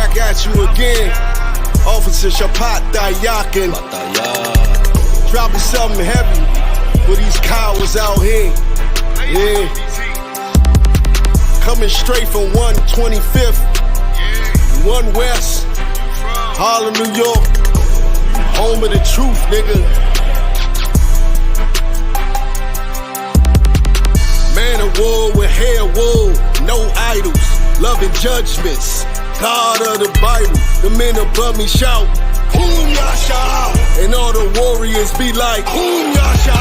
back at you again. Officer Shapat Dayakin. Dropping something heavy for these cowards out here. Yeah. Coming straight from 125th, 1 West, Harlem, New York. Home of the truth, nigga. Man of war with hair wool, no idols, loving judgments. God of the Bible, the men above me shout, Boom Yasha, and all the warriors be like, Boom Yasha.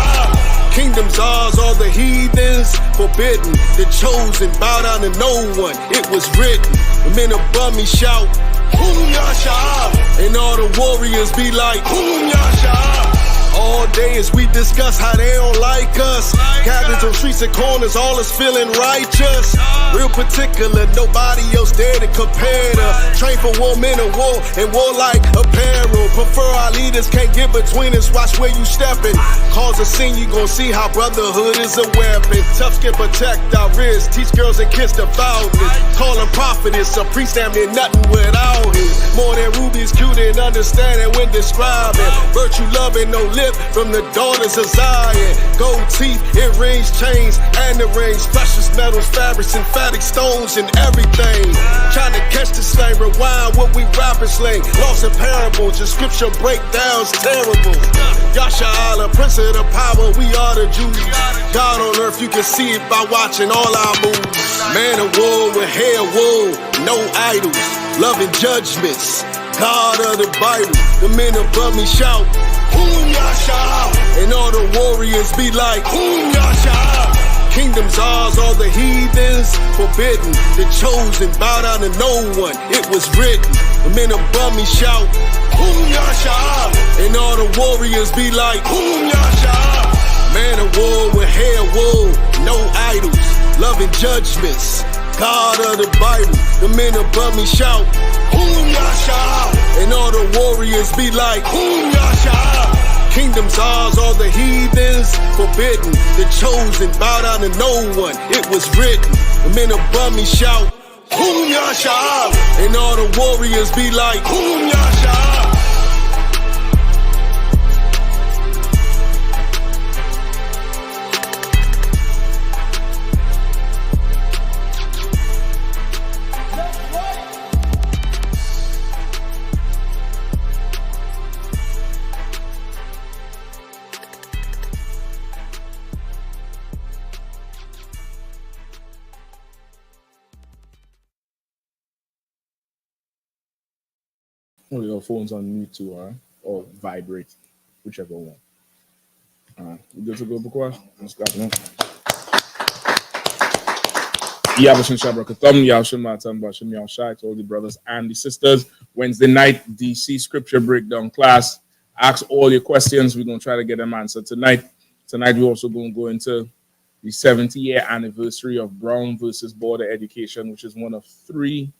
Kingdom's ours, all the heathens forbidden. The chosen bow down to no one, it was written. The men above me shout, Boom Yasha, and all the warriors be like, Boom Yasha. All day as we discuss how they don't like us. Cabins on streets and corners, all is feeling righteous. Real particular, nobody else there to compare to. Train for war, men of war, and warlike apparel. Prefer our leaders, can't get between us, watch where you stepping. Cause a scene, you gon' see how brotherhood is a weapon. Tough skin protect our wrists, teach girls and kids the boldness. Call them prophetess, a priest damn near nothing without it. More than rubies, cute and understanding when describing. Virtue, loving, no lip from the daughters of Zion. Gold teeth, earrings, chains, and the rings. Precious metals, fabrics, emphatic stones, and everything. Trying to catch the slang, rewind what we rapping slang. Lost in parables, the scripture breakdowns terrible. Yasha Allah, Prince of the power, we are the Jews. God on earth, you can see it by watching all our moves. Man of war with hair wool, no idols, loving judgments. God of the Bible, the men above me shout, Boom Yasha, and all the warriors be like, Boom Yasha. Kingdom's ours, all the heathens forbidden. The chosen bow down to no one, it was written. The men above me shout, Boom Yasha, and all the warriors be like, Boom Yasha. Man of war with hair wool, no idols, loving judgments. God of the Bible, the men above me shout, Boom Yasha, and all the warriors be like, Boom Yasha. Kingdom's ours, all the heathens forbidden. The chosen bow down to no one, it was written. The men above me shout, Boom Yasha, and all the warriors be like, Boom Yasha. Oh, your phone's on mute too, all right? Or vibrate, whichever one. All right, you good to go, Bukwa? Let's go. Yabashin Shabrakatham, Yashin Matam, Bashim Yashai, to all the brothers and the sisters. Wednesday night, DC scripture breakdown class. Ask all your questions. We're going to try to get them answered tonight. Tonight, we're also going to go into the 70-year anniversary of Brown versus Border Education, which is one of 3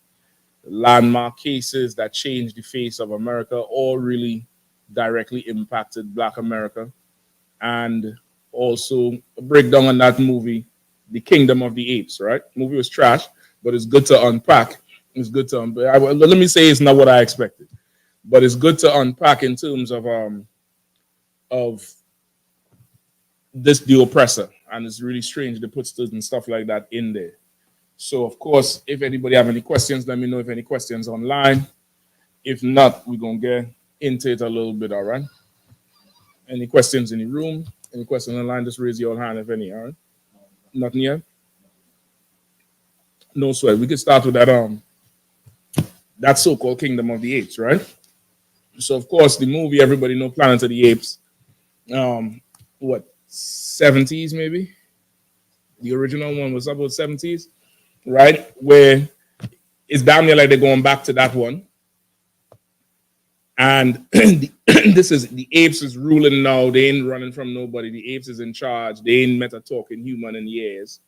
landmark cases that changed the face of America, all really directly impacted Black America. And also a breakdown on that movie, The Kingdom of the Apes, right? Movie was trash, but it's good to unpack. It's good to unpack. Let me say it's not what I expected, but it's good to unpack in terms of this the oppressor. And it's really strange to put students and stuff like that in there. So, of course, if anybody have any questions, let me know if any questions online. If not, we're going to get into it a little bit, all right? Any questions in the room? Any questions online? Just raise your hand if any, all right? Nothing yet? No sweat. We could start with that so-called Kingdom of the Apes, right? So, of course, the movie, everybody know Planet of the Apes. 70s maybe? The original one was about 70s. Right, where it's damn near like they're going back to that one. And this is the apes is ruling now. They ain't running from nobody. The apes is in charge. They ain't met a talking human in years,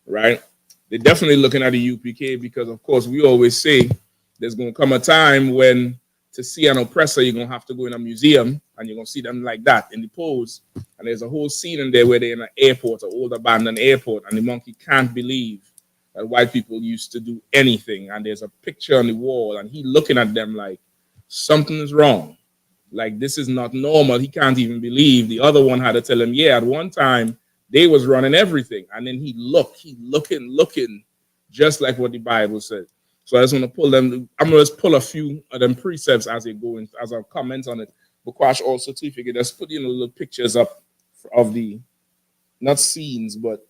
right? They're definitely looking at the UPK because, of course, we always say there's going to come a time when to see an oppressor, you're going to have to go in a museum and you're going to see them like that in the pose. And there's a whole scene in there where they're in an airport, an old abandoned airport, and the monkey can't believe that white people used to do anything, and there's a picture on the wall, and he looking at them like something is wrong. Like, this is not normal. He can't even believe. The other one had to tell him, yeah, at one time they was running everything. And then he looking, just like what the Bible said. So I just want to pull them. I'm going to pull a few of them precepts as they go in, as I comment on it. But Quash also too, if you could just put little pictures up of the, not scenes, but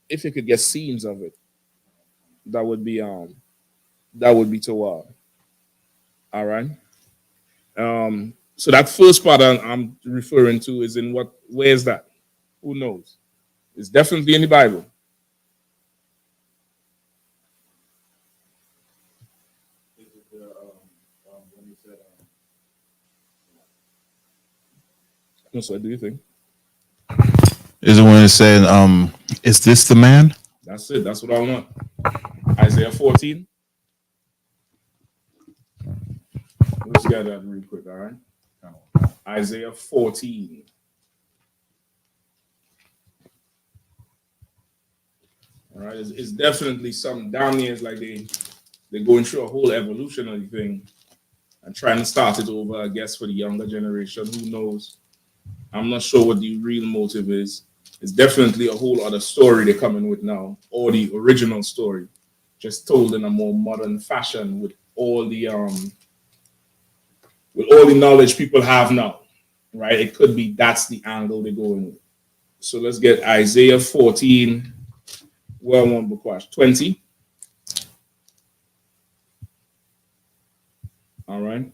if you could get scenes of it, that would be to all right. So that first part I'm referring to is in what? Where is that? Who knows? It's definitely in the Bible. So what do you think? Is it when it said, is this the man? That's it. That's what I want. Isaiah 14. Let's get that real quick, all right? Isaiah 14. All right, it's definitely something down here. It's like they're going through a whole evolutionary thing and trying to start it over, I guess, for the younger generation. Who knows? I'm not sure what the real motive is. It's definitely a whole other story they're coming with now, or the original story, just told in a more modern fashion with all the knowledge people have now, right? It could be that's the angle they're going with. So let's get Isaiah 14. Well, one book 20. All right.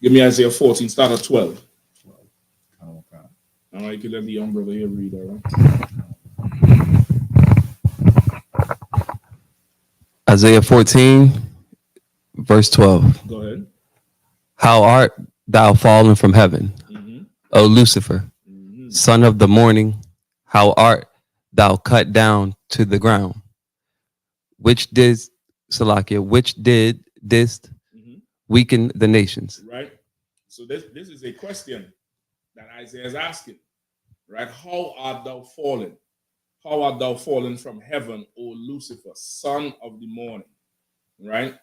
Give me Isaiah 14. Start at 12. All right, you can let the young brother here read. All right. Isaiah 14, verse 12. Go ahead. How art thou fallen from heaven, O Lucifer, son of the morning? How art thou cut down to the ground? Which didst weaken the nations? Right. So this is a question that Isaiah is asking. Right? How art thou fallen? How art thou fallen from heaven, O Lucifer, son of the morning? Right?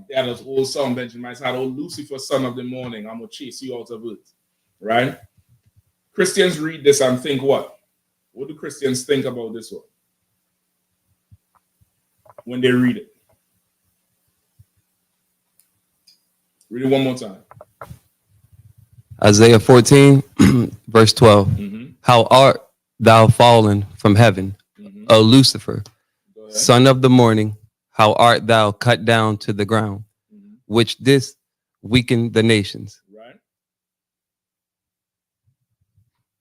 That was old song Benjamin said, "O Lucifer, son of the morning, I'm gonna chase you out of earth." Right? Christians read this and think what? What do Christians think about this one when they read it? Read it one more time. Isaiah 14, verse 12. How art thou fallen from heaven, O Lucifer, son of the morning? How art thou cut down to the ground? Which didst weaken the nations? Right?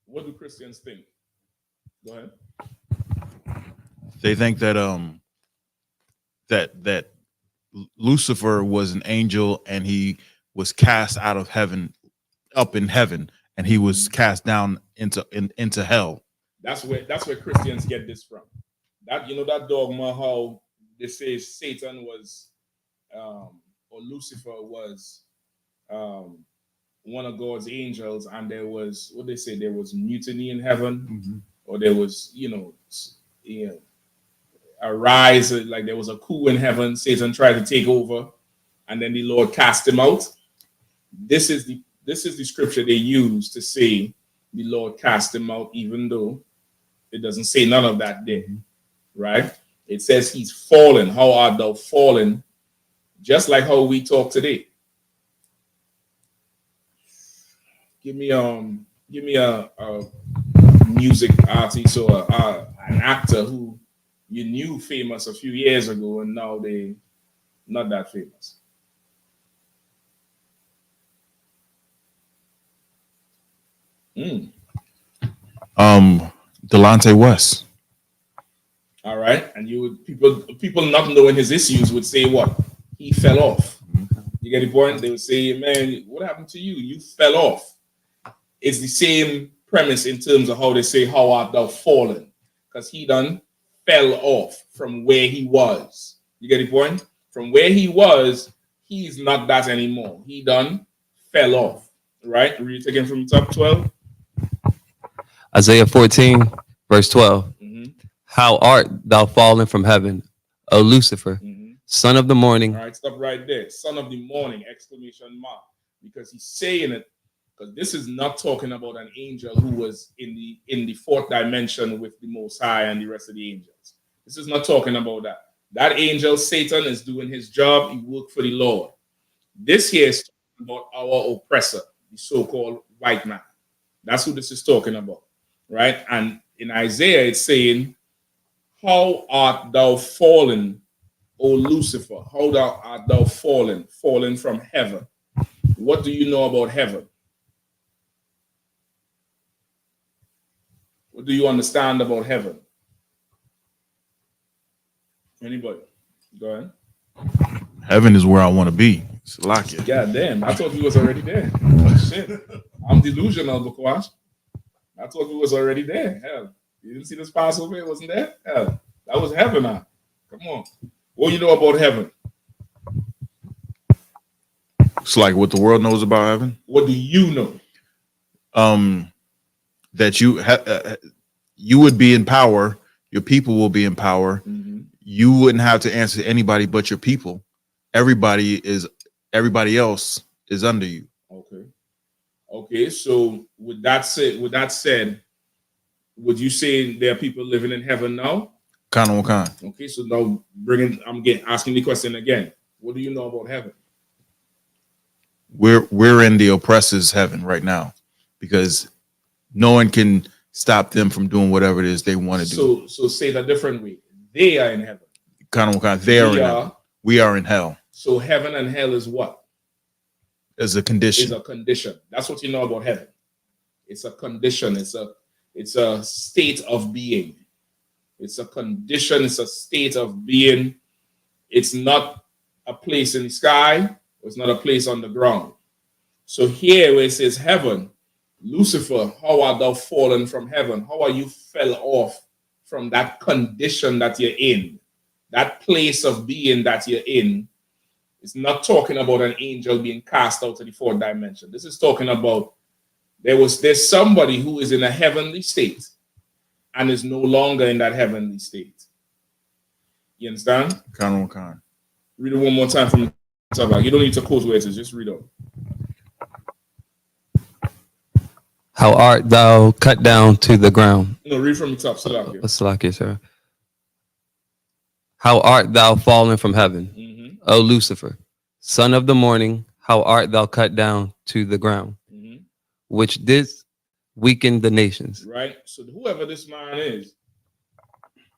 What do Christians think? Go ahead. They think that that Lucifer was an angel and he was cast out of heaven, up in heaven, and he was cast down into hell. That's where Christians get this from. That that dogma how they say Satan was or Lucifer was one of God's angels, and there was what they say there was mutiny in heaven, or there was a rise, like there was a coup in heaven. Satan tried to take over, and then the Lord cast him out. This is the scripture they use to say the Lord cast him out, even though it doesn't say none of that there, right? It says he's fallen. How art thou fallen? Just like how we talk today. Give me a music artist or an actor who you knew famous a few years ago, and now they not that famous. Delonte West. All right, and people not knowing his issues would say what? He fell off. You get the point? They would say, "Man, what happened to you? You fell off." It's the same premise in terms of how they say, "How art thou fallen?" Because he done fell off from where he was. You get the point? From where he was, he's not that anymore. He done fell off. Right? Read it again from top 12. Isaiah 14, verse 12. How art thou fallen from heaven, O Lucifer, son of the morning? All right, stop right there. Son of the morning, exclamation mark. Because he's saying it, because this is not talking about an angel who was in the fourth dimension with the Most High and the rest of the angels. This is not talking about that. That angel, Satan, is doing his job. He worked for the Lord. This here is talking about our oppressor, the so-called white man. That's who this is talking about, right? And in Isaiah, it's saying, how art thou fallen, O Lucifer? How art thou fallen from heaven? What do you know about heaven? What do you understand about heaven? Anybody? Go ahead. Heaven is where I want to be. Salakia. God damn, I thought we was already there. Oh, shit. I'm delusional, Bukwash. I thought we was already there. Hell, you didn't see this Passover? It wasn't there? Hell, that was heaven now. Come on. What do you know about heaven? It's like what the world knows about heaven. What do you know? That you would be in power. Your people will be in power. You wouldn't have to answer to anybody but your people. Everybody else is under you. Okay. So with that said, would you say there are people living in heaven now? Kind. Okay, so now asking the question again. What do you know about heaven? We're in the oppressor's heaven right now because no one can stop them from doing whatever it is they want to do. So say it a different way. They are in heaven. Kind. They are in heaven. We are in hell. So heaven and hell is what? Is a condition. Is a condition. That's what you know about heaven. It's a condition. It's a state of being. It's a condition. It's a state of being. It's not a place in the sky. It's not a place on the ground. So here where it says heaven, Lucifer, how art thou fallen from heaven? How are you fell off from that condition that you're in? That place of being that you're in. It's not talking about an angel being cast out to the fourth dimension. This is talking about there's somebody who is in a heavenly state and is no longer in that heavenly state. You understand? Kind. Read it one more time from the top. You don't need to quote where it is. Just read it. How art thou cut down to the ground? No, read from the top. Salakia, sir. How art thou fallen from heaven, O Lucifer, son of the morning? How art thou cut down to the ground, which didst weaken the nations? Right. So whoever this man is,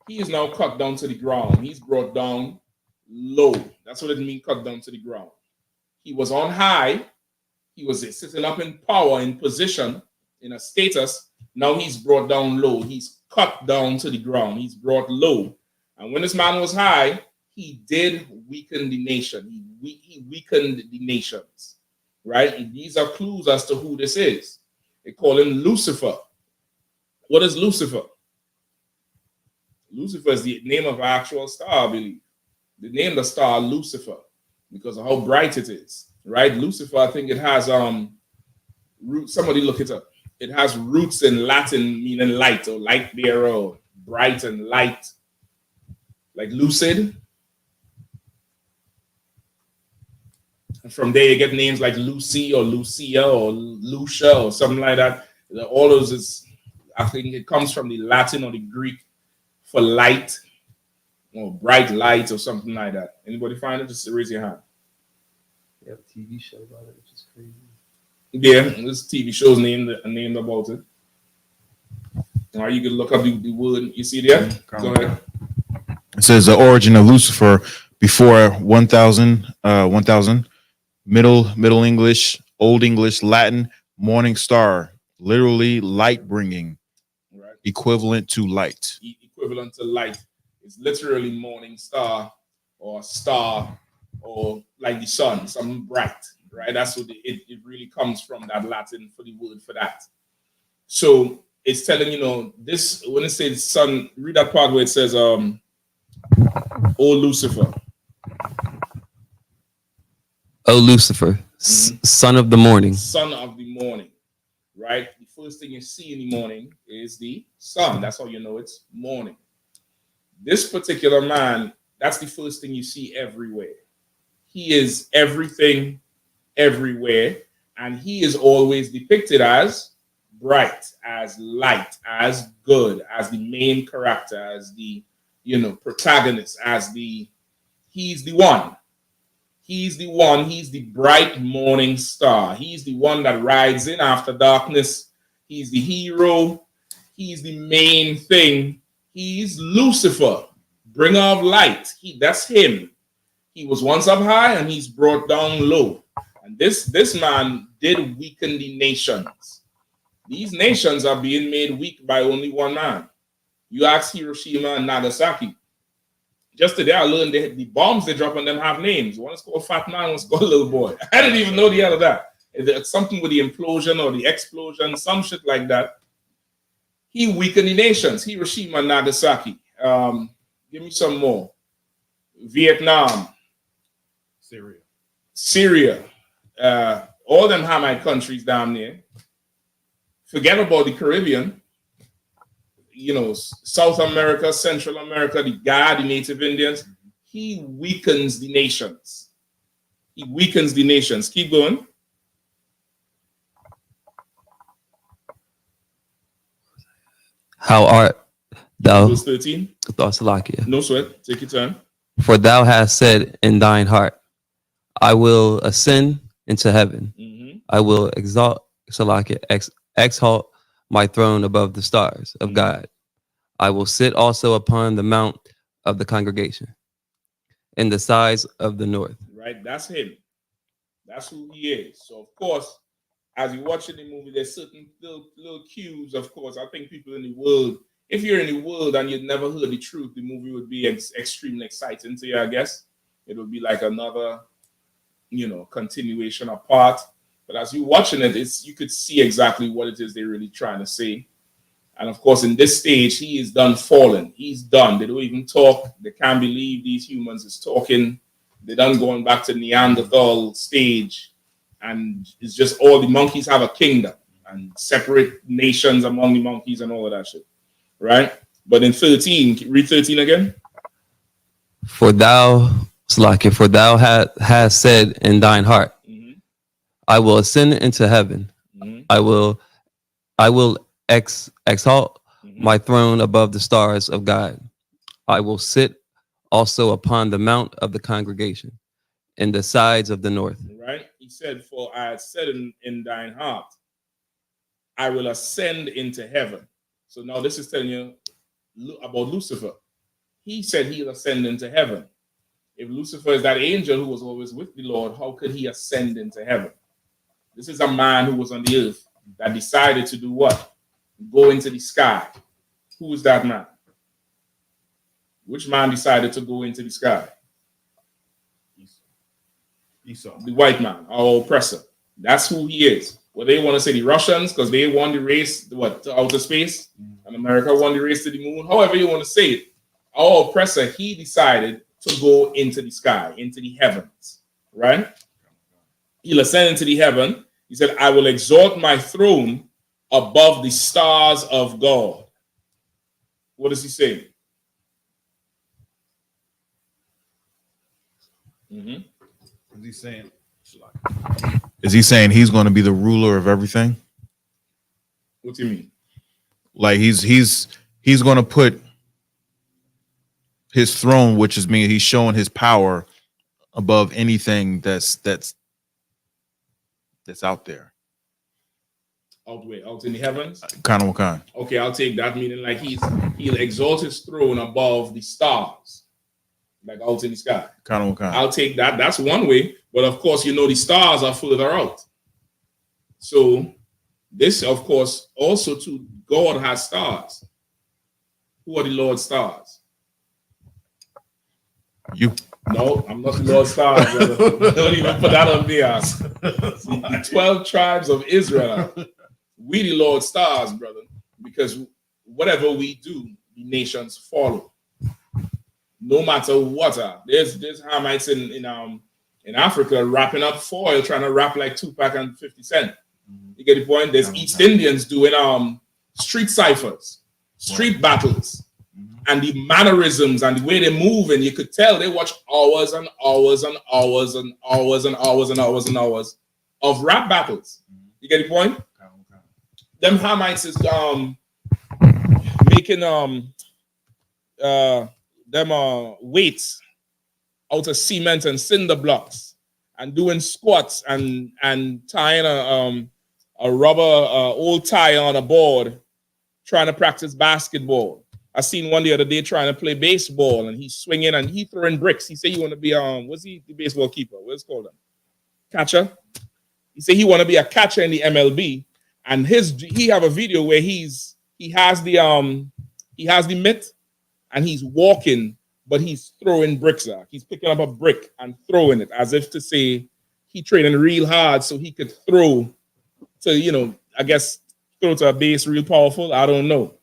he is now cut down to the ground. He's brought down low. That's what it means, cut down to the ground. He was on high. He was sitting up in power, in position, in a status. Now he's brought down low. He's cut down to the ground. He's brought low. And when this man was high, he did weaken the nation. He weakened the nations, right? And these are clues as to who this is. They call him Lucifer. What is Lucifer? Lucifer is the name of an actual star, I believe. They named the star Lucifer because of how bright it is, right? Lucifer, I think it has roots. Somebody look it up. It has roots in Latin meaning light or light bearer, or bright and light. Like lucid. And from there you get names like Lucy or Lucia or Lucia or something like that. All those is, I think it comes from the Latin or the Greek for light or bright light or something like that. Anybody find it? Just raise your hand. They have a TV show about it, which is crazy. Yeah, this TV show's named about it. All right, you can look up the word. You see there? Go ahead. It says the origin of Lucifer before 1000, Middle English, Old English, Latin, morning star, literally light bringing, right? Equivalent to light. Equivalent to light. It's literally morning star or like the sun, something bright, right? That's what it really comes from, that Latin for the word for that. So it's telling, this, when it says sun, read that part where it says, O Lucifer. O Lucifer, son of the morning. Son of the morning, right? The first thing you see in the morning is the sun. That's how you know it's morning. This particular man, that's the first thing you see everywhere. He is everything, everywhere, and he is always depicted as bright, as light, as good, as the main character, as the protagonist, as he's the one. He's the one, he's the bright morning star. He's the one that rides in after darkness. He's the hero. He's the main thing. He's Lucifer, bringer of light. That's him. He was once up high and he's brought down low. And this man did weaken the nations. These nations are being made weak by only one man. You ask Hiroshima and Nagasaki. Just today, I learned the bombs they drop on them have names. One is called Fat Man, one's called Little Boy. I didn't even know the other that. It's something with the implosion or the explosion, some shit like that. He weakened the nations. Hiroshima and Nagasaki. Give me some more. Vietnam. Syria. All them Hamite countries down there. Forget about the Caribbean. South America, Central America, the Native Indians. He weakens the nations. He weakens the nations. Keep going. How art thou? Verse 13. No sweat. Take your time. For thou hast said in thine heart, I will ascend into heaven. I will exalt my throne above the stars of God. I will sit also upon the mount of the congregation in the sides of the north. Right, that's him. That's who he is. So, of course, as you're watching the movie, there's certain little cues, of course. I think people in the world, if you're in the world and you'd never heard the truth, the movie would be extremely exciting to you, I guess. It would be like another, continuation or part. But as you're watching it, you could see exactly what it is they're really trying to say. And of course, in this stage, he is done fallen. He's done. They don't even talk. They can't believe these humans is talking. They're done going back to Neanderthal stage. And it's just all the monkeys have a kingdom and separate nations among the monkeys and all of that shit. Right? But in 13, read 13 again. For thou hast said in thine heart, I will ascend into heaven. I will exalt my throne above the stars of God. I will sit also upon the mount of the congregation in the sides of the north. Right? He said, for I had said in thine heart, I will ascend into heaven. So now this is telling you about Lucifer. He said he'll ascend into heaven. If Lucifer is that angel who was always with the Lord, how could he ascend into heaven? This is a man who was on the earth that decided to do what? Go into the sky. Who is that man? Which man decided to go into the sky? Esau. The white man, our oppressor. That's who he is. Well, they want to say the Russians because they won the race to outer space, and America won the race to the moon. However you want to say it, our oppressor, he decided to go into the sky, into the heavens, right? He'll ascend into the heaven. He said, I will exalt my throne above the stars of God. What is he saying? Is he saying he's going to be the ruler of everything? What do you mean? Like he's going to put his throne, which is mean he's showing his power above anything that's out there. Out where? Out in the heavens? Kind of kind. Okay, I'll take that, meaning like he'll exalt his throne above the stars, like out in the sky. Kind of kind. I'll take that. That's one way. But of course, the stars are further out. So this, of course, also too, God has stars. Who are the Lord's stars? You. No, I'm not the Lord's stars, brother. Don't even put that on me, ass. The 12 tribes of Israel. We the Lord's stars, brother. Because whatever we do, the nations follow. No matter what. There's Hamites in Africa wrapping up foil, trying to wrap like Tupac and 50 Cent. You get the point? There's East Indians doing street ciphers, street battles. and the mannerisms and the way they move, and you could tell they watch hours and hours and hours and hours and hours and hours and hours of rap battles. You get the point? Them Hamites is making weights out of cement and cinder blocks and doing squats and tying a rubber old tie on a board, trying to practice basketball. I seen one the other day trying to play baseball, and he's swinging and he throwing bricks. He said he want to be what's he, the baseball keeper? What's it called? Catcher. He said he want to be a catcher in the MLB, and he have a video where he has the mitt and he's walking, but he's throwing bricks out. He's picking up a brick and throwing it as if to say he training real hard so he could throw to, I guess, throw to a base real powerful. I don't know.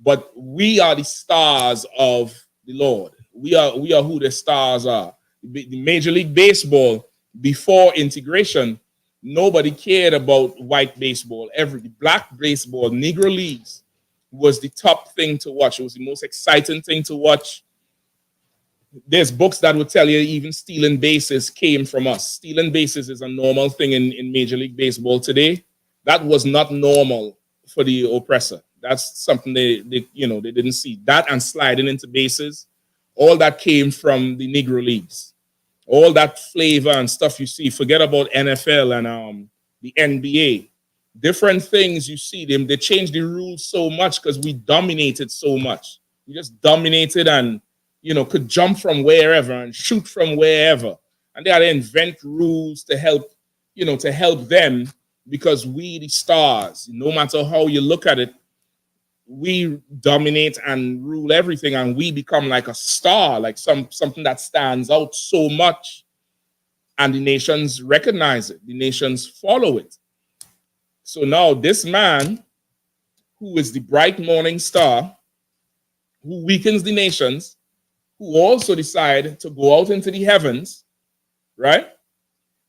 But we are the stars of the Lord. We are who the stars are. The Major League Baseball, before integration, nobody cared about white baseball. The black baseball, Negro leagues, was the top thing to watch. It was the most exciting thing to watch. There's books that would tell you even stealing bases came from us. Stealing bases is a normal thing in Major League Baseball today. That was not normal for the oppressor. That's something they didn't see. That and sliding into bases, all that came from the Negro leagues. All that flavor and stuff you see. Forget about NFL and the NBA. Different things you see them. They changed the rules so much because we dominated so much. We just dominated and could jump from wherever and shoot from wherever. And they had to invent rules to help them, because we the stars, no matter how you look at it, we dominate and rule everything, and we become like a star, like something that stands out so much, and the nations recognize it, the nations follow it. So now this man, who is the bright morning star, who weakens the nations, who also decide to go out into the heavens, right?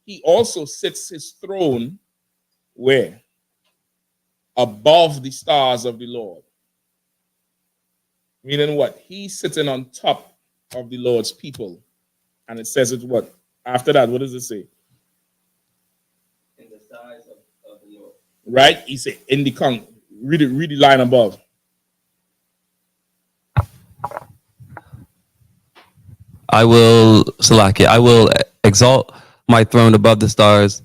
He also sits his throne where? Above the stars of the Lord. Meaning what? He's sitting on top of the Lord's people. And it says it what? After that, what does it say? In the size of the Lord. Right? He said in the read the line above. I will exalt my throne above the stars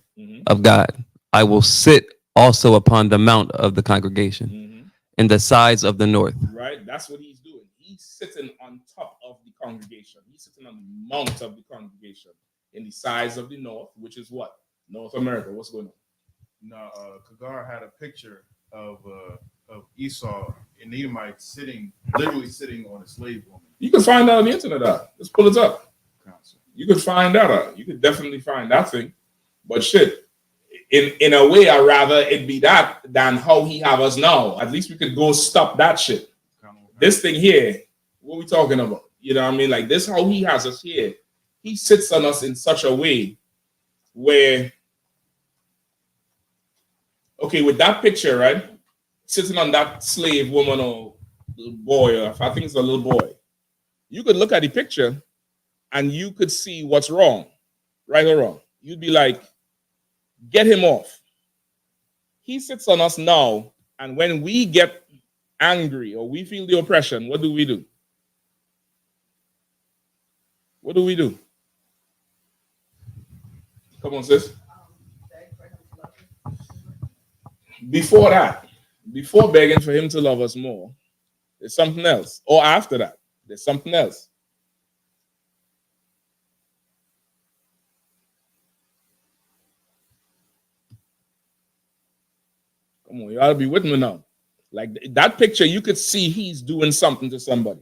of God. I will sit also upon the mount of the congregation in the sides of the north. Right? That's what he's doing. He's sitting on top of the congregation. He's sitting on the mount of the congregation in the sides of the north, which is what? North America. What's going on? No, Kagar had a picture of Esau and Edomite literally sitting on a slave woman. You can find that on the internet out. Let's pull it up. You could find that out. You could definitely find that thing. But shit, in a way, I'd rather it be that than how he have us now. At least we could go stop that shit. This thing here, what we talking about? You know what I mean? Like this, how he has us here. He sits on us in such a way where, okay, with that picture, right? Sitting on that slave woman or boy, or I think it's a little boy. You could look at the picture and you could see what's wrong, right or wrong. You'd be like, get him off. He sits on us now, and when we get angry or we feel the oppression, what do we do? What do we do? Come on, sis. Before that, before begging for him to love us more, there's something else. Or after that, there's something else. Come on, you ought to be with me now. Like that picture, you could see he's doing something to somebody.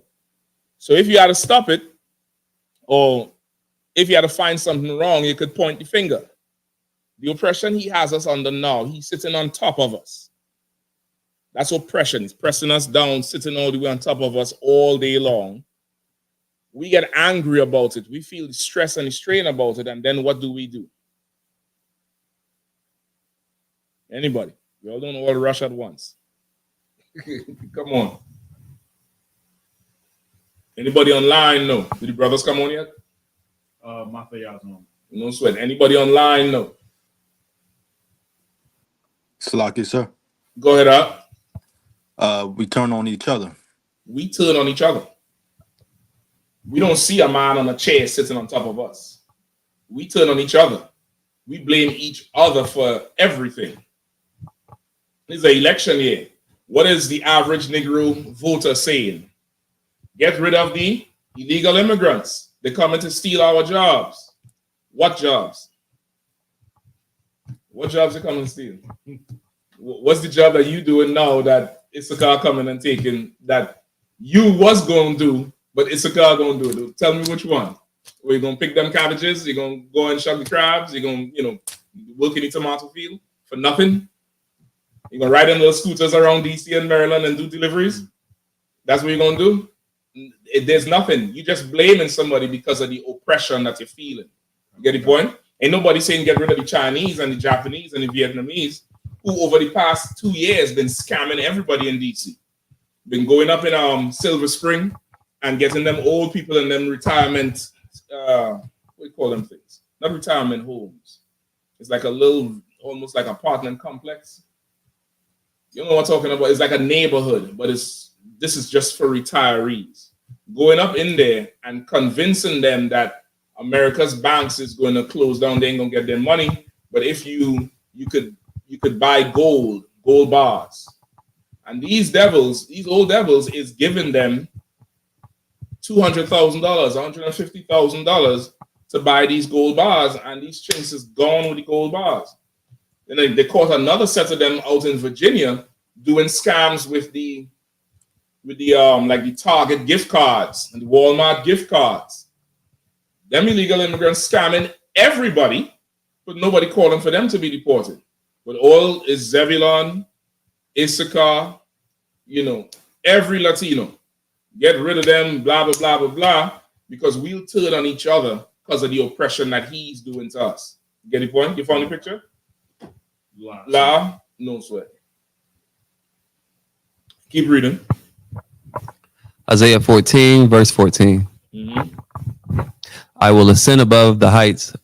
So if you had to stop it, or if you had to find something wrong, you could point the finger. The oppression he has us under now, he's sitting on top of us. That's oppression. He's pressing us down, sitting all the way on top of us all day long. We get angry about it. We feel the stress and the strain about it. And then what do we do? Anybody? We all don't all rush at once. Come on. Anybody online? No. Did the brothers come on yet? No sweat. Anybody online? No. Salaki, sir. Go ahead, up. We turn on each other. We turn on each other. We don't see a man on a chair sitting on top of us. We turn on each other. We blame each other for everything. It's an election year. What is the average Negro voter saying? Get rid of the illegal immigrants. They're coming to steal our jobs. What jobs? What jobs are coming to steal? What's the job that you doing now that I.S.U.P.K coming and taking that you was going to do, but I.S.U.P.K going to do it? Tell me which one. Are you going to pick them cabbages? You're going to go and shuck the crabs? You're going to, work in the tomato field for nothing? You're going to ride in those scooters around DC and Maryland and do deliveries? That's what you're going to do? There's nothing. You're just blaming somebody because of the oppression that you're feeling. You get the point? Ain't nobody saying get rid of the Chinese and the Japanese and the Vietnamese who over the past 2 years been scamming everybody in DC. Been going up in Silver Spring and getting them old people in them retirement, what do you call them things? Not retirement homes. It's like a little, almost like apartment complex. You know what I'm talking about? It's like a neighborhood, but this is just for retirees. Going up in there and convincing them that America's banks is going to close down, they ain't gonna get their money. But if you could buy gold bars. And these old devils is giving them $200,000, $150,000 to buy these gold bars, and these chinks is gone with the gold bars. Then they caught another set of them out in Virginia doing scams with the like the Target gift cards and the Walmart gift cards. Them illegal immigrants scamming everybody, but nobody calling for them to be deported. But all is Zebulon, I.S.U.P.K, every Latino. Get rid of them, blah, blah, blah, blah, blah, because we'll turn on each other because of the oppression that he's doing to us. Get the point? You found the picture? La, no sweat. Keep reading. Isaiah 14, verse 14. Mm-hmm. I will ascend above the heights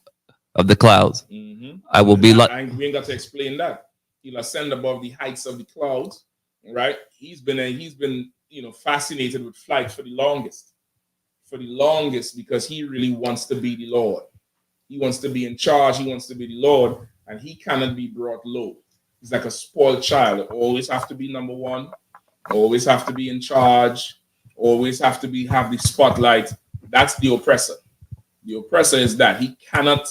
of the clouds. Mm-hmm. I will be like. We ain't got to explain that. He'll ascend above the heights of the clouds, right? He's been fascinated with flight for the longest, because he really wants to be the Lord. He wants to be in charge. He wants to be the Lord, and he cannot be brought low. He's like a spoiled child. Always have to be number one. Always have to be in charge. Always have to have the spotlight. That's the oppressor. The oppressor is that he cannot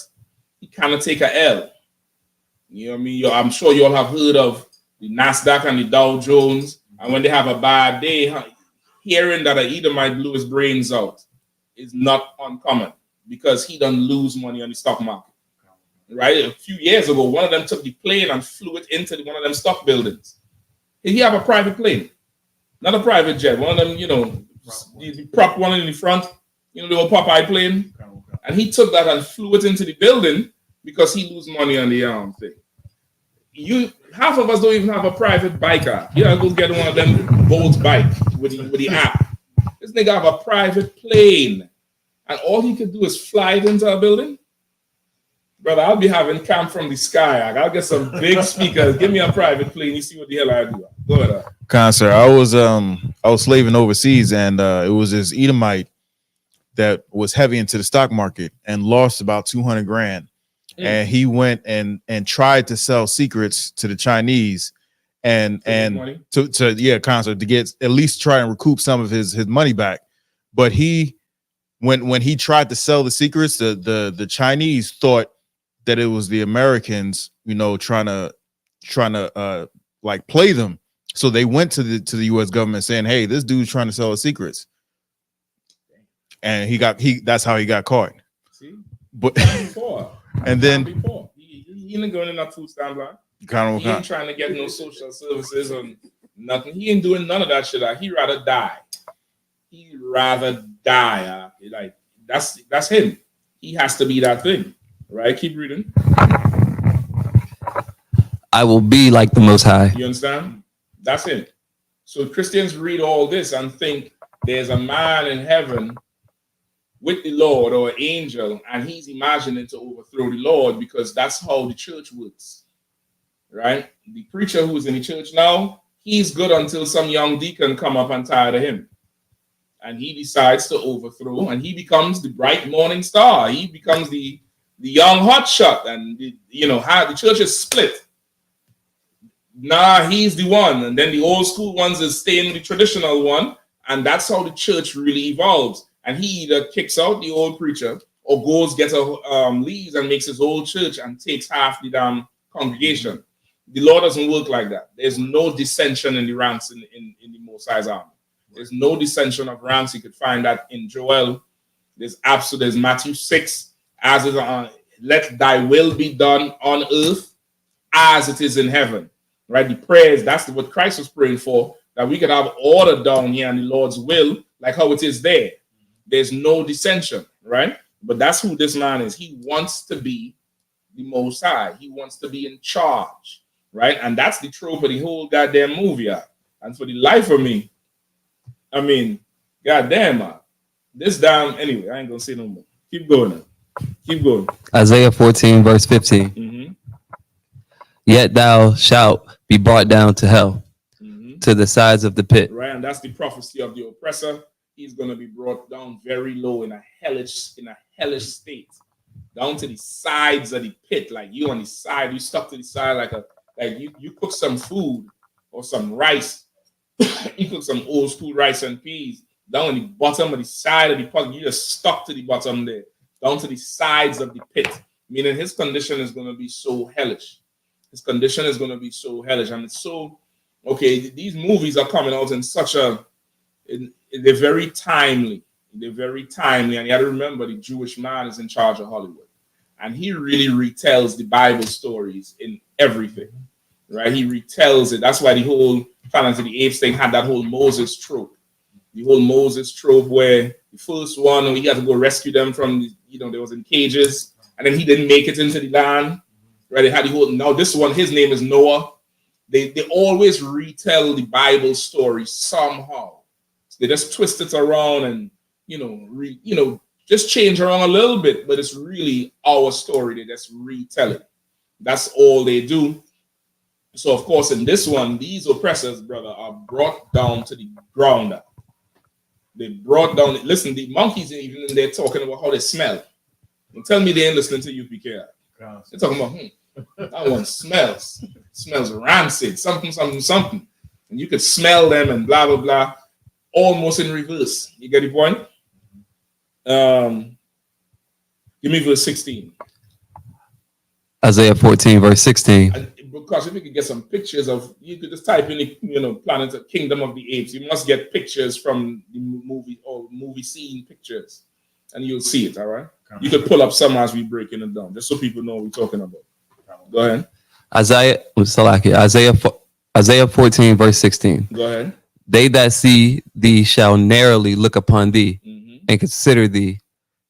take a L. You know what I mean? I'm sure you all have heard of the NASDAQ and the Dow Jones, and when they have a bad day, hearing that an Edomite blew his brains out is not uncommon, because he done lose money on the stock market. Right? A few years ago, one of them took the plane and flew it into one of them stock buildings. He have a private plane, not a private jet. One of them, the prop one in the front, the old Popeye plane. And he took that and flew it into the building because he lose money on the thing. Half of us don't even have a private biker. You gotta go get one of them Bolt bike with the app. This nigga have a private plane, and all he could do is fly it into a building. Brother, I'll be having camp from the sky. I'll get some big speakers. Give me a private plane. You see what the hell I do. Go ahead. Concert. I was slaving overseas, and it was this Edomite that was heavy into the stock market and lost about 200 grand. And he went and tried to sell secrets to the Chinese and to concert to get at least try and recoup some of his money back. But when he tried to sell the secrets, the Chinese thought that it was the Americans, trying to like play them. So they went to the US government saying, hey, this dude's trying to sell his secrets. And that's how he got caught. See? But and then he ain't going in that food stamp line. He ain't trying to get no social services or nothing. He ain't doing none of that shit. He rather die. Like that's him. He has to be that thing. Right? Keep reading. I will be like the Most High. You understand? That's him. So Christians read all this and think there's a man in heaven with the Lord or an angel, and he's imagining to overthrow the Lord because that's how the church works, right? The preacher who's in the church now, he's good until some young deacon come up and tired of him. And he decides to overthrow, and he becomes the bright morning star. He becomes the young hotshot, and the church is split. Nah, he's the one, and then the old school ones is staying the traditional one, and that's how the church really evolves. And he either kicks out the old preacher or goes leaves and makes his old church and takes half the damn congregation. The Lord doesn't work like that. There's no dissension in the ranks in the Most High's army. There's no dissension of ranks. You could find that in Joel. There's Matthew 6, as is let thy will be done on earth as it is in heaven. Right? The prayers, that's what Christ was praying for, that we could have order down here in the Lord's will, like how it is there. There's no dissension, right? But that's who this man is. He wants to be the Most High. He wants to be in charge, right? And that's the trope of the whole goddamn movie. And for the life of me, I mean, goddamn, man. Anyway, I ain't gonna say no more. Keep going now. Keep going. Isaiah 14, verse 15. Mm-hmm. Yet thou shalt be brought down to hell, to the sides of the pit. Right, and that's the prophecy of the oppressor. He's gonna be brought down very low in a hellish state, down to the sides of the pit. Like you on the side, you stuck to the side like you cook some food or some rice. You cook some old school rice and peas down on the bottom of the side of the pot. You just stuck to the bottom there, down to the sides of the pit. Meaning his condition is going to be so hellish. His condition is going to be so hellish. And it's so, okay, these movies are coming out in they're very timely. They're very timely. And you have to remember the Jewish man is in charge of Hollywood. And he really retells the Bible stories in everything. Right? He retells it. That's why the whole Planet of the Apes thing had that whole Moses trope. The whole Moses trope where the first one, he had to go rescue them from, they was in cages, and then he didn't make it into the land. Right? They had the whole, now this one, his name is Noah. They always retell the Bible story somehow. So they just twist it around and, just change around a little bit, but it's really our story. They just retell it. That's all they do. So, of course, in this one, these oppressors, brother, are brought down to the ground. They brought down, listen, the monkeys even in there talking about how they smell. And tell me they ain't listening to UPK. They're talking about, that one smells rancid, something. And you could smell them and blah, blah, blah, almost in reverse. You get the point? Give me verse 16. Isaiah 14, verse 16. Because if you could get some pictures you could just type in Planet of Kingdom of the Apes. You must get pictures from the movie or movie scene pictures, and you'll see it. All right. You could pull up some as we breaking it down, just so people know what we're talking about. Go ahead. Isaiah 14, verse 16. Go ahead. They that see thee shall narrowly look upon thee and consider thee,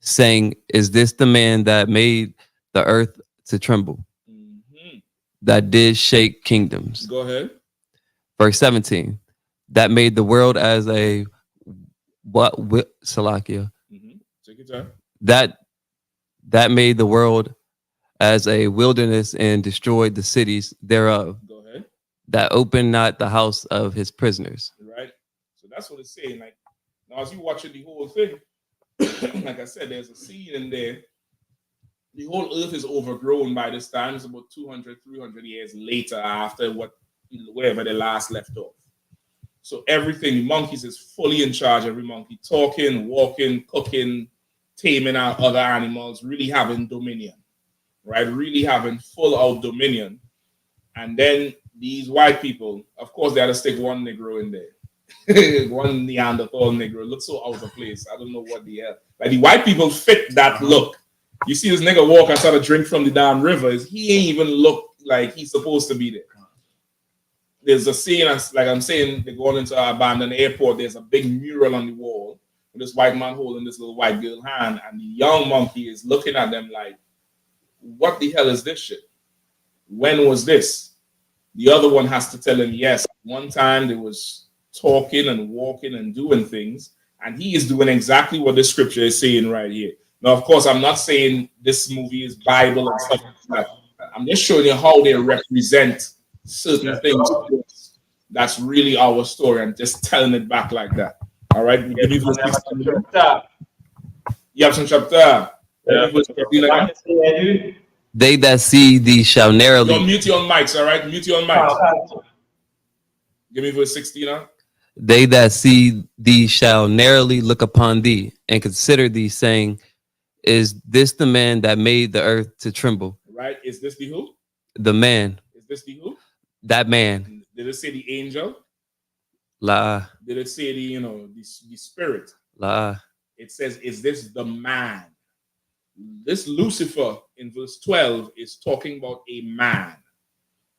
saying, is this the man that made the earth to tremble? That did shake kingdoms. Go ahead. Verse 17. That made the world as a Salakia. Take your time. That made the world as a wilderness and destroyed the cities thereof. Go ahead. That opened not the house of his prisoners. Right. So that's what it's saying. Like now, as you watching the whole thing, like I said, there's a scene in there. The whole earth is overgrown by this time. It's about 200, 300 years later after wherever they last left off. So everything, the monkeys is fully in charge. Every monkey talking, walking, cooking, taming out other animals, really having dominion, right? Really having full out dominion. And then these white people, of course, they had to stick one Negro in there. One Neanderthal Negro. It looks so out of place. I don't know what the hell. Like the white people fit that look. You see this nigga walk outside a drink from the damn river. He ain't even look like he's supposed to be there. There's a scene, like I'm saying, they're going into an abandoned airport. There's a big mural on the wall with this white man holding this little white girl hand. And the young monkey is looking at them like, what the hell is this shit? When was this? The other one has to tell him, yes, one time they was talking and walking and doing things. And he is doing exactly what the scripture is saying right here. Now, of course, I'm not saying this movie is Bible and stuff like that. I'm just showing you how they represent certain things. That's really our story and just telling it back like that. All right? Give me verse 16. You have some chapter. Give me verse 15 again. They that see thee shall narrowly. Don't mute your mics, all right? Mute your mics. Give me verse 16 now. They that see thee shall narrowly look upon thee and consider thee, saying, is this the man that made the earth to tremble? Right? Is this the who? The man. Is this the who? That man. Did it say the angel? La. Did it say the, you know, the spirit? La. It says, is this the man? This Lucifer in verse 12 is talking about a man.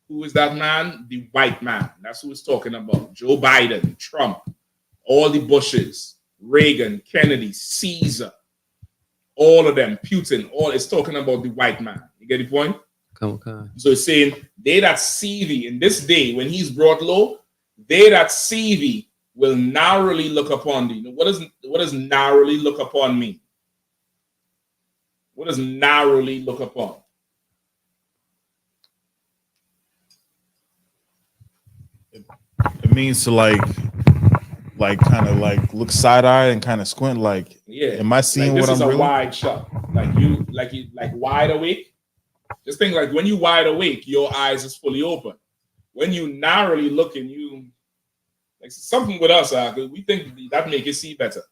Who is that man? The white man. That's who it's talking about. Joe Biden, Trump, all the Bushes, Reagan, Kennedy, Caesar, all of them, Putin, all it's talking about the white man. You get the point? Come on. So it's saying, they that see thee in this day when he's brought low, they that see thee will narrowly look upon thee. Now, what does narrowly look upon mean? What does narrowly look upon? It means to like kind of like look side eye and kind of squint. Like, yeah, am I seeing like what I'm this is a really? wide shot. Like wide awake. Just think like when you wide awake, your eyes is fully open. When you narrowly looking, you like something with us, we think that make you see better.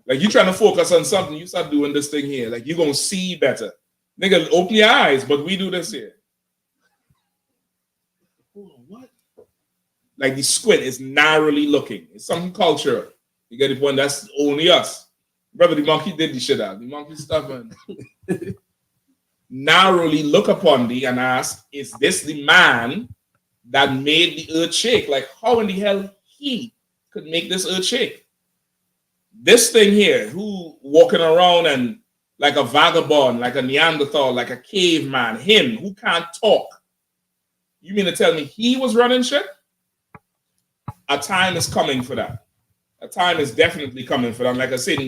Like you trying to focus on something, you start doing this thing here. Like you're gonna see better. Nigga, open your eyes, but we do this here. What? Like the squint is narrowly looking. It's something cultural. You get the point? That's only us. Brother, the monkey did the shit out. The monkey stuff and narrowly look upon thee and ask, is this the man that made the earth shake? Like how in the hell he could make this earth shake? This thing here, who walking around and like a vagabond, like a Neanderthal, like a caveman, him who can't talk. You mean to tell me he was running shit? A time is coming for that. A time is definitely coming for that. Like I said,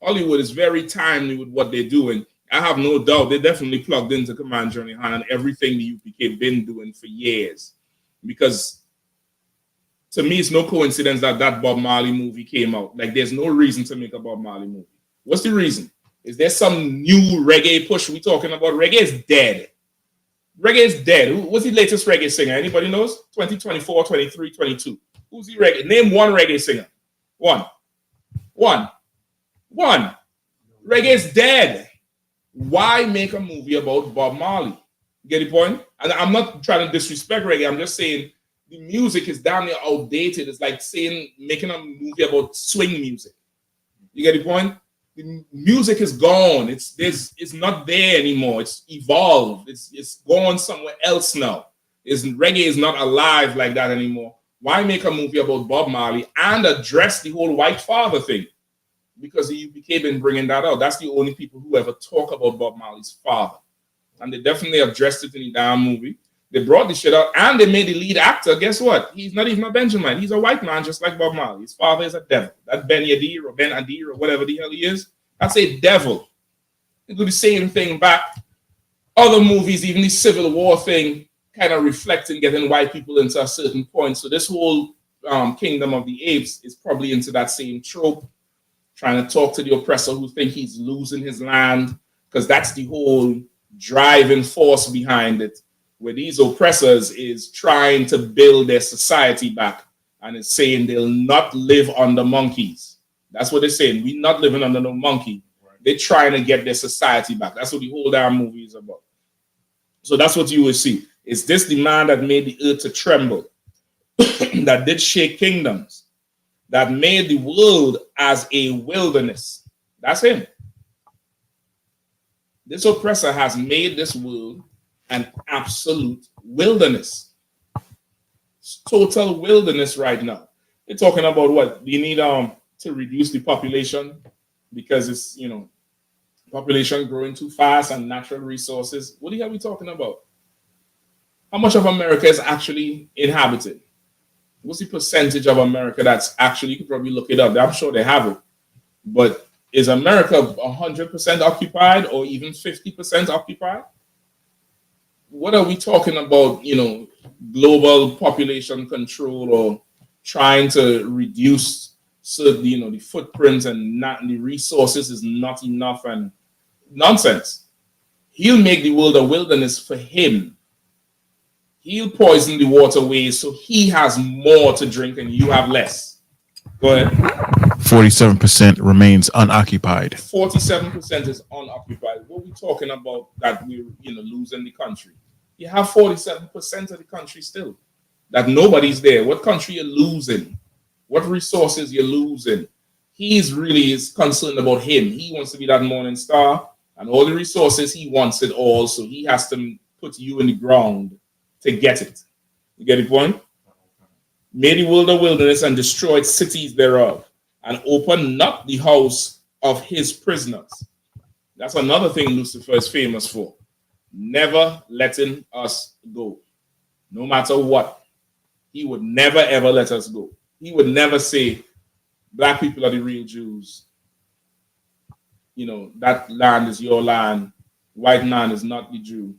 Hollywood is very timely with what they're doing. I have no doubt they're definitely plugged into Command Journey Han and everything the UPK been doing for years. Because to me, it's no coincidence that Bob Marley movie came out. Like, there's no reason to make a Bob Marley movie. What's the reason? Is there some new reggae push we talking about? Reggae is dead. Reggae is dead. What's the latest reggae singer? Anybody knows? 2024, 23, 22. Who's the reggae? Name one reggae singer. One. Reggae is dead. Why make a movie about Bob Marley? Get the point? And I'm not trying to disrespect reggae. I'm just saying the music is damn near outdated. It's like saying making a movie about swing music. You get the point? The music is gone. It's not there anymore. It's evolved. It's gone somewhere else now. Reggae is not alive like that anymore. Why make a movie about Bob Marley and address the whole white father thing? Because the UPK been bringing that out. That's the only people who ever talk about Bob Marley's father. And they definitely addressed it in the damn movie. They brought the shit out and they made the lead actor. Guess what? He's not even a Benjamin. He's a white man just like Bob Marley. His father is a devil. That Ben Yadir or Ben Adir or whatever the hell he is, that's a devil. They do the same thing back. Other movies, even the Civil War thing, kind of reflecting getting white people into a certain point. So this whole Kingdom of the Apes is probably into that same trope, trying to talk to the oppressor who think he's losing his land, because that's the whole driving force behind it, where these oppressors is trying to build their society back and it's saying they'll not live under monkeys. That's what they're saying. We're not living under no monkey. Right. They're trying to get their society back. That's what the whole damn movie is about. So that's what you will see. Is this the man that made the earth to tremble, that did shake kingdoms, that made the world as a wilderness? That's him. This oppressor has made this world an absolute wilderness. It's total wilderness right now. They're talking about what? You need to reduce the population because it's, population growing too fast and natural resources. What the hell are we talking about? How much of America is actually inhabited? What's the percentage of America that's actually, you could probably look it up. I'm sure they have it. But is America 100% occupied or even 50% occupied? What are we talking about, global population control or trying to reduce the footprint and not the resources is not enough and nonsense. He'll make the world a wilderness for him. He'll poison the waterways so he has more to drink and you have less. Go ahead. 47% remains unoccupied. 47% is unoccupied. What are we talking about that we're losing the country? You have 47% of the country still that nobody's there. What country you're losing? What resources you're losing? He's really is concerned about him. He wants to be that morning star, and all the resources he wants it all. So he has to put you in the ground to get it. You get the point? Made the world a wilderness and destroyed cities thereof, and opened not the house of his prisoners. That's another thing Lucifer is famous for. Never letting us go. No matter what. He would never ever let us go. He would never say, black people are the real Jews. That land is your land. White man is not the Jew.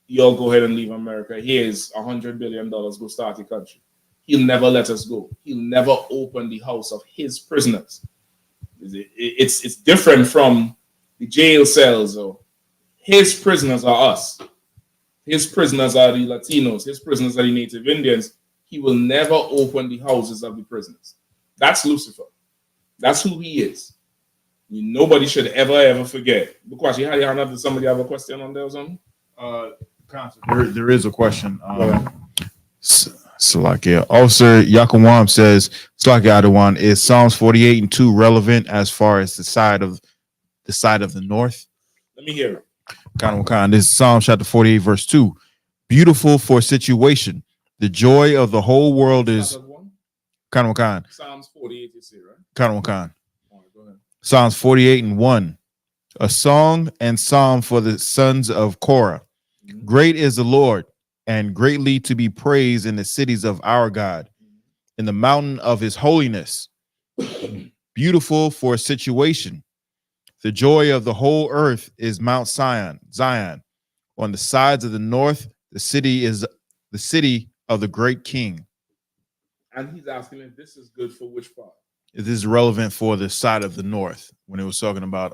Y'all go ahead and leave America. Here's $100 billion. Go start the country. He'll never let us go. He'll never open the house of his prisoners. It's different from the jail cells. Or his prisoners are us. His prisoners are the Latinos. His prisoners are the Native Indians. He will never open the houses of the prisoners. That's Lucifer. That's who he is. Nobody should ever forget. Because you had Yahanna, did somebody have a question on there or something? There is a question. Salakia. Officer Yakuwam says, Salakia Adawan, is Psalms 48:2 relevant as far as the side of the north? Let me hear it. This is Psalm chapter 48, verse 2. Beautiful for situation. The joy of the whole world is Psalms 48, you say, right? All right, go ahead. Psalms 48:1. A song and psalm for the sons of Korah. Mm-hmm. Great is the Lord, and greatly to be praised in the cities of our God, in the mountain of his holiness. Beautiful for situation. The joy of the whole earth is Mount Zion. On the sides of the north, the city is the city of the great king. And he's asking if this is good for which part? Is this relevant for the side of the north when it was talking about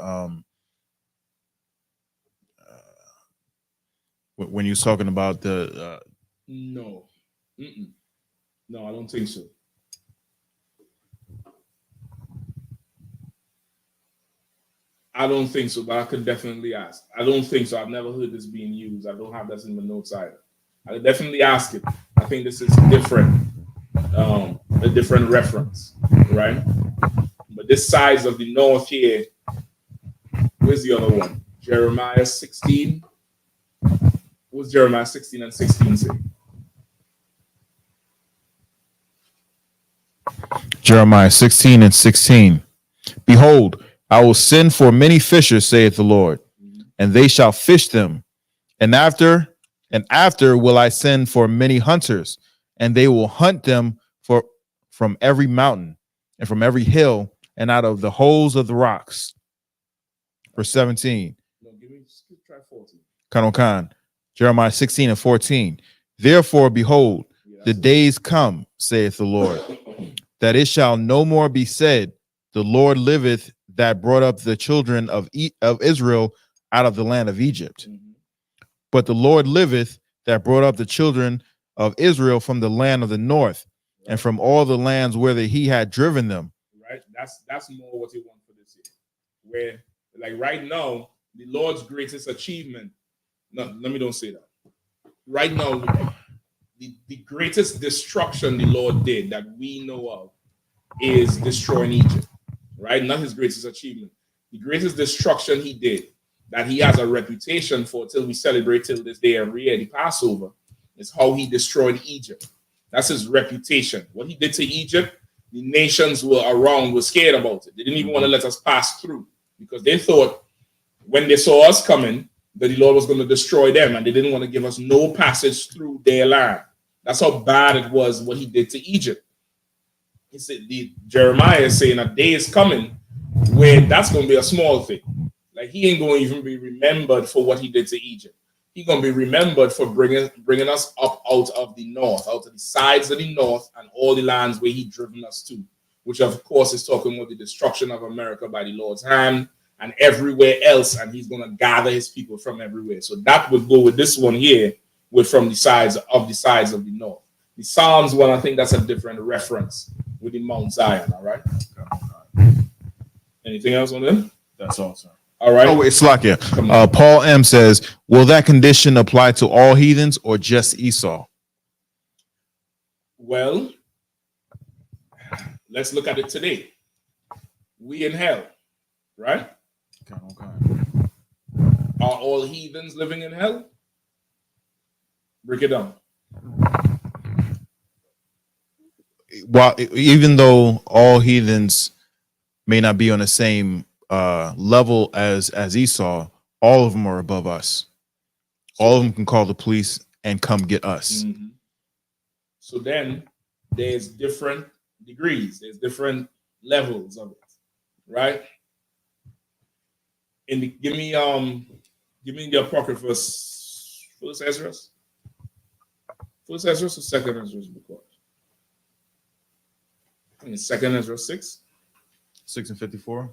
when he was talking about the no. Mm-mm. No, I don't think so. I don't think so, but I could definitely ask. I don't think so. I've never heard this being used. I don't have that in the notes either. I could definitely ask it. I think this is different, a different reference, right? But this size of the north here, where's the other one? Jeremiah 16. What's Jeremiah 16 and 16 say? Jeremiah 16 and 16. Behold, I will send for many fishers, saith the Lord, and they shall fish them. And after will I send for many hunters, and they will hunt them from every mountain and from every hill and out of the holes of the rocks. Verse 17. No, try 14. Jeremiah 16 and 14. Therefore, behold, the days come, saith the Lord, that it shall no more be said, the Lord liveth, that brought up the children of Israel out of the land of Egypt. Mm-hmm. But the Lord liveth, that brought up the children of Israel from the land of the north, right, and from all the lands whither he had driven them. Right. That's more what he wants for this year. Where, like right now, the Lord's greatest achievement. No, let me don't say that. Right now, the greatest destruction the Lord did that we know of is destroying Egypt. Right? Not his greatest achievement. The greatest destruction he did, that he has a reputation for till we celebrate till this day every year, the Passover, is how he destroyed Egypt. That's his reputation. What he did to Egypt, the nations were scared about it. They didn't even want to let us pass through because they thought when they saw us coming, that the Lord was going to destroy them, and they didn't want to give us no passage through their land. That's how bad it was what he did to Egypt. He said, Jeremiah is saying a day is coming where that's going to be a small thing. Like he ain't going to even be remembered for what he did to Egypt. He's going to be remembered for bringing us up out of the north, out of the sides of the north and all the lands where he driven us to, which of course is talking about the destruction of America by the Lord's hand and everywhere else. And he's going to gather his people from everywhere. So that would go with this one here, with from the sides of the north. The Psalms one, I think that's a different reference with the Mount Zion. All right. Anything else on them? That's all, sir. All right. Oh, wait, Slakia. Paul M says, will that condition apply to all heathens or just Esau? Well, let's look at it today. We in hell, right? Okay. Are all heathens living in hell? Break it down. Well, even though all heathens may not be on the same level as Esau, all of them are above us. All of them can call the police and come get us. Mm-hmm. So then there's different degrees, there's different levels of it, right? Give me the apocrypha, first Ezra or second Ezra book. I think it's second Ezra 6. 6 and 54.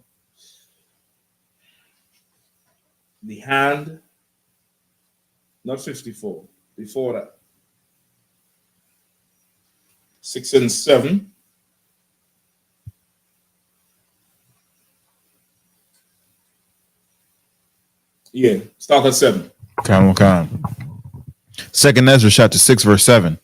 The hand, not 54, before that. 6 and 7. Yeah, start at 7. Okay. Second Ezra chapter 6, verse 7.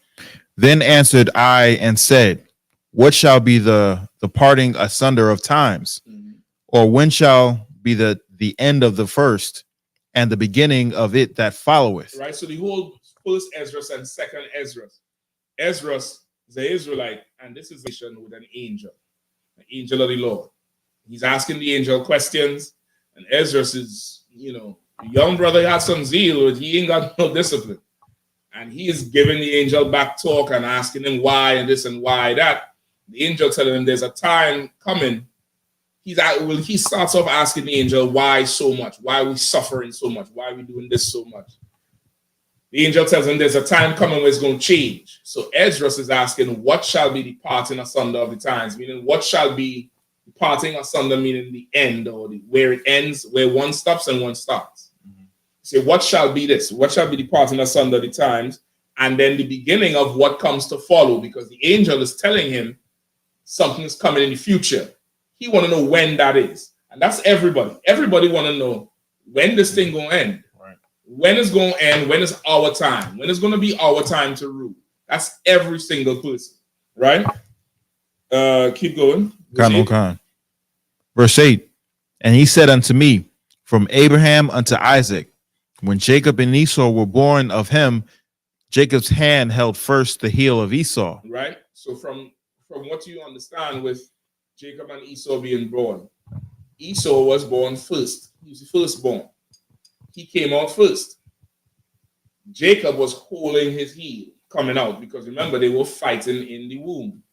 Then answered I and said, what shall be the parting asunder of times? Mm-hmm. Or when shall be the end of the first and the beginning of it that followeth? Right, so the whole first Ezra and second Ezra. Ezra is the Israelite, and this is a vision with an angel of the Lord. He's asking the angel questions, and Ezra is, the young brother had some zeal, but he ain't got no discipline. And he is giving the angel back talk and asking him why and this and why that. The angel telling him there's a time coming. He starts off asking the angel why so much, why are we suffering so much, why are we doing this so much. The angel tells him there's a time coming where it's going to change. So Ezra is asking, what shall be the parting asunder of the times? Meaning, what shall be the parting asunder, meaning the end, or where it ends, where one stops and one starts. Mm-hmm. So what shall be this? What shall be the parting asunder of the times? And then the beginning of what comes to follow, because the angel is telling him something's coming in the future. He want to know when that is. And that's everybody. Everybody want to know when this thing going to end. Right. When it's going to end. When is our time. When it's going to be our time to rule. That's every single person. Right? Keep going. Verse 8. And he said unto me, from Abraham unto Isaac, when Jacob and Esau were born of him, Jacob's hand held first the heel of Esau. Right? So from what you understand with Jacob and Esau being born, Esau was born first. He was the firstborn. He came out first. Jacob was holding his heel coming out, because remember, they were fighting in the womb,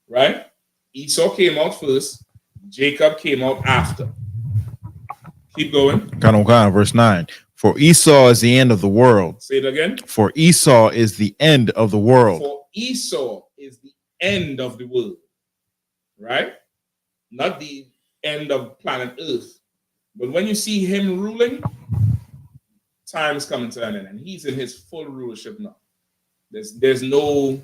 right? Esau came out first. Jacob came out after. Keep going. Verse 9. For Esau is the end of the world. Say it again. For Esau is the end of the world. For Esau is the end of the world, right? Not the end of planet Earth. But when you see him ruling, time's coming to an end, and he's in his full rulership now. There's no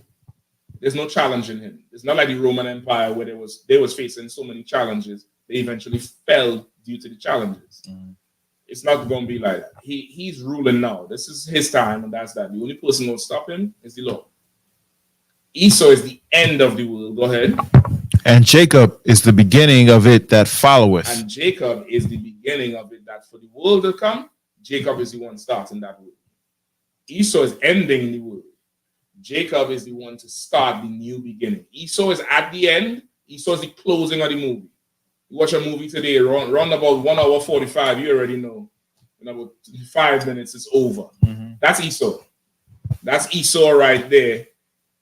challenging him. It's not like the Roman Empire where they was facing so many challenges. They eventually fell due to the challenges. Mm. It's not going to be like that. He's ruling now. This is his time, and that's that. The only person going to stop him is the Lord. Esau is the end of the world. Go ahead. And Jacob is the beginning of it that followeth. And Jacob is the beginning of it that for the world to come, Jacob is the one starting that world. Esau is ending the world. Jacob is the one to start the new beginning. Esau is at the end. Esau is the closing of the movie. You watch a movie today, run about 1 hour 45, you already know. In about 5 minutes, it's over. Mm-hmm. That's Esau. That's Esau right there.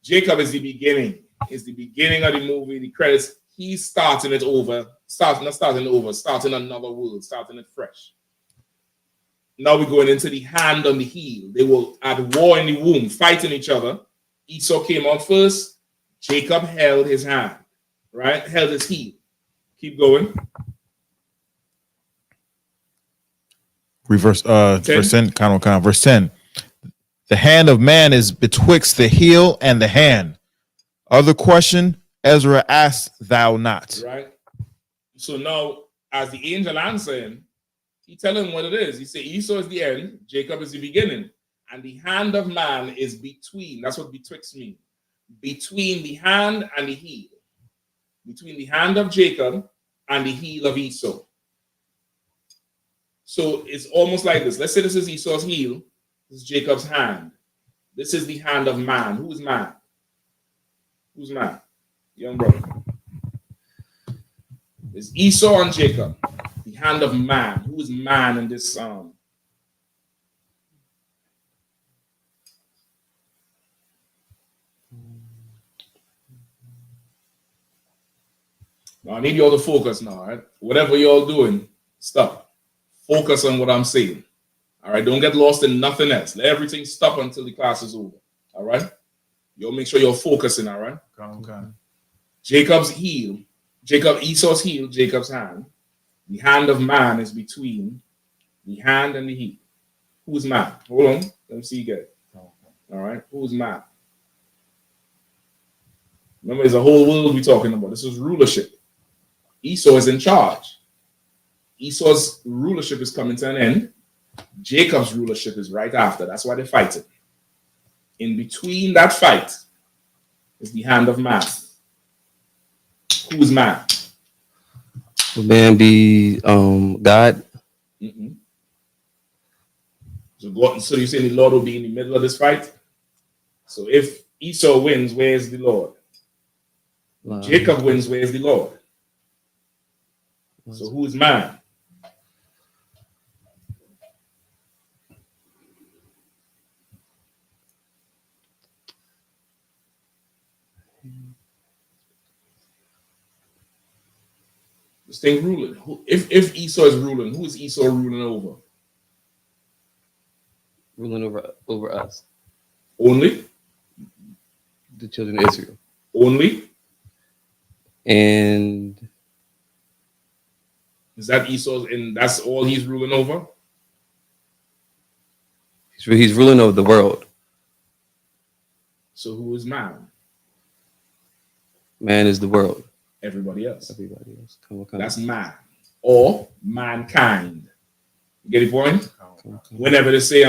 Jacob is the beginning. It's the beginning of the movie. The credits. He's starting it over, starting another world, starting it fresh. Now we're going into the hand on the heel. They were at war in the womb, fighting each other. Esau came out first. Jacob held his hand, right? Held his heel. Keep going. Verse 10. Verse 10. The hand of man is betwixt the heel and the hand. Other question, Ezra asked thou not. Right. So now, as the angel answered him, he tell him what it is. He said, Esau is the end, Jacob is the beginning, and the hand of man is between. That's what betwixt means. Between the hand and the heel. Between the hand of Jacob and the heel of Esau. So it's almost like this. Let's say this is Esau's heel. This is Jacob's hand. This is the hand of man. Who is man? Who's man? Young brother. It's Esau and Jacob. The hand of man. Who is man in this psalm? Now, I need you all to focus now, all right? Whatever you're doing, stop. Focus on what I'm saying. All right? Don't get lost in nothing else. Let everything stop until the class is over. All right? You'll make sure you're focusing, all right? Okay. Jacob's heel. Esau's heel, Jacob's hand. The hand of man is between the hand and the heel. Who's man? Hold on. Let me see again. All right? Who's man? Remember, there's a whole world we're talking about. This is rulership. Esau is in charge. Esau's rulership is coming to an end. Jacob's rulership is right after. That's why they're fighting. In between that fight is the hand of man. Who's man? Will man be God? Mm-mm. So you're saying the Lord will be in the middle of this fight? So if Esau wins, where is the Lord? Jacob wins, where is the Lord? So who is man? This thing ruling. If Esau is ruling, who is Esau ruling over? Ruling over us, Only? the children of Israel. Only? And Is that Esau's, and that's all he's ruling over? he's ruling over the world. So who is man? Man is the world. Everybody else. Everybody else. Come on. That's man. Or mankind. You get the point? Whenever they say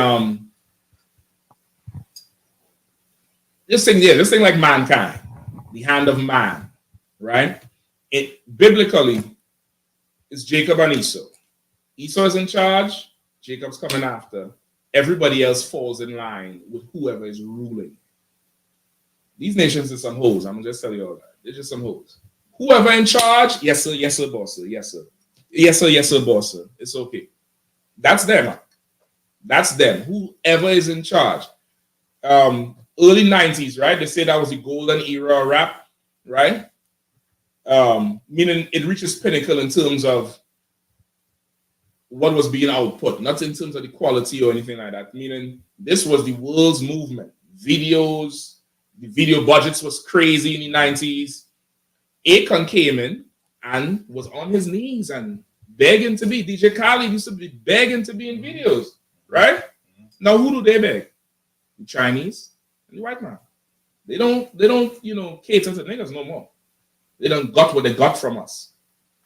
this thing like mankind, the hand of man, right? It biblically is Jacob and Esau. Esau is in charge, Jacob's coming after. Everybody else falls in line with whoever is ruling. These nations are some hoes. I'm gonna just tell you all that. They're just some hoes. Whoever in charge, yes sir, boss sir, yes sir. Yes sir, boss sir. It's okay. That's them. That's them. Whoever is in charge. Early 90s, right? They say that was the golden era of rap, right? Meaning it reaches pinnacle in terms of what was being output, not in terms of the quality or anything like that. Meaning this was the world's movement. Videos, the video budgets was crazy in the 90s. Akon came in and was on his knees and begging to be. DJ Khaled used to be begging to be in videos, right? Now who do they beg? The Chinese and the white man. They don't, cater to niggas no more. They don't got what they got from us.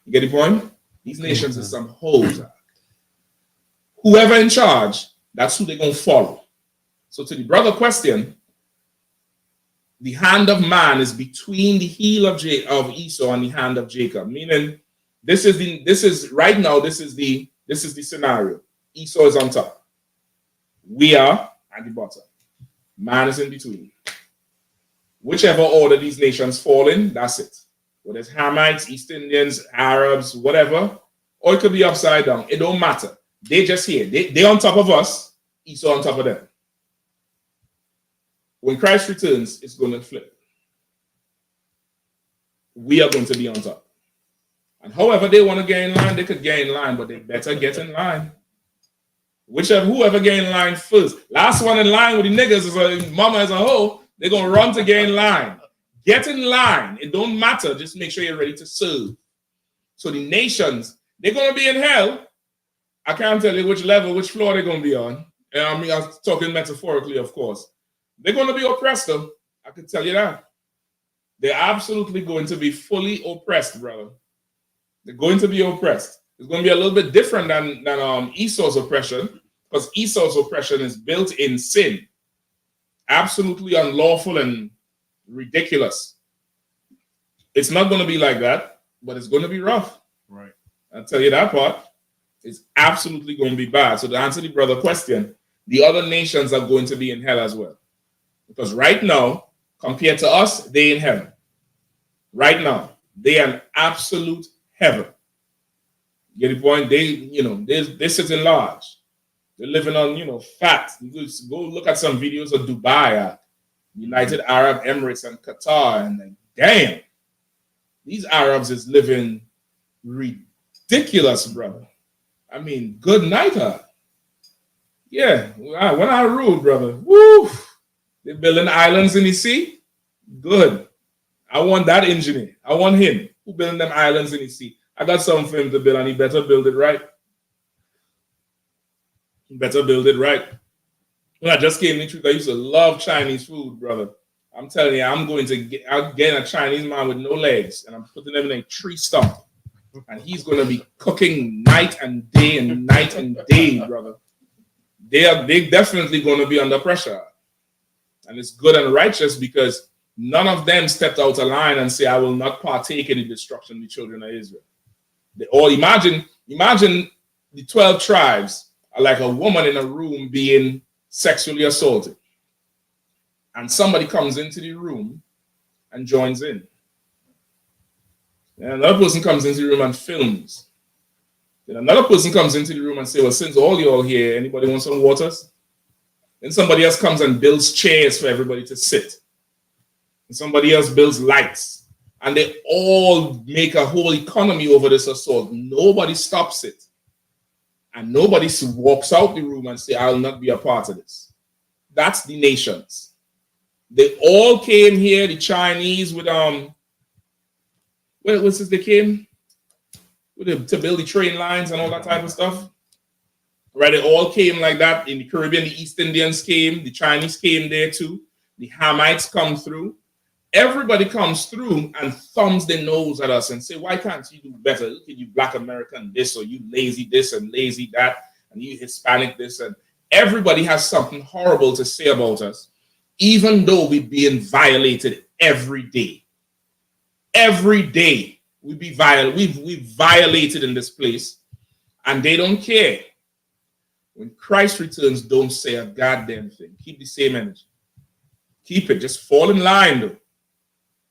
You get the point? These nations are some hoes. Whoever in charge, that's who they're gonna follow. So to the brother question, the hand of man is between the heel of Esau and the hand of Jacob. Meaning, this is the scenario. Esau is on top. We are at the bottom. Man is in between. Whichever order these nations fall in, that's it. Whether it's Hamites, East Indians, Arabs, whatever, or it could be upside down. It don't matter. They just here. They on top of us. Esau on top of them. When Christ returns, it's going to flip. we are going to be on top. And however they want to get in line, they could get in line, but they better get in line. Whoever get in line first. Last one in line with the niggas is a mama as a hoe. They're going to run to get in line. Get in line. It don't matter. Just make sure you're ready to serve. So the nations, they're going to be in hell. I can't tell you which level, which floor they're going to be on. I mean, I'm talking metaphorically, of course. They're going to be oppressed, though. I can tell you that. They're absolutely going to be fully oppressed, brother. They're going to be oppressed. It's going to be a little bit different than Esau's oppression, because Esau's oppression is built in sin. Absolutely unlawful and ridiculous. It's not going to be like that, but it's going to be rough. Right. I'll tell you that part. It's absolutely going to be bad. So to answer the brother question, the other nations are going to be in hell as well. Because right now, compared to us, they in heaven. Right now, they are in absolute heaven. Get the point? They sit in large. They're living on, fat. You just go look at some videos of Dubai, United Arab Emirates and Qatar, and then, damn, these Arabs is living ridiculous, brother. I mean, good night, yeah. When I ruled, brother, woo, they're building islands in the sea. Good. I want that engineer. I want him who building them islands in the sea. I got something for him to build, and he better build it right. He better build it right. When I just came in the truth, I used to love Chinese food, brother. I'm telling you, I'm getting a Chinese man with no legs, and I'm putting them in a tree stump. And he's going to be cooking night and day and night and day, brother. They're definitely going to be under pressure. And it's good and righteous because none of them stepped out of line and say, I will not partake in the destruction of the children of Israel. They all imagine the 12 tribes are like a woman in a room being sexually assaulted. And somebody comes into the room and joins in. And another person comes into the room and films. Then another person comes into the room and says, well, since all y'all here, anybody want some waters? Then somebody else comes and builds chairs for everybody to sit. And somebody else builds lights. And they all make a whole economy over this assault. Nobody stops it. And nobody walks out the room and say, I'll not be a part of this. That's the nations. They all came here, the Chinese with they came to build the train lines and all that type of stuff. Right, they all came like that. In the Caribbean, the East Indians came, the Chinese came there too. The Hamites come through. Everybody comes through and thumbs their nose at us and say, why can't you do better? Look at you black American this, or you lazy this and lazy that, and you Hispanic this. And everybody has something horrible to say about us, even though we're being violated every day. Every day we violated in this place, and they don't care. When Christ returns, don't say a goddamn thing. Keep the same energy. Keep it. Just fall in line, though.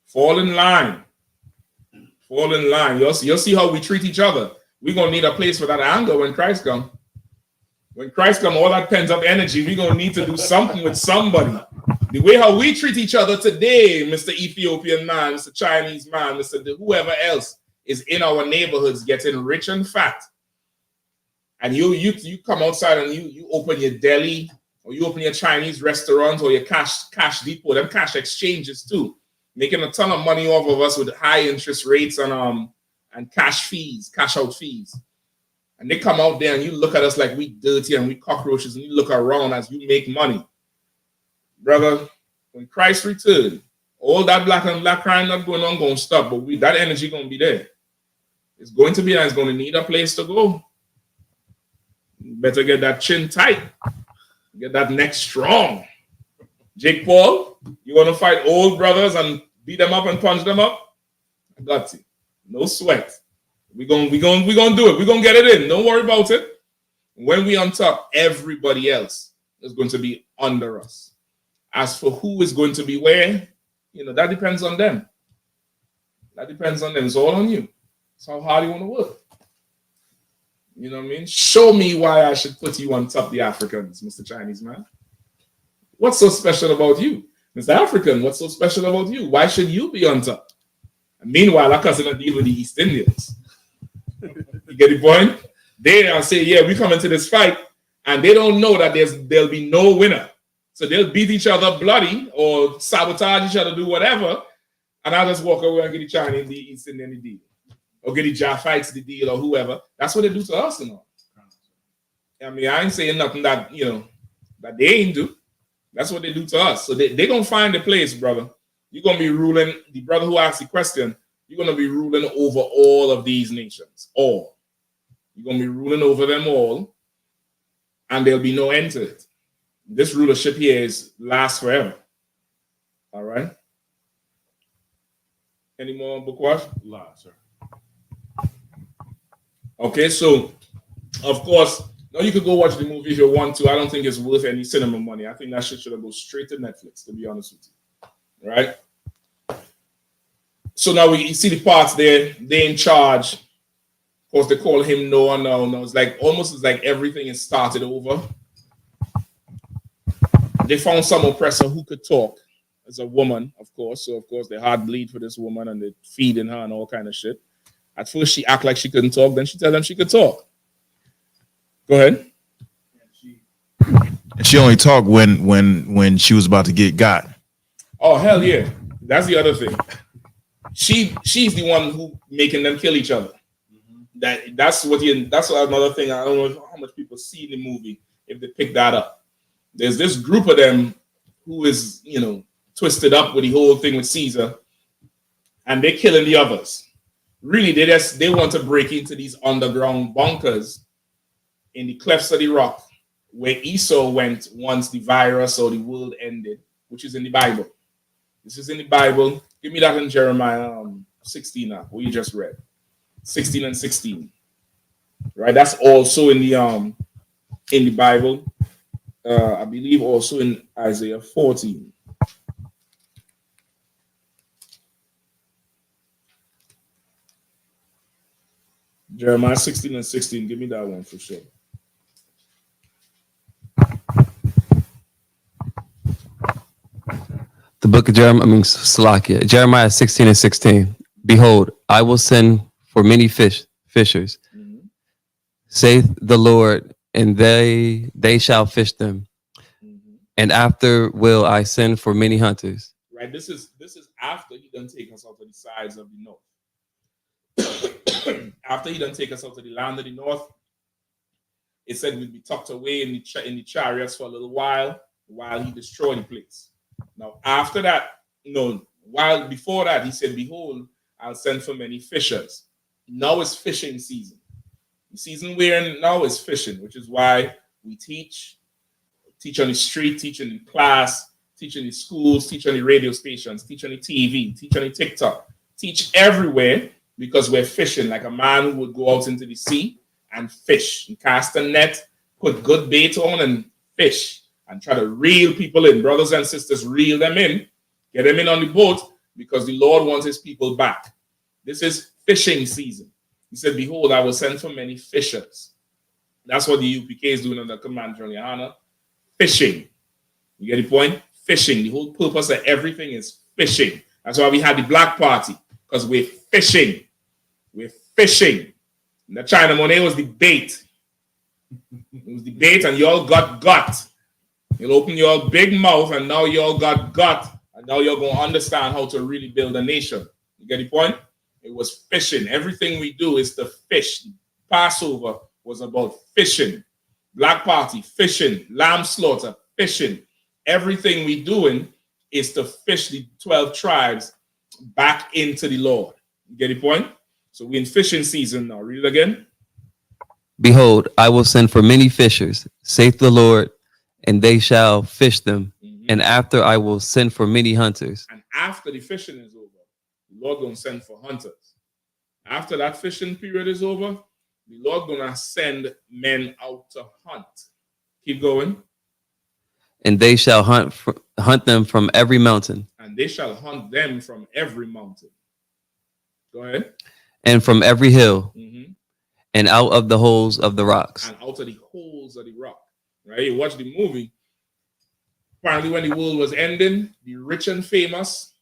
Fall in line. Fall in line. You'll see how we treat each other. We're going to need a place for that anger when Christ comes. When Christ comes, all that pent up energy, we're going to need to do something with somebody. The way how we treat each other today, Mr. Ethiopian man, Mr. Chinese man, Mr. Whoever else is in our neighborhoods getting rich and fat. And you come outside and you open your deli, or you open your Chinese restaurant, or your cash depot, them cash exchanges too, making a ton of money off of us with high interest rates and cash out fees. And they come out there and you look at us like we dirty and we cockroaches, and you look around as you make money. Brother, when Christ returns, all that black and black crime not going on going to stop, but that energy going to be there. It's going to be there. It's going to need a place to go. You better get that chin tight. Get that neck strong. Jake Paul, you want to fight old brothers and beat them up and punch them up? I got you. No sweat. We're gonna do it. We're gonna get it in. Don't worry about it. When we on top, everybody else is going to be under us. As for who is going to be where, that depends on them. That depends on them. It's all on you. It's how hard you want to work. You know what I mean? Show me why I should put you on top of the Africans, Mr. Chinese man. What's so special about you? Mr. African, what's so special about you? Why should you be on top? And meanwhile, our cousin will deal with the East Indians. You get the point? They are saying, yeah, we come into this fight, and they don't know that there'll be no winner. So they'll beat each other bloody or sabotage each other, do whatever, and I'll just walk away and get the Chinese, the East Indian the deal. Or get the Japhaites the deal or whoever. That's what they do to us, you know. I mean, I ain't saying nothing that, you know, that they ain't do. That's what they do to us. So they gonna find a place, brother. You're gonna be ruling, the brother who asked the question, you're gonna be ruling over all of these nations. All. You're gonna be ruling over them all, and there'll be no end to it. This rulership here lasts forever. All right. Any more Bukwash? Last, sir. Okay, so of course, now you could go watch the movie if you want to. I don't think it's worth any cinema money. I think that shit should have go straight to Netflix, to be honest with you. Right? So now you see the parts there, they're in charge. Of course, they call him Noah now. It's like almost like everything is started over. They found some oppressor who could talk as a woman, of course. So of course they hard bleed for this woman and they feeding her and all kind of shit. At first she act like she couldn't talk, then she tell them she could talk. Go ahead. She only talked when she was about to get got. Oh hell yeah. That's the other thing. She's the one who making them kill each other. That's another thing. I don't know how much people see in the movie if they pick that up. There's this group of them who is, you know, twisted up with the whole thing with Caesar, and they're killing the others. Really, they want to break into these underground bunkers in the clefts of the rock where Esau went once the virus or the world ended, which is in the Bible. This is in the Bible. Give me that in Jeremiah 16 now, what you just read. 16 and 16. Right? That's also in the Bible. I believe also in Isaiah 14. Jeremiah 16 and 16. Give me that one for sure. The book of Salakia, Jeremiah 16 and 16. Behold, I will send for many fishers, saith the Lord, and they shall fish them. And after will I send for many hunters. Right. This is after he done take us out to the sides of the north. After he done take us out to the land of the north, it said we'd be tucked away in the chariots for a little while he destroyed the place. Now after that, while before that, he said, behold, I'll send for many fishers. Now it's fishing season. The season we're in now is fishing, which is why we teach on the street, teach in the class, teach in the schools, teach on the radio stations, teach on the TV, teach on the TikTok, teach everywhere, because we're fishing like a man who would go out into the sea and fish and cast a net, put good bait on and fish and try to reel people in. Brothers and sisters, reel them in, get them in on the boat, because the Lord wants his people back. This is fishing season. He said, behold, I will send for many fishers. That's what the I.S.U.P.K is doing under command, General Yahanna. Fishing. You get the point? Fishing. The whole purpose of everything is fishing. That's why we had the Black Party, because we're fishing. We're fishing. And the China money was the bait. It was the bait, and y'all got gut. You'll open your big mouth, and now y'all got gut, and now you're going to understand how to really build a nation. You get the point? It was fishing. Everything we do is to fish. Passover was about fishing. Black Party, fishing. Lamb slaughter, fishing. Everything we doing is to fish the 12 tribes back into the Lord. You get the point? So we're in fishing season now. Read it again. Behold, I will send for many fishers, saith the Lord, and they shall fish them. And after I will send for many hunters. And after the fishing is over, the Lord gonna send for hunters. After that fishing period is over, the Lord gonna send men out to hunt. Keep going. And they shall hunt them from every mountain. And they shall hunt them from every mountain. Go ahead. And from every hill. And out of the holes of the rocks. And out of the holes of the rock. Right? You watch the movie. Apparently when the world was ending, the rich and famous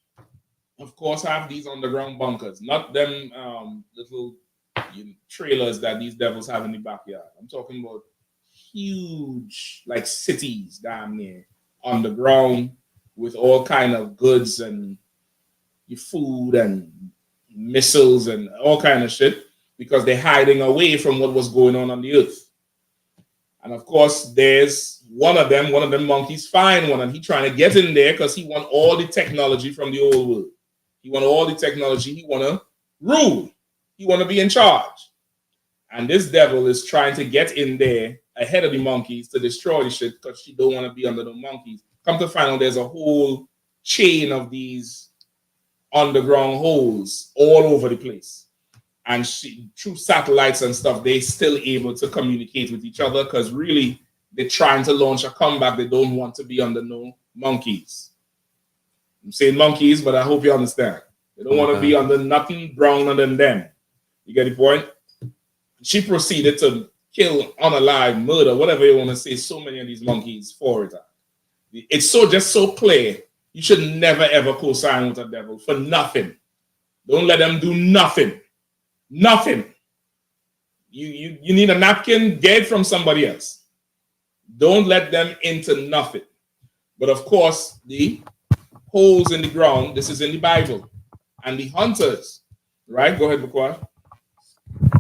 of course, have these underground bunkers, not them little trailers that these devils have in the backyard. I'm talking about huge, like cities down there, underground, with all kind of goods and your food and missiles and all kind of shit, because they're hiding away from what was going on the earth. And of course, there's one of them monkeys find one, and he trying to get in there because he want all the technology from the old world. He want all the technology. He want to rule. He want to be in charge. And this devil is trying to get in there ahead of the monkeys to destroy the shit because she don't want to be under the monkeys. Come to find out, there's a whole chain of these underground holes all over the place. And through satellites and stuff, they're still able to communicate with each other because really they're trying to launch a comeback. They don't want to be under no monkeys. I'm saying monkeys, but I hope you understand. They don't want to be under nothing browner than them. You get the point? She proceeded to kill, unalive, murder, whatever you want to say, so many of these monkeys for it. It's just so clear. You should never ever co-sign with a devil for nothing. Don't let them do nothing. Nothing. You need a napkin, get it from somebody else. Don't let them into nothing. But of course, the holes in the ground, this is in the Bible. And the hunters, right? Go ahead, Bukwar.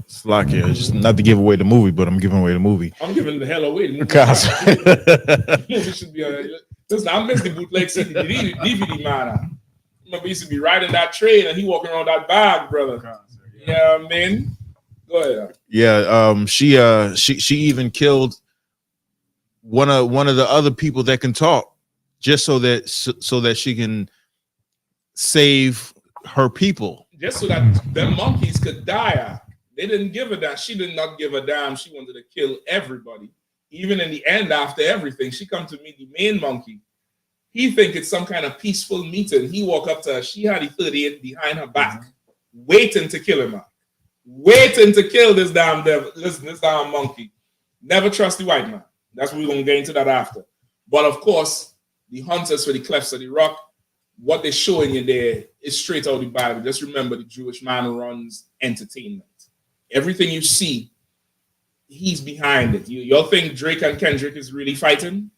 Slakia, just not to give away the movie, but I'm giving away the movie. I'm giving the hell away. The movie should be on. Listen, I miss the bootleg CD, the DVD man. I remember he used to be riding that train and he walking around that bag, brother. Yeah, man. Go ahead. Yeah, she even killed one of the other people that can talk, just so that she can save her people. Just so that them monkeys could die. They didn't give a damn. She did not give a damn. She wanted to kill everybody. Even in the end, after everything, she come to meet the main monkey. He think it's some kind of peaceful meeting. He walk up to her. She had the 38 behind her back, waiting to kill him. Waiting to kill this damn devil. Listen, this damn monkey. Never trust the white man. That's what we're going to get into that after. But of course, the hunters for the clefts of the rock, what they're showing you there is straight out of the Bible. Just remember, the Jewish man runs entertainment. Everything you see, he's behind it. Y'all think Drake and Kendrick is really fighting?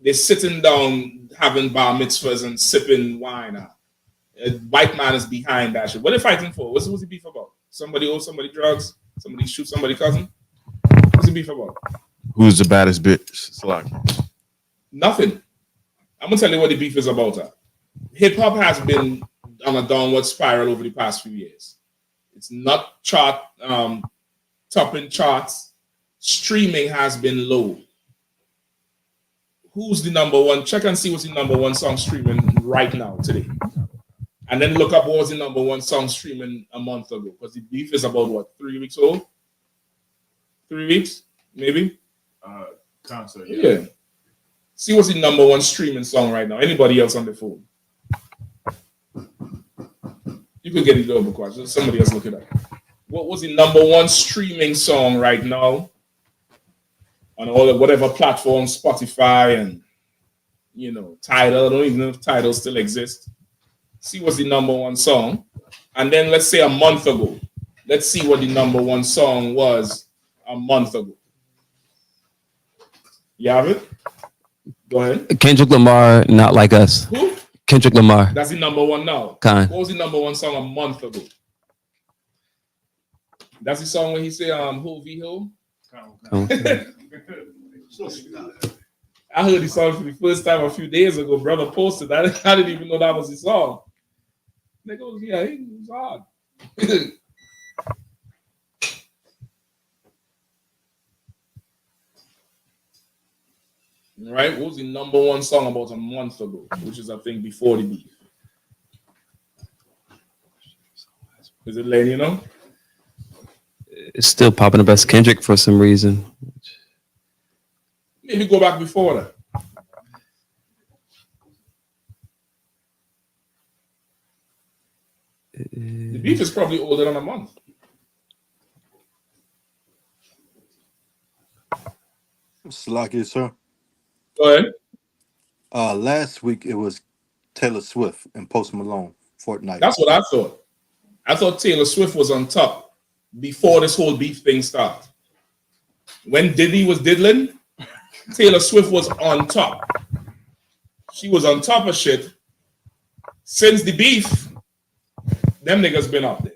They're sitting down having bar mitzvahs and sipping wine. A white man is behind that shit. What are they fighting for? What's the beef about? Somebody owes somebody drugs? Somebody shoot somebody cousin? What's the beef about? Who's the baddest bitch? Nothing. I'm gonna tell you what the beef is about. Hip hop has been on a downward spiral over the past few years. It's not topping charts. Streaming has been low. Who's the number one? Check and see what's the number one song streaming right now, today. And then look up what was the number one song streaming a month ago. Because the beef is about what, 3 weeks old? 3 weeks, maybe? Concert, yeah. See what's the number one streaming song right now. Anybody else on the phone? You could get it over because somebody else look it up. What was the number one streaming song right now on all of whatever platforms, Spotify and Tidal? I don't even know if Tidal still exists. See what's the number one song, and then let's say a month ago. Let's see what the number one song was a month ago. You have it? Go ahead. Kendrick Lamar, Not Like Us. Who? Kendrick Lamar. That's the number one now. What was the number one song a month ago? That's the song when he say Ho V Ho? I heard the song for the first time a few days ago. Brother posted that. I didn't even know that was the song. Nigga, yeah, it was hard. Right? What was the number one song about a month ago? Which is, I think, before the beef. Is it letting you know? It's still popping up as Kendrick for some reason. Maybe go back before that. The beef is probably older than a month. Slacky, sir. Go ahead. Last week it was Taylor Swift and Post Malone. Fortnite. That's what I thought. I thought Taylor Swift was on top before this whole beef thing started. When Diddy was diddling, Taylor Swift was on top. She was on top of shit. Since the beef, them niggas been up there.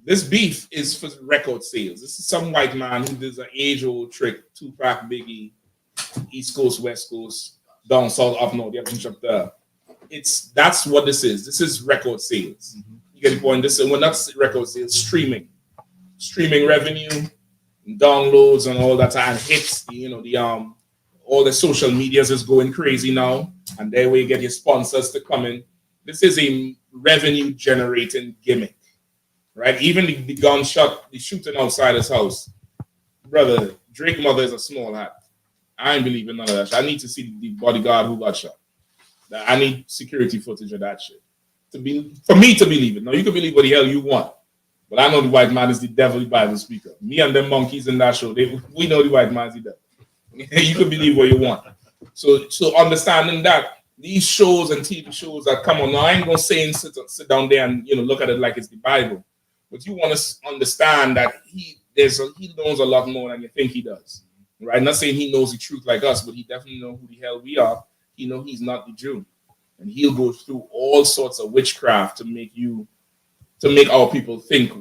This beef is for record sales. This is some white man who does an age-old trick, Tupac, Biggie, East Coast, West Coast, down south, up north, up there. That's what this is. This is record sales. You get the point. This is when that's record sales, streaming revenue, downloads, and all that, and hits. All the social medias is going crazy now, and there we get your sponsors to come in. This is a revenue generating gimmick, right? Even the gunshot, the shooting outside his house, brother. Drake mother is a small hat. I ain't believing none of that shit. I need to see the bodyguard who got shot. I need security footage of that shit for me to believe it. Now you can believe what the hell you want, but I know the white man is the devil, the Bible speaker. Me and them monkeys in that show, we know the white man is the devil. You can believe what you want. So understanding that these shows and TV shows that come on, now I ain't gonna say sit down there and look at it like it's the Bible, but you want to understand that he knows a lot more than you think he does. Right? Not saying he knows the truth like us, but he definitely knows who the hell we are. He knows he's not the Jew, and he'll go through all sorts of witchcraft to make our people think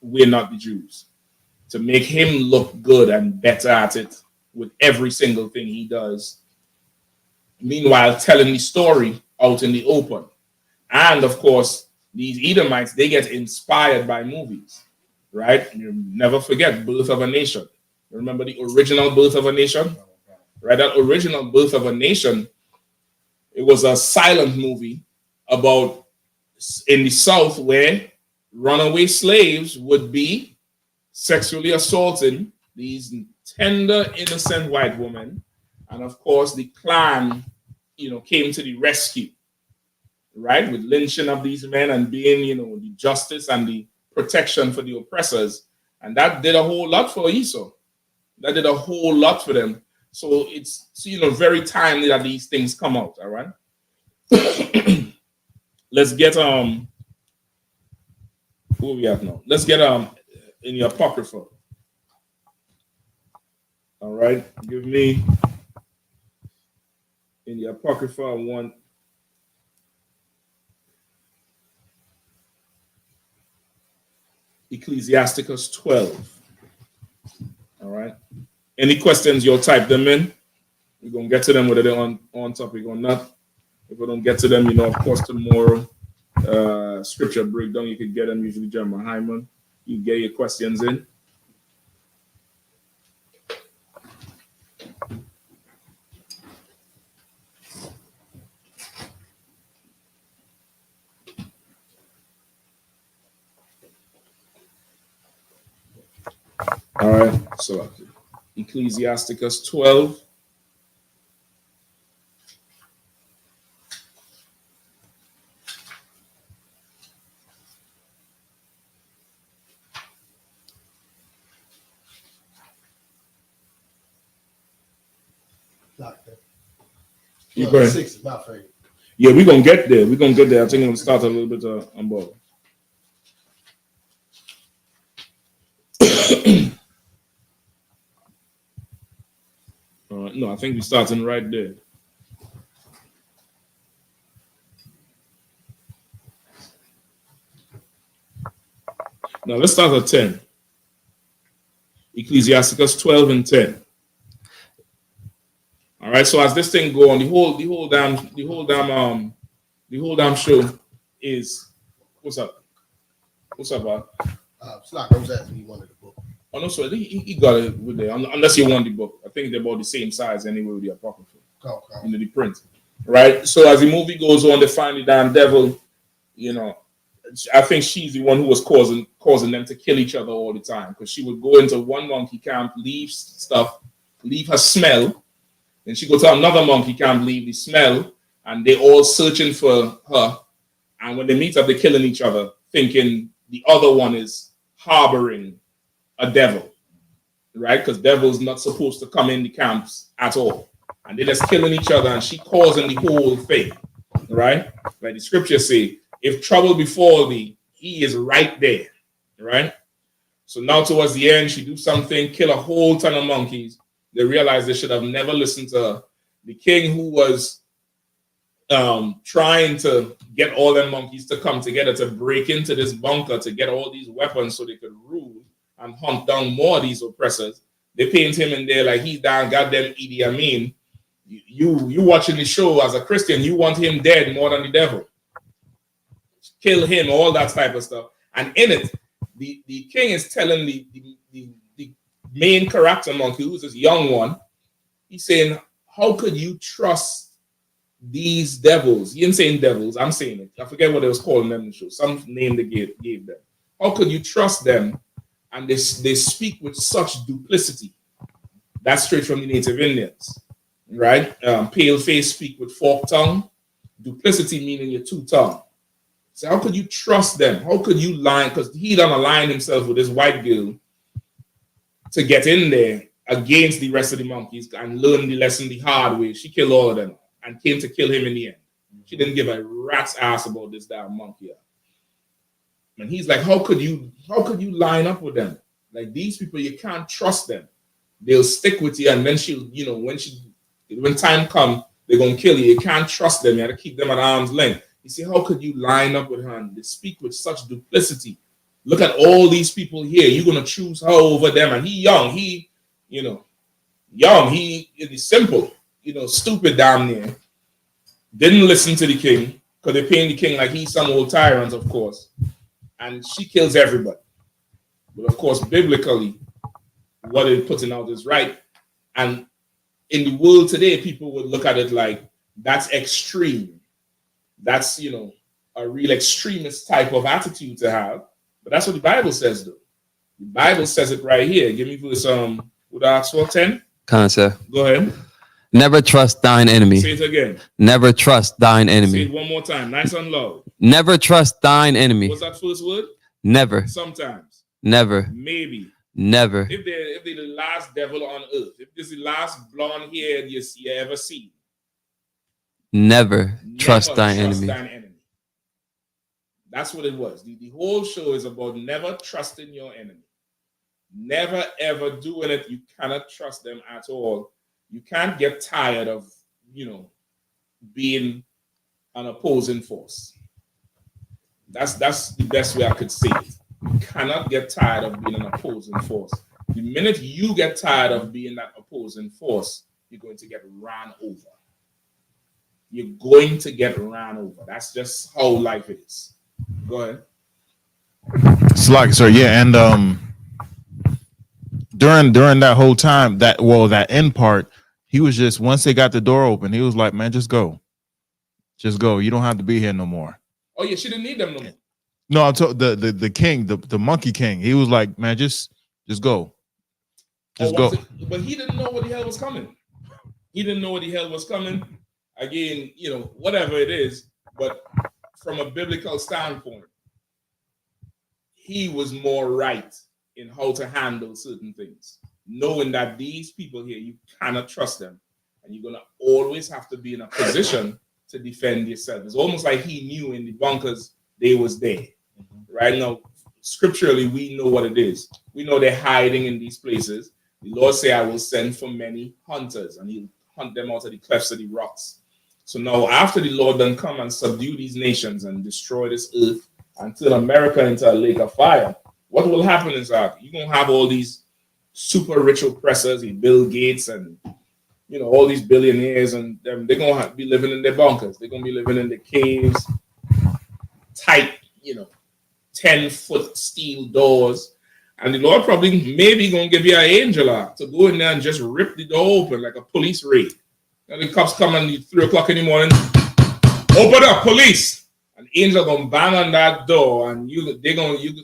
we're not the Jews, to make him look good and better at it with every single thing he does. Meanwhile, telling the story out in the open. And of course, these Edomites, they get inspired by movies, right? You never forget Birth of a Nation. Remember the original Birth of a Nation? Right? That original Birth of a Nation, it was a silent movie about in the South where runaway slaves would be sexually assaulting these tender, innocent white women. And of course, the Klan, came to the rescue, right? With lynching of these men and being, the justice and the protection for the oppressors. And that did a whole lot for Esau. That did a whole lot for them. So it's, very timely that these things come out, all right? Let's get, who we have now? Let's get, in the Apocrypha. All right, give me in the Apocrypha, I want Ecclesiasticus 12. All right. Any questions, you'll type them in. We're going to get to them whether they're on topic or not. If we don't get to them, of course, tomorrow, scripture breakdown, you can get them, usually Jeremiah Hyman. You get your questions in. All right, so Ecclesiasticus 12. You go ahead. 6 is my favorite. Yeah, we're going to get there. I think I'm going to start a little bit on board. No, I think we're starting right there. Now let's start at 10. Ecclesiasticus 12 and 10. All right. So as this thing go on, the whole damn show is what's up? What's up, Bob? Slack, I was asking you wanted the book. Oh no, so he got it with there. Unless you want the book, I think they're about the same size anyway with the Apocrypha. Okay. The print, right? So as the movie goes on, they find the damn devil. I think she's the one who was causing them to kill each other all the time, because she would go into one monkey camp, leave her smell, then she go to another monkey camp, leave the smell, and they all searching for her. And when they meet up, they're killing each other, thinking the other one is harboring a devil, right? Because devil's not supposed to come in the camps at all. And they're just killing each other, and she causing the whole thing. right? Like the scriptures say, if trouble befall thee, he is right there, right? So now towards the end, she do something, kill a whole ton of monkeys. They realize they should have never listened to her. The king who was trying to get all them monkeys to come together to break into this bunker to get all these weapons so they could rule and hunt down more of these oppressors. They paint him in there like he's down goddamn Idi Amin. You watching the show as a Christian, you want him dead more than the devil. Kill him, all that type of stuff. And in it, the king is telling the main character monkey, who's this young one, he's saying, how could you trust these devils? He ain't saying devils, I'm saying it. I forget what they was calling them in the show. Some name they gave them. How could you trust them? And they speak with such duplicity. That's straight from the native Indians, right? Pale face speak with forked tongue. Duplicity meaning your two-tongue. So how could you trust them? How could you lie? Because he done align himself with this white girl to get in there against the rest of the monkeys and learn the lesson the hard way. She killed all of them and came to kill him in the end. She didn't give a rat's ass about this damn monkey. And he's like, how could you line up with them? Like these people, you can't trust them. They'll stick with you, and then she'll, when time comes, they're gonna kill you. You can't trust them. You have to keep them at arm's length. You see, how could you line up with her? And they speak with such duplicity. Look at all these people here. You're gonna choose her over them. And he young, he's simple, stupid damn near. Didn't listen to the king, because they're paying the king like he's some old tyrant, of course. And she kills everybody. But of course, biblically, what they're putting out is right. And in the world today, people would look at it like that's extreme. That's, a real extremist type of attitude to have. But that's what the Bible says, though. The Bible says it right here. Give me verse, would I ask for 10? Concept. Go ahead. Never trust thine enemy. Say it again. Never trust thine Say enemy. it one more time. Nice and loud. Never trust thine enemy. What's that first word? Never. Sometimes. Never. Maybe. Never. If they're the last devil on earth, if this is the last blonde hair you ever see, Never trust thine enemy. That's what it was. The whole show is about never trusting your enemy. Never ever doing it. You cannot trust them at all. You can't get tired of, being an opposing force. That's the best way I could say it. You cannot get tired of being an opposing force. The minute you get tired of being that opposing force, you're going to get ran over. You're going to get ran over. That's just how life is. Go ahead. It's like, sir, yeah, and during that whole time, that end part, he was just, once they got the door open, he was like, man, just go. Just go. You don't have to be here no more. Oh yeah, she didn't need them no more. No, I told the king, the monkey king. He was like, man, just go. Just go. But he didn't know what the hell was coming. He didn't know what the hell was coming. Again, whatever it is, but from a biblical standpoint, he was more right in how to handle certain things, knowing that these people here, you cannot trust them, and you're gonna always have to be in a position to defend yourself. It's almost like he knew in the bunkers they was there. Right now, scripturally, we know what it is. We know they're hiding in these places. The Lord say, I will send for many hunters, and he'll hunt them out of the clefts of the rocks. So now, after the Lord done come and subdue these nations and destroy this earth and turn America into a lake of fire, what will happen is that you're going to have all these super rich oppressors, Bill Gates and, all these billionaires, and they're going to be living in their bunkers. They're going to be living in the caves, tight, 10-foot steel doors. And the Lord maybe going to give you an angel to go in there and just rip the door open like a police raid. And the cops come at 3 o'clock in the morning, open up, police. An angel going to bang on that door, and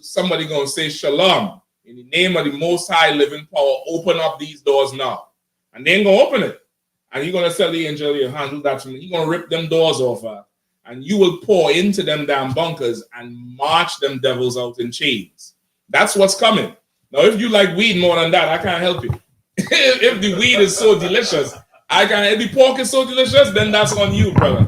somebody going to say, Shalom, in the name of the Most High living power, open up these doors now. And they ain't going to open it. And you're going to tell the angel, you handle that for me. You're going to rip them doors off her. And you will pour into them damn bunkers and march them devils out in chains. That's what's coming. Now, if you like weed more than that, I can't help you. If the weed is so delicious, if the pork is so delicious, then that's on you, brother.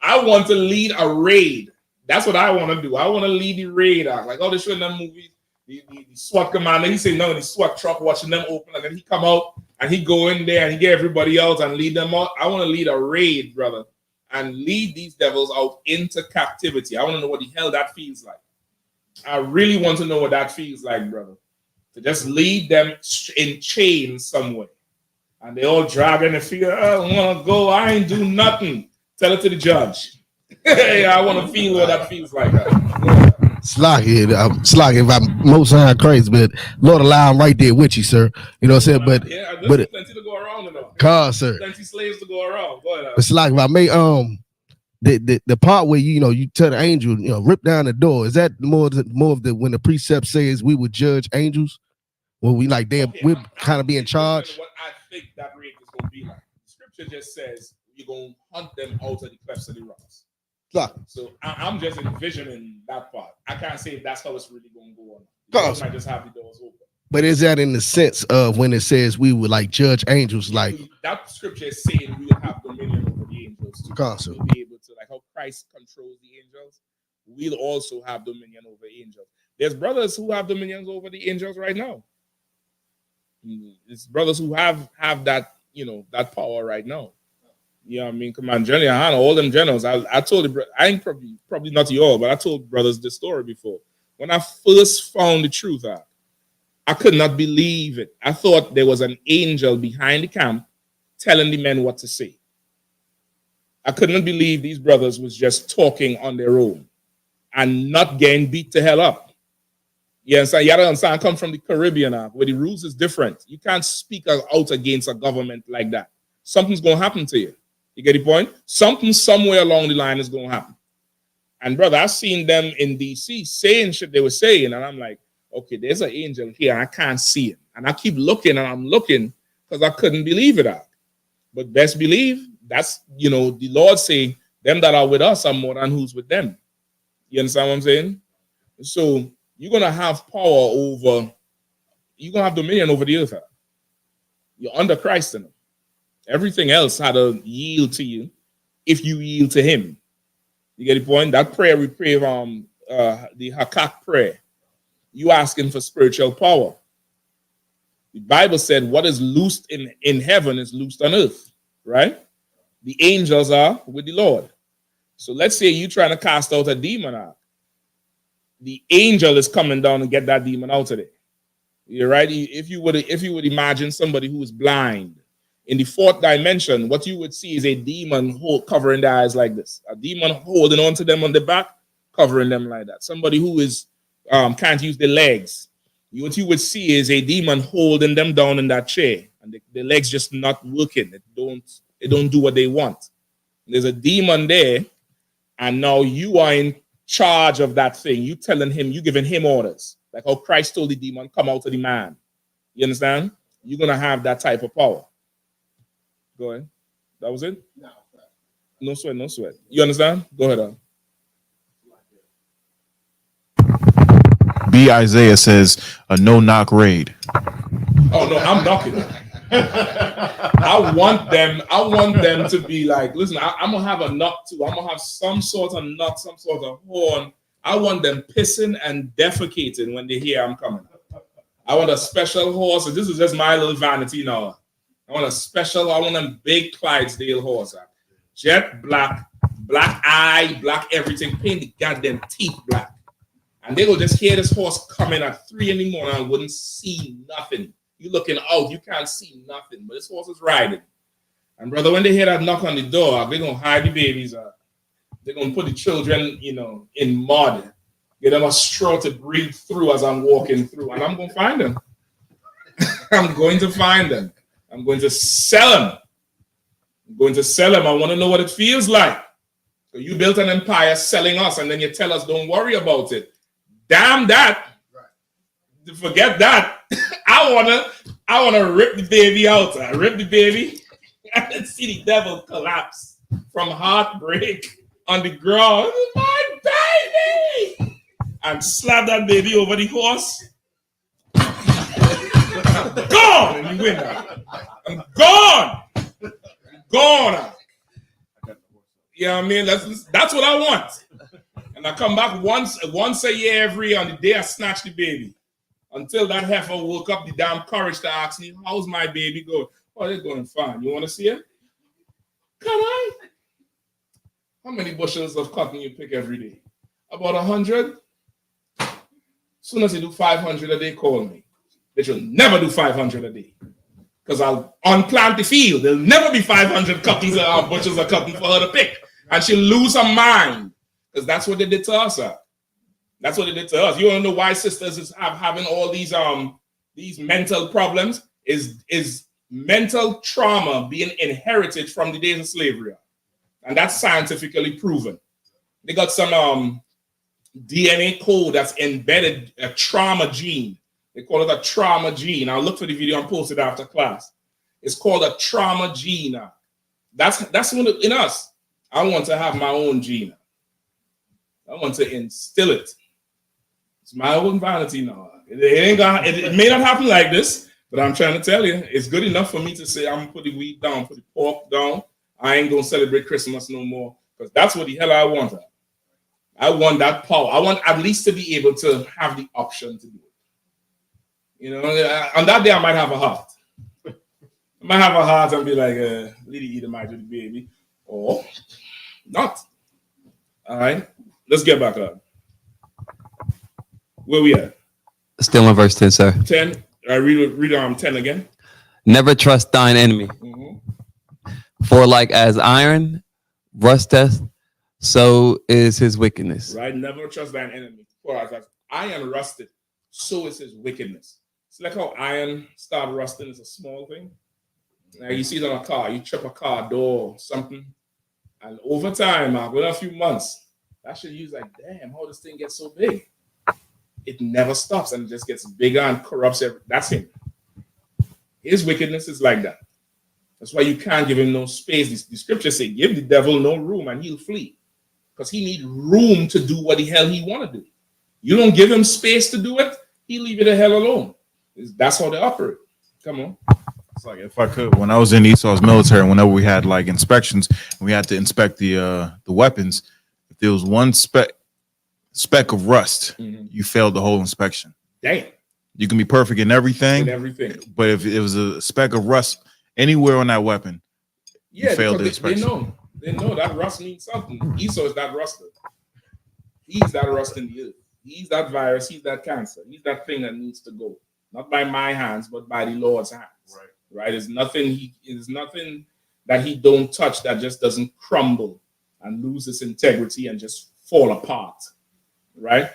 I want to lead a raid. That's what I want to do. I want to lead the raid. Like, oh, they showing them movies. The SWAT commander, he say no, the SWAT truck watching them open, and then he come out and he go in there and he get everybody else and lead them out. I want to lead a raid, brother, and lead these devils out into captivity. I want to know what the hell that feels like. I really want to know what that feels like, brother. To just lead them in chains somewhere. And they all dragging their feet. I don't want to go. I ain't do nothing. Tell it to the judge. I want to feel what that feels like. Slocky, if I'm most sound crazy, but Lord allow I'm right there with you, sir. You know what I'm saying? But there's plenty to go around, sir. Plenty slaves to go around. Go ahead. But Slocky, if I may, the part where you tell the angel, rip down the door. Is that more of the when the precept says we would judge angels? Well, we like we're kind of be in charge. What I think that raid is going to be like. Scripture just says you're going to hunt them out of the clefts of the rocks. So I'm just envisioning that part. I can't say if that's how it's really going to go on. You might just have the doors open. But is that in the sense of when it says we would like judge angels? Like that scripture is saying we will have dominion over the angels too. We'll be able to, like how Christ controls the angels, we'll also have dominion over angels. There's brothers who have dominions over the angels right now. It's brothers who have that, that power right now. You know what I mean? Come on, General Yahanna, all them generals. I told you, I ain't probably not you all, but I told brothers this story before. When I first found the truth out, I could not believe it. I thought there was an angel behind the camp telling the men what to say. I couldn't believe these brothers was just talking on their own and not getting beat to hell up. You understand? You understand? I come from the Caribbean where the rules is different. You can't speak out against a government like that. Something's going to happen to you. You get the point? Something somewhere along the line is going to happen. And brother, I've seen them in D.C. saying shit they were saying, and I'm like, okay, there's an angel here, and I can't see it. And I keep looking, and I'm looking because I couldn't believe it. But best believe, that's, the Lord say, them that are with us are more than who's with them. You understand what I'm saying? So you're going to have power over, you're going to have dominion over the earth. You're under Christ in them. Everything else had to yield to you if you yield to him. You get the point? That prayer we pray, the I.S.U.P.K prayer, you asking for spiritual power. The Bible said what is loosed in heaven is loosed on earth, right? The angels are with the Lord. So let's say you're trying to cast out a demon out. The angel is coming down and get that demon out of there. You're right. If you would imagine somebody who is blind, in the fourth dimension, what you would see is a demon covering their eyes like this. A demon holding on to them on the back, covering them like that. Somebody who is can't use their legs. What you would see is a demon holding them down in that chair, and the legs just not working. They don't do what they want. There's a demon there, and now you are in charge of that thing. You telling him, you giving him orders, like how Christ told the demon, come out of the man. You understand? You're gonna have that type of power. Go ahead. That was it? No sweat, no sweat. You understand? Go ahead. B. Isaiah says a no-knock raid. Oh no, I'm knocking. I want them to be like, listen, I'm gonna have a knock too. I'm gonna have some sort of knock, some sort of horn. I want them pissing and defecating when they hear I'm coming. I want a special horse. This is just my little vanity now. I want them big Clydesdale horse. Jet black, black eye, black everything, paint the goddamn teeth black. And they will just hear this horse coming at 3 in the morning and wouldn't see nothing. You looking out, you can't see nothing, but this horse is riding. And brother, when they hear that knock on the door, they're gonna hide the babies. They're gonna put the children, in mud. Get them a straw to breathe through as I'm walking through, and I'm gonna find them. I'm going to find them. I'm going to sell them. I want to know what it feels like. So you built an empire selling us, and then you tell us don't worry about it. Damn that. Right. Forget that. I wanna rip the baby out. I rip the baby and see the devil collapse from heartbreak on the ground. My baby! And slap that baby over the horse. Gone! And you win that. I'm gone! Gone! You know what I mean? That's what I want. And I come back once a year on the day I snatch the baby. Until that heifer woke up the damn courage to ask me, how's my baby going? Oh, they're going fine. You want to see it? Come on. How many bushels of cotton you pick every day? About 100? As soon as you do 500 a day, call me. They should never do 500 a day. Because I'll unplant the field. There'll never be 500 cottons or bushels of cotton for her to pick. And she'll lose her mind. Because that's what they did to us. That's what they did to us. You want to know why sisters is having all these mental problems? Is mental trauma being inherited from the days of slavery. And that's scientifically proven. They got some DNA code that's embedded, a trauma gene. They call it a trauma gene. I'll look for the video and post it after class. It's called a trauma gene. That's one in us. I want to have my own gene. I want to instill it. It's my own vanity now. It may not happen like this, but I'm trying to tell you, it's good enough for me to say I'm gonna put the wheat down, put the pork down. I ain't gonna celebrate Christmas no more, because that's what the hell I want. I want that power. I want at least to be able to have the option to do it. You know, on that day I might have a heart. I might have a heart and be like, Lady Eden might do the baby, or not. All right, let's get back up. Where we at? Still in verse 10, sir. 10. I read 10 again. Never trust thine enemy. For like as iron rusteth, so is his wickedness. Right? Never trust thine enemy. For as iron rusted, so is his wickedness. It's like how iron start rusting is a small thing. Now you see it on a car, you trip a car door, something, and over time, within a few months, that should use like, damn, how this thing gets so big. It never stops and it just gets bigger and corrupts everything. That's him. His wickedness is like that. That's why you can't give him no space. The scriptures say, give the devil no room and he'll flee. Because he needs room to do what the hell he want to do. You don't give him space to do it, he'll leave you the hell alone. That's how they operate. Come on. It's like, if I could, when I was in Esau's military, whenever we had like inspections, we had to inspect the weapons. If there was one speck of rust, you failed the whole inspection. Damn. You can be perfect in everything, but if it was a speck of rust anywhere on that weapon, you failed the inspection. They know that rust means something. Esau is that rusted. He's that rust in the earth. He's that virus. He's that cancer. He's that thing that needs to go. Not by my hands, but by the Lord's hands. Right? There's nothing that he don't touch that just doesn't crumble and lose its integrity and just fall apart. Right?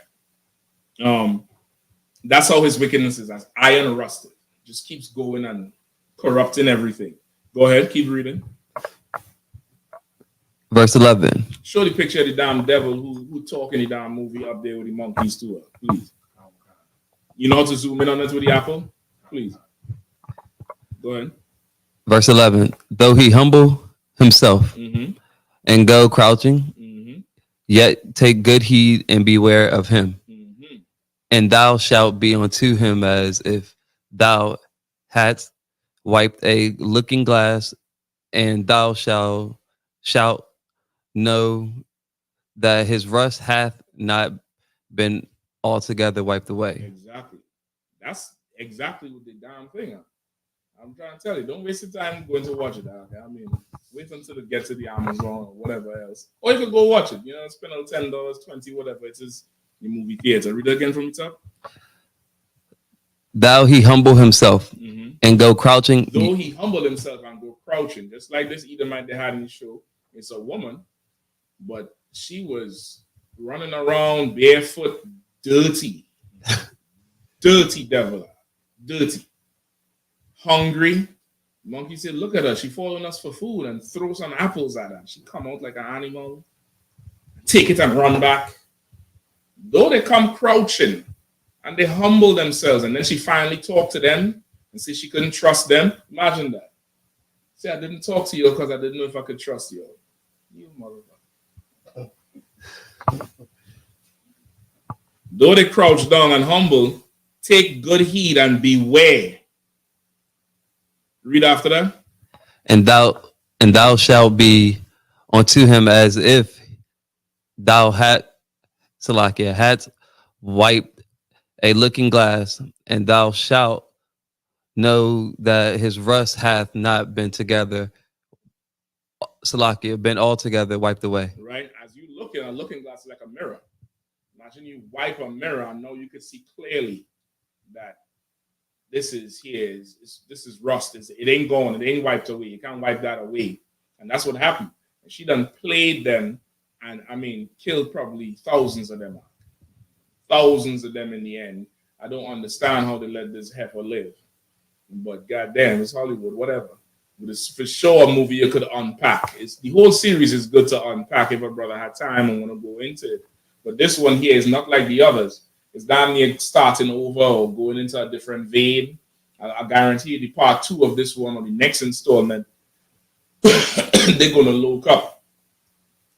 That's how his wickedness is, as iron rusted. Just keeps going and corrupting everything. Go ahead, keep reading. Verse 11. Show the picture of the damn devil who talk in the damn movie up there with the monkeys too. Please. You know how to zoom in on it with the apple? Please. Go ahead. Verse 11. Though he humble himself and go crouching, yet take good heed and beware of him. And thou shalt be unto him as if thou hadst wiped a looking glass, and thou shalt know that his rust hath not been altogether wiped away. Exactly. That's exactly what the damn thing. I'm trying to tell you, don't waste your time going to watch it. I mean, wait until it gets to the Amazon or whatever else. Or you can go watch it, spend out $10, $20, whatever it is, the movie theater. Read it again from the top. Thou he humble himself and go crouching. Though he humble himself and go crouching, just like this Edomite they had in the show. It's a woman, but she was running around barefoot, dirty. Dirty devil. Dirty. Hungry. Monkey said, look at her. She following us for food and throw some apples at her. She come out like an animal. Take it and run back. Though they come crouching and they humble themselves, and then she finally talked to them and said she couldn't trust them. Imagine that. See, I didn't talk to you because I didn't know if I could trust you. You motherfucker. Though they crouch down and humble, take good heed and beware. Read after that. And thou shalt be unto him as if thou hadst wiped a looking glass, and thou shalt know that his rust hath not been together, Salakia, been altogether wiped away. Right? As you look at a looking glass like a mirror. Imagine you wipe a mirror and now you can see clearly that this is rust. It ain't gone. It ain't wiped away. You can't wipe that away. And that's what happened. And she done played them and, I mean, killed probably thousands of them. Thousands of them in the end. I don't understand how they let this heifer live. But goddamn, it's Hollywood, whatever. But it's for sure a movie you could unpack. The whole series is good to unpack if a brother had time and want to go into it. But this one here is not like the others. It's damn near starting over or going into a different vein. I guarantee you the part 2 of this one or the next installment, they're going to look up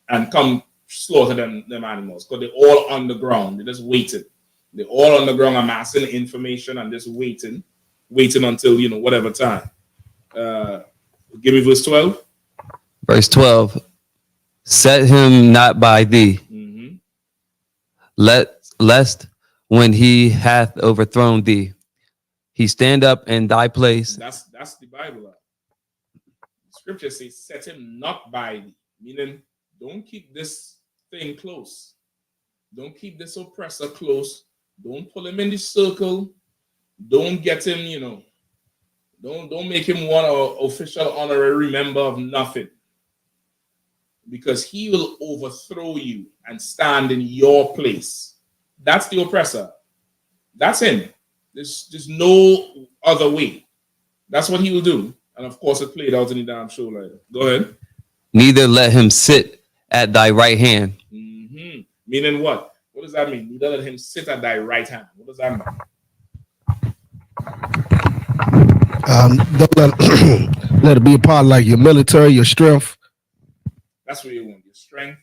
and come slaughter them animals because they're all on the ground. They're just waiting. They're all on the ground amassing information and just waiting until, you know, whatever time. Give me verse 12. Verse 12. Set him not by thee, lest when he hath overthrown thee, he stand up in thy place. That's the Bible. Scripture says, set him not by thee, meaning don't keep this thing close. Don't keep this oppressor close. Don't pull him in the circle. Don't get him, you know, don't make him one official honorary member of nothing. Because he will overthrow you and stand in your place. That's the oppressor. That's him. There's no other way. That's what he will do. And of course, it played out in the damn show later. Go ahead. Neither let him sit at thy right hand. Meaning what? What does that mean? Neither let him sit at thy right hand. What does that mean? Don't let it be a part of like your military, your strength. That's what you want, your strength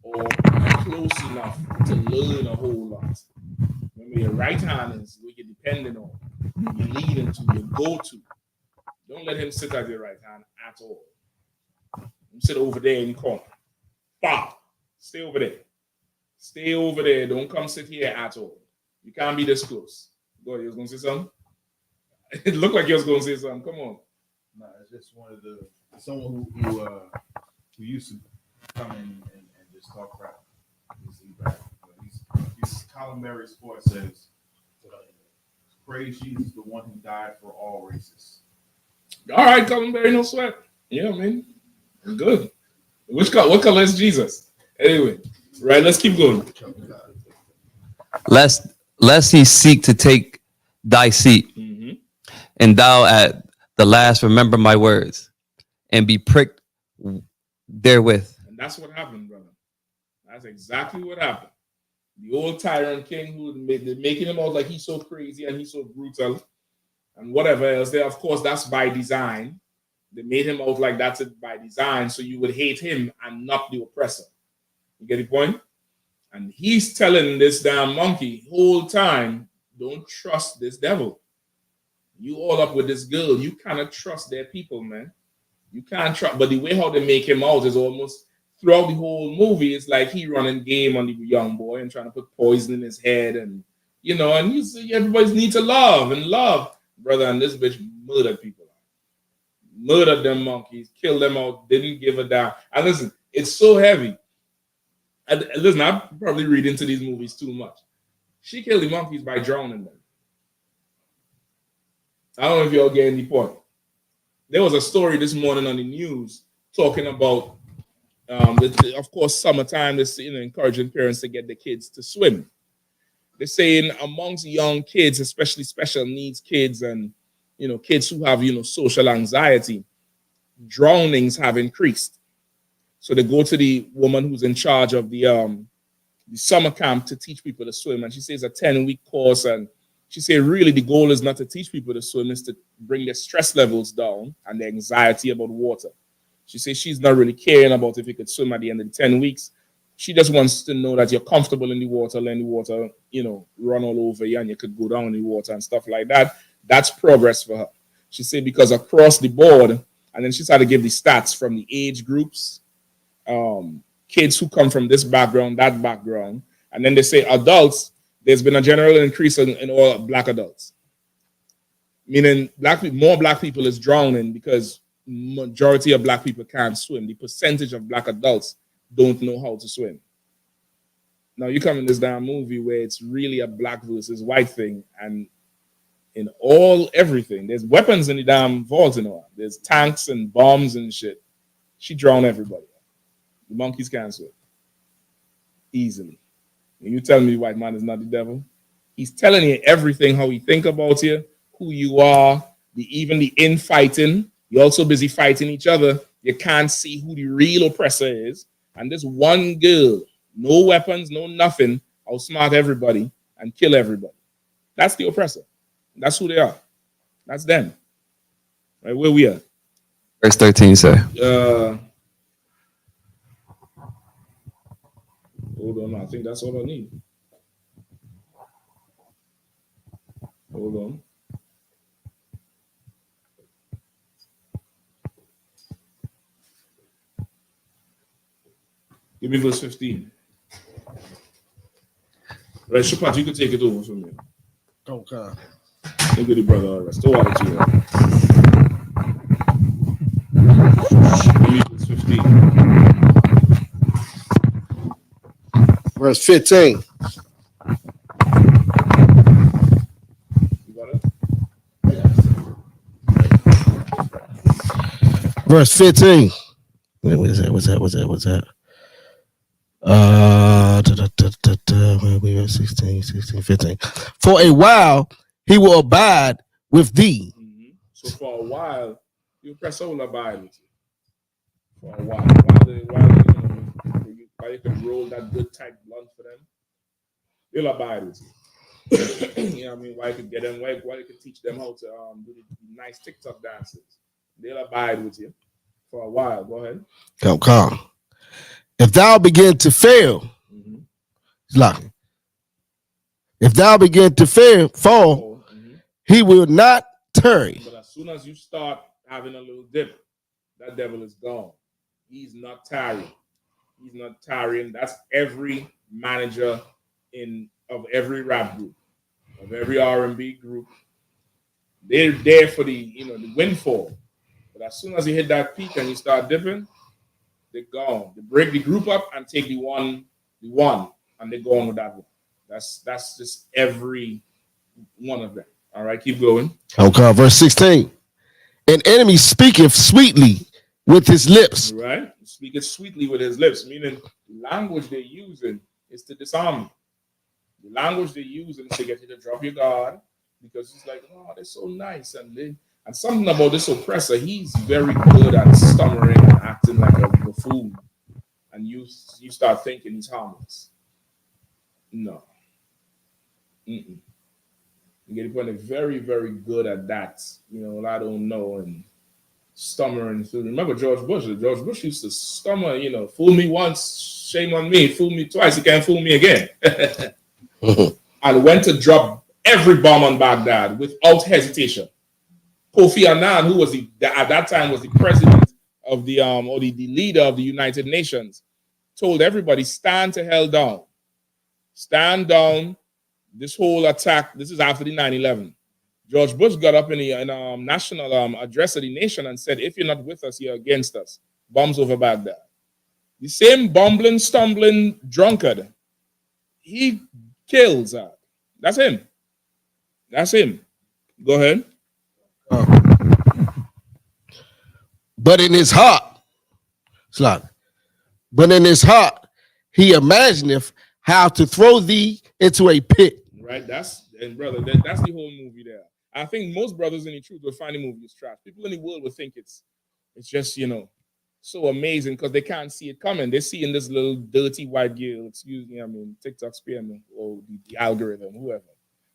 or close enough to learn a whole lot. Remember, your right hand is what you're depending on, you're leading to, your go-to. Don't let him sit at your right hand at all. Sit over there in the corner. Stop. Stay over there. Stay over there. Don't come sit here at all. You can't be this close. Go ahead, you was going to say something? It looked like you was going to say something. Come on. No, it's just someone who used to come in and just talk crap. He's Colin Berry Sports says, praise Jesus, the one who died for all races. All right, Colin Berry, no sweat. Yeah, man. Good. What color is Jesus? Anyway, right, let's keep going. Lest he seek to take thy seat, and thou at the last remember my words, and be pricked therewith. And that's what happened, brother. That's exactly what happened. The old tyrant king who they're making him out like he's so crazy and he's so brutal and whatever else. There, of course, that's by design. They made him out like that's it by design, so you would hate him and not the oppressor. You get the point? And he's telling this damn monkey whole time, don't trust this devil. You all up with this girl. You cannot trust their people, man. You can't trust. But the way how they make him out is almost throughout the whole movie, it's like he running game on the young boy and trying to put poison in his head. And, you know, and you see everybody needs to love and love. Brother, and this bitch murdered people. Murdered them monkeys, killed them out, didn't give a damn. And listen, it's so heavy. And listen, I probably read into these movies too much. She killed the monkeys by drowning them. I don't know if y'all getting the point. There was a story this morning on the news talking about, of course, summertime. This, encouraging parents to get the kids to swim. They're saying amongst young kids, especially special needs kids and kids who have social anxiety, drownings have increased. So they go to the woman who's in charge of the summer camp to teach people to swim, and she says a 10-week course, and she said really the goal is not to teach people to swim, is to bring their stress levels down and their anxiety about water. She says she's not really caring about if you could swim at the end of the 10 weeks. She just wants to know that you're comfortable in the water, letting the water, run all over you, and you could go down in the water and stuff like that. That's progress for her. She said because across the board, and then she started to give the stats from the age groups kids who come from this background, that background, and then they say adults. There's been a general increase in all black adults, meaning more black people is drowning because majority of black people can't swim. The percentage of black adults don't know how to swim. Now you come in this damn movie where it's really a black versus white thing, and in everything, there's weapons in the damn vault, you know. There's tanks and bombs and shit. She drowned everybody. The monkeys can't swim easily. And you tell me white man is not the devil? He's telling you everything, how he think about you, who you are, even the infighting. You're also busy fighting each other. You can't see who the real oppressor is. And this one girl, no weapons, no nothing, outsmart everybody and kill everybody. That's the oppressor. That's who they are. That's them. Right, where we are. Verse 13, sir. Hold on, I think that's all I need. Hold on. Give me verse 15. Right, Shabbat, you can take it over from me. Okay. Look at the brother. All right, still water to you. Give me verse 15. Verse 15. You got it? Verse 15. What is that? What's that? Where we at? 16, 15. For a while he will abide with thee. Mm-hmm. So for a while, you press will abide with you. For a while. While you can roll that good tight blunt for them, they'll abide with you. You know what I mean? While you can get them, while you can teach them how to do the nice TikTok dances, they'll abide with you for a while. Go ahead. Come. If thou begin to fail, it's like if thou begin to fall, he will not tarry. But as soon as you start having a little dip, that devil is gone. He's not tarrying. He's not tarrying. That's every manager of every rap group, of every R&B group. They're there for the windfall. But as soon as you hit that peak and you start dipping, they're gone. They break the group up and take the one, and they go on with that one. That's just every one of them. All right, keep going. Okay, verse 16. An enemy speaketh sweetly with his lips. Right? Speaketh sweetly with his lips, meaning the language they're using is to disarm you. The language they're using is to get you to drop your guard, because it's like, oh, they're so nice. And something about this oppressor, he's very good at stammering and acting like a buffoon. And you start thinking he's harmless. No. You get the point. They're very, very good at that. I don't know, and stammering. Remember George Bush? George Bush used to stammer, fool me once, shame on me. Fool me twice, you can't fool me again. And went to drop every bomb on Baghdad without hesitation. Kofi Annan, who was at that time was the president of the or the leader of the United Nations, told everybody, stand to hell down. Stand down. This whole attack, this is after the 9/11. George Bush got up in the national address of the nation and said, if you're not with us, you're against us. Bombs over Baghdad. The same bumbling, stumbling drunkard, he kills her. That's him. That's him. Go ahead. But in his heart, he imagineth how to throw thee into a pit. Right, that's the whole movie there. I think most brothers in the truth will find the movie is trash. People in the world will think it's just so amazing because they can't see it coming. They're seeing this little dirty white girl, excuse me, TikTok spearman or the algorithm, whoever.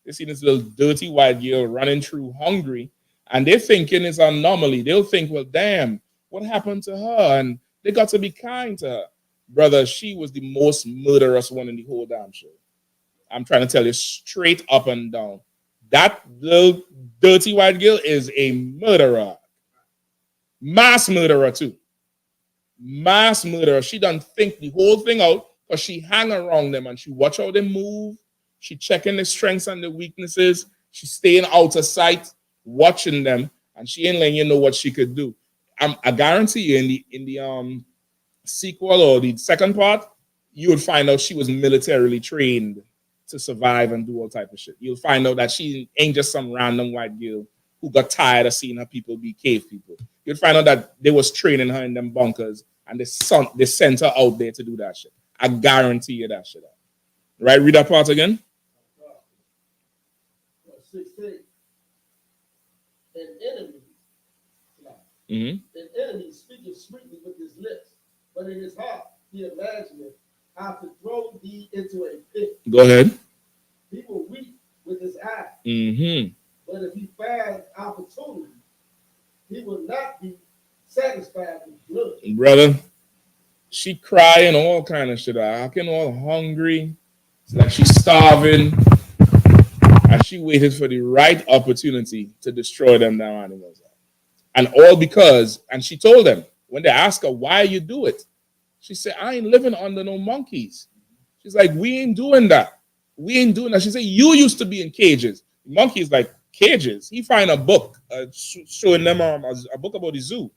They see this little dirty white girl running through hungry, and they're thinking it's an anomaly. They'll think, well, damn, what happened to her? And they got to be kind to her. Brother, she was the most murderous one in the whole damn show. I'm trying to tell you straight up and down. That little dirty white girl is a murderer. Mass murderer too. Mass murderer. She done think the whole thing out because she hang around them and she watch how they move. She checking the strengths and the weaknesses. She staying out of sight, watching them, and she ain't letting you know what she could do. I guarantee you in the sequel or the second part, you would find out she was militarily trained to survive and do all type of shit. You'll find out that she ain't just some random white girl who got tired of seeing her people be cave people. You'll find out that they was training her in them bunkers and they sent her out there to do that shit. I guarantee you that shit. Right? Read that part again. 16. An enemy. Mm-hmm. An enemy speaking sweetly with his lips, but in his heart he imagineth how to throw thee into a pit. Go ahead. He will weep with his eye, Mm-hmm. but if he finds opportunity, he will not be satisfied with blood. Brother, she crying all kind of shit. Acting all hungry. It's like she's starving. And she waited for the right opportunity to destroy them damn animals. And all because, and she told them, when they asked her, why you do it? She said, I ain't living under no monkeys. She's like, we ain't doing that. We ain't doing that. She said, you used to be in cages. Monkeys like cages. He find a book showing them a book about the zoo.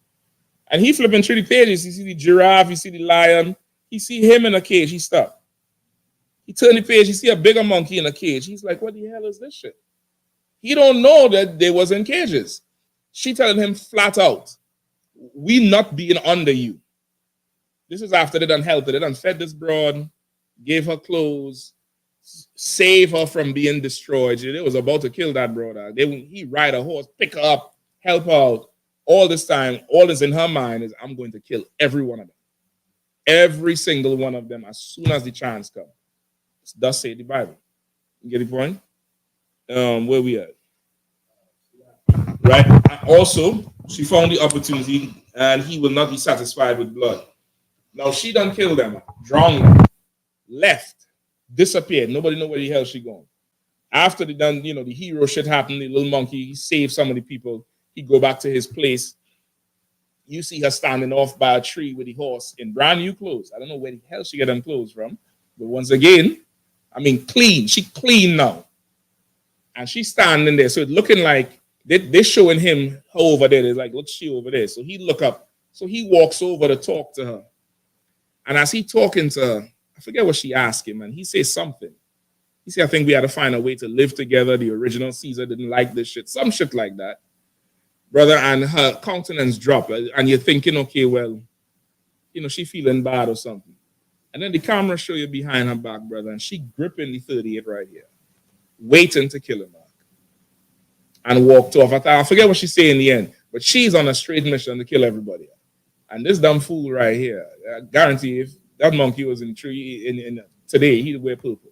And he flipping through the pages. You see the giraffe, you see the lion. He see him in a cage. He stopped. He turned the page. He see a bigger monkey in a cage. He's like, what the hell is this shit? He don't know that they was in cages. She telling him flat out, we not being under you. This is after they done helped her. They done fed this broad, gave her clothes, save her from being destroyed. They was about to kill that brother. He ride a horse, pick her up, help her out. All this time, all that's in her mind is, I'm going to kill every one of them. Every single one of them as soon as the chance comes. Thus say the Bible. You get the point? Where we at? Right? And also, she found the opportunity and he will not be satisfied with blood. Now, she done killed them, drowned them, left, disappeared. Nobody know where the hell she gone. After they done, the hero shit happened, the little monkey, he saved some of the people. He go back to his place. You see her standing off by a tree with the horse in brand new clothes. I don't know where the hell she get them clothes from. But once again, clean. She clean now. And she's standing there. So it's looking like they're showing him her over there. They're like, look, she over there. So he look up. So he walks over to talk to her. And as he talking to her, I forget what she asked him, and he says something. He said, I think we had to find a way to live together. The original Caesar didn't like this shit. Some shit like that. Brother, and her countenance drop. And you're thinking, okay, well, she feeling bad or something. And then the camera show you behind her back, brother, and she gripping the 38 right here, waiting to kill him, Mark. And walked off. I forget what she said in the end, but she's on a straight mission to kill everybody. And this dumb fool right here, I guarantee if that monkey was in tree in today, he'd wear purple.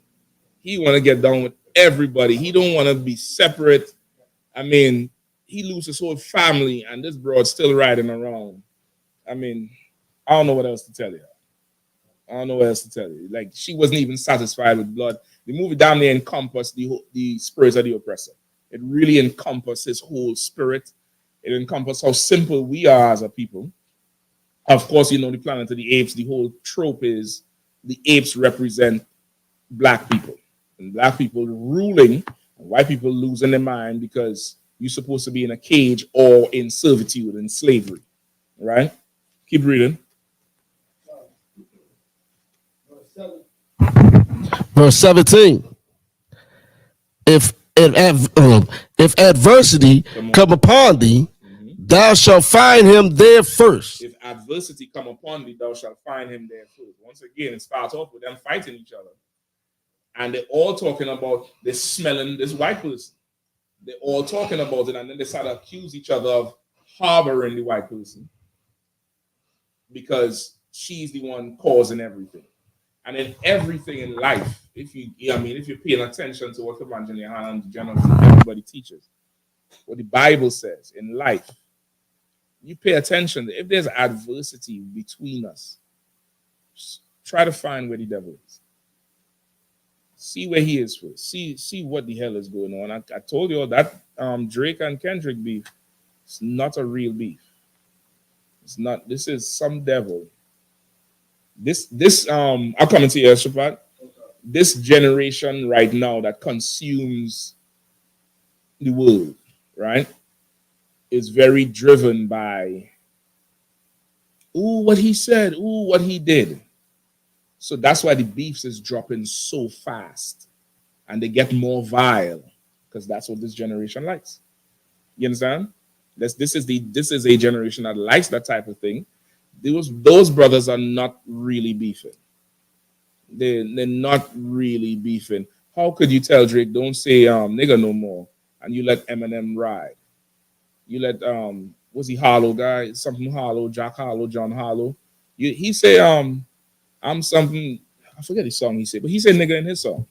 He want to get down with everybody. He don't want to be separate. He loses his whole family, and this broad still riding around. I don't know what else to tell you. Like, she wasn't even satisfied with blood. The movie damn near encompassed the spirits of the oppressor. It really encompassed his whole spirit. It encompassed how simple we are as a people. Of course, the Planet of the Apes, the whole trope is the apes represent black people. And black people ruling, and white people losing their mind because you're supposed to be in a cage or in servitude and slavery. Right? Keep reading. Verse 17. If adversity come upon thee, thou shalt find him there first. If adversity come upon thee, thou shalt find him there first. Once again, it starts off with them fighting each other. And they're all talking about they're smelling this white person. They're all talking about it, and then they start to accuse each other of harboring the white person because she's the one causing everything. And in everything in life, if you're paying attention to what Commander Yahanna and generally everybody teaches, what the Bible says in life, you pay attention. If there's adversity between us, try to find where the devil is. See where he is first. See what the hell is going on. I told you all that Drake and Kendrick beef, it's not a real beef. It's not. This is some devil I'll come into your Shabbat. This generation right now that consumes the world, right, is very driven by what he said, what he did. So that's why the beefs is dropping so fast, and they get more vile because that's what this generation likes. You understand? This is a generation that likes that type of thing. Those brothers are not really beefing. They're not really beefing. How could you tell Drake don't say nigga no more, and you let Eminem ride? You let was he Hollow guy, something Hollow, Jack Hollow, John Hollow. He say I'm something, I forget his song he said, but he said nigga in his song.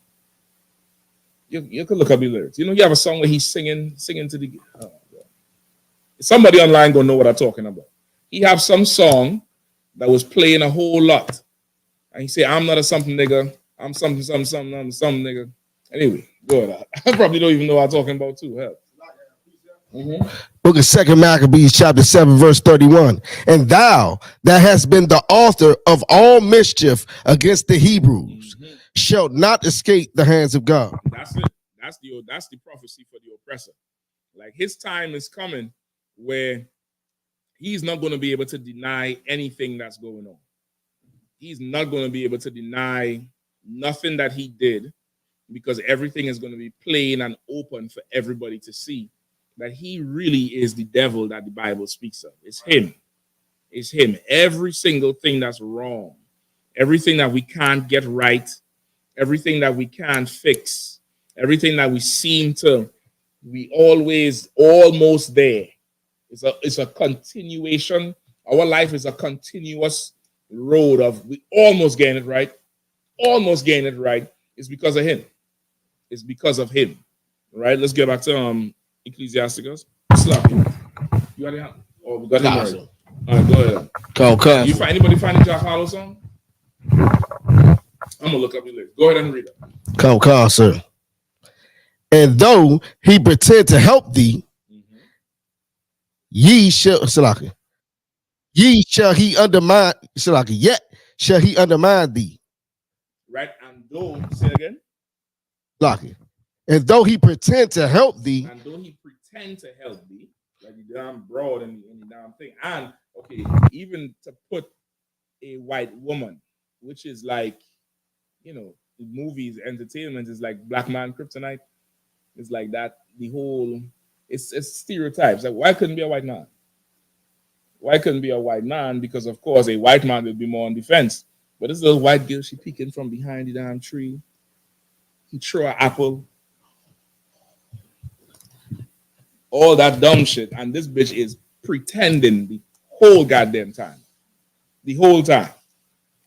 You could look up the lyrics. You know, you have a song where he's singing to the somebody online gonna know what I'm talking about. He have some song that was playing a whole lot. And he said, I'm not a something nigga. I'm something, I'm something nigga. Anyway, go ahead. I probably don't even know what I'm talking about too. Hell. Book of 2 Maccabees, chapter 7, verse 31. And thou that hast been the author of all mischief against the Hebrews shalt not escape the hands of God. That's it. That's the prophecy for the oppressor. Like his time is coming where he's not going to be able to deny anything that's going on. He's not going to be able to deny nothing that he did, because everything is going to be plain and open for everybody to see that he really is the devil that the Bible speaks of. It's him. It's him. Every single thing that's wrong, everything that we can't get right, everything that we can't fix, everything that we seem to, we always almost there. It's a continuation. Our life is a continuous road of we almost getting it right. Almost getting it right. It's because of him. It's because of him. All right, let's get back to Ecclesiasticus. You got it? Oh, we got it right. All right, go ahead. Call. You anybody find the Jack Harlow song? I'm gonna look up the lyrics. Go ahead and read it. Call, sir. And though he pretend to help thee, yet shall he undermine thee. Right, and though, say it again. And though he pretend to help thee, like the damn broad and the damn thing, and okay, even to put a white woman, which is like, you know, the movies, entertainment is like black man kryptonite. It's like that. The whole it's stereotypes. Like, why couldn't be a white man? Why couldn't be a white man? Because of course a white man would be more on defense. But this little white girl, she peeking from behind the damn tree. He threw an apple. All that dumb shit. And this bitch is pretending the whole goddamn time. The whole time.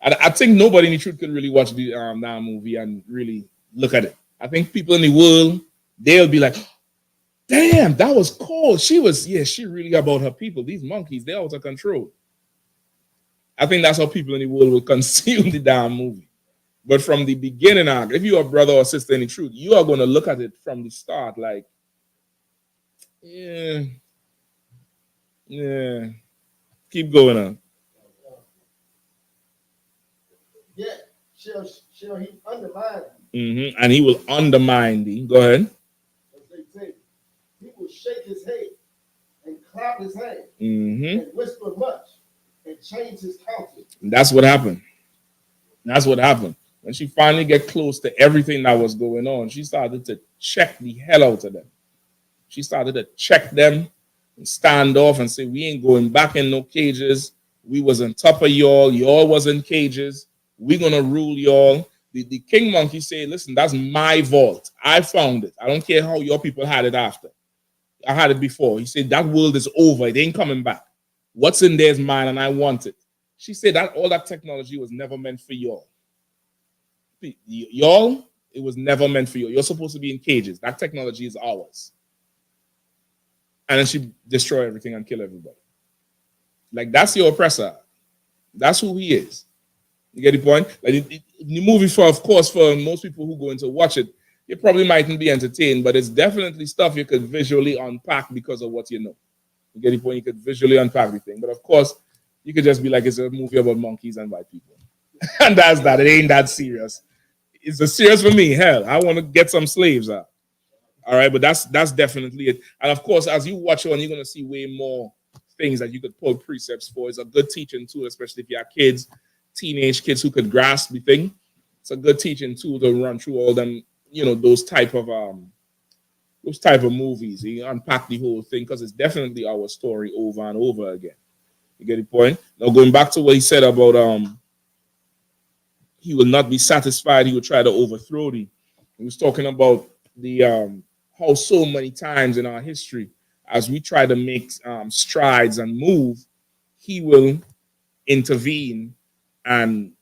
I think nobody in the truth could really watch the damn movie and really look at it. I think people in the world, they'll be like, damn, that was cool. She really about her people. These monkeys, they're out of control. I think that's how people in the world will consume the damn movie. But from the beginning, if you're a brother or sister in the truth, you are going to look at it from the start like, yeah, keep going on. Yeah, shall he undermine thee? And he will undermine thee. Go ahead. He will shake his head and clap his hands and whisper much and change his countenance. That's what happened. That's what happened. When she finally get close to everything that was going on, she started to check the hell out of them. She started to check them and stand off and say, we ain't going back in no cages. We was on top of y'all. Y'all was in cages. We're going to rule y'all. The king monkey said, listen, that's my vault. I found it. I don't care how your people had it after. I had it before. He said, that world is over. It ain't coming back. What's in there is mine, and I want it. She said that all that technology was never meant for y'all. Y'all, it was never meant for you. You're supposed to be in cages. That technology is ours. And then she destroy everything and kill everybody. Like, that's your oppressor. That's who he is. You get the point? Like the movie, for most people who go in to watch it, you probably mightn't be entertained, but it's definitely stuff you could visually unpack because of what you know. You get the point? You could visually unpack the thing. But of course, you could just be like, it's a movie about monkeys and white people. And that's that. It ain't that serious. It's a serious for me. Hell, I want to get some slaves out. All right, but that's definitely it. And of course, as you watch on, you're gonna see way more things that you could pull precepts for. It's a good teaching tool, especially if you have kids, teenage kids who could grasp the thing. It's a good teaching tool to run through all them, those type of movies. You unpack the whole thing because it's definitely our story over and over again. You get the point? Now going back to what he said about he will not be satisfied, he will try to overthrow thee. He was talking about the how so many times in our history, as we try to make strides and move, he will intervene and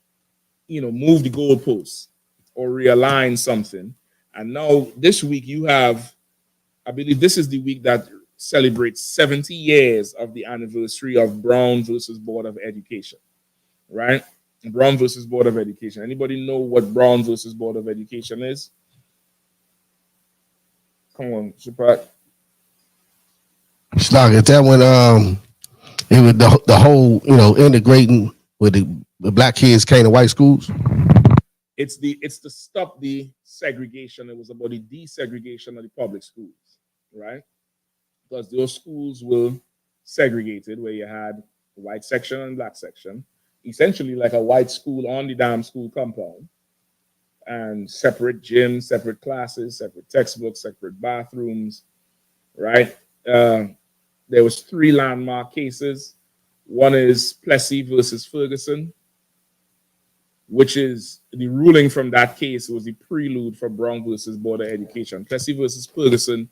move the goalposts or realign something. And now this week you have, I believe this is the week that celebrates 70 years of the anniversary of Brown versus Board of Education, right? Brown versus Board of Education. Anybody know what Brown versus Board of Education is? Come on, Shapat. Slug, is that when it was the whole integrating with the black kids came to white schools? It's to stop the segregation. It was about the desegregation of the public schools, right? Because those schools were segregated, where you had white section and black section, essentially like a white school on the damn school compound, and separate gyms, separate classes, separate textbooks, separate bathrooms, right? There was 3 landmark cases. One is Plessy versus Ferguson, which is the ruling from that case was the prelude for Brown versus Board of Education. Plessy versus Ferguson,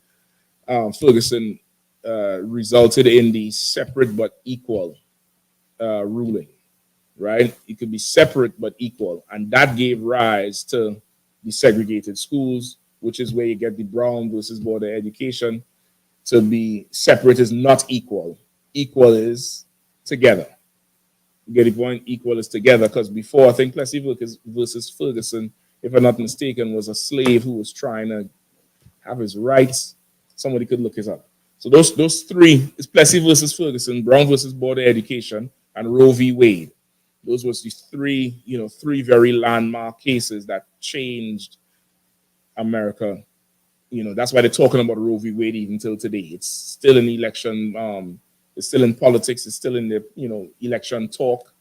resulted in the separate but equal ruling, right? It could be separate but equal, and that gave rise to the segregated schools, which is where you get the Brown versus Board of Education. To be separate is not equal. Equal is together. You get the point? Equal is together, because before, I think Plessy versus Ferguson, if I'm not mistaken, was a slave who was trying to have his rights. Somebody could look it up. So those 3 is Plessy versus Ferguson, Brown versus Board of Education, and Roe v. Wade. Those was the 3 very landmark cases that changed America. That's why they're talking about Roe v. Wade even till today. It's still an election. It's still in politics. It's still in the election talk.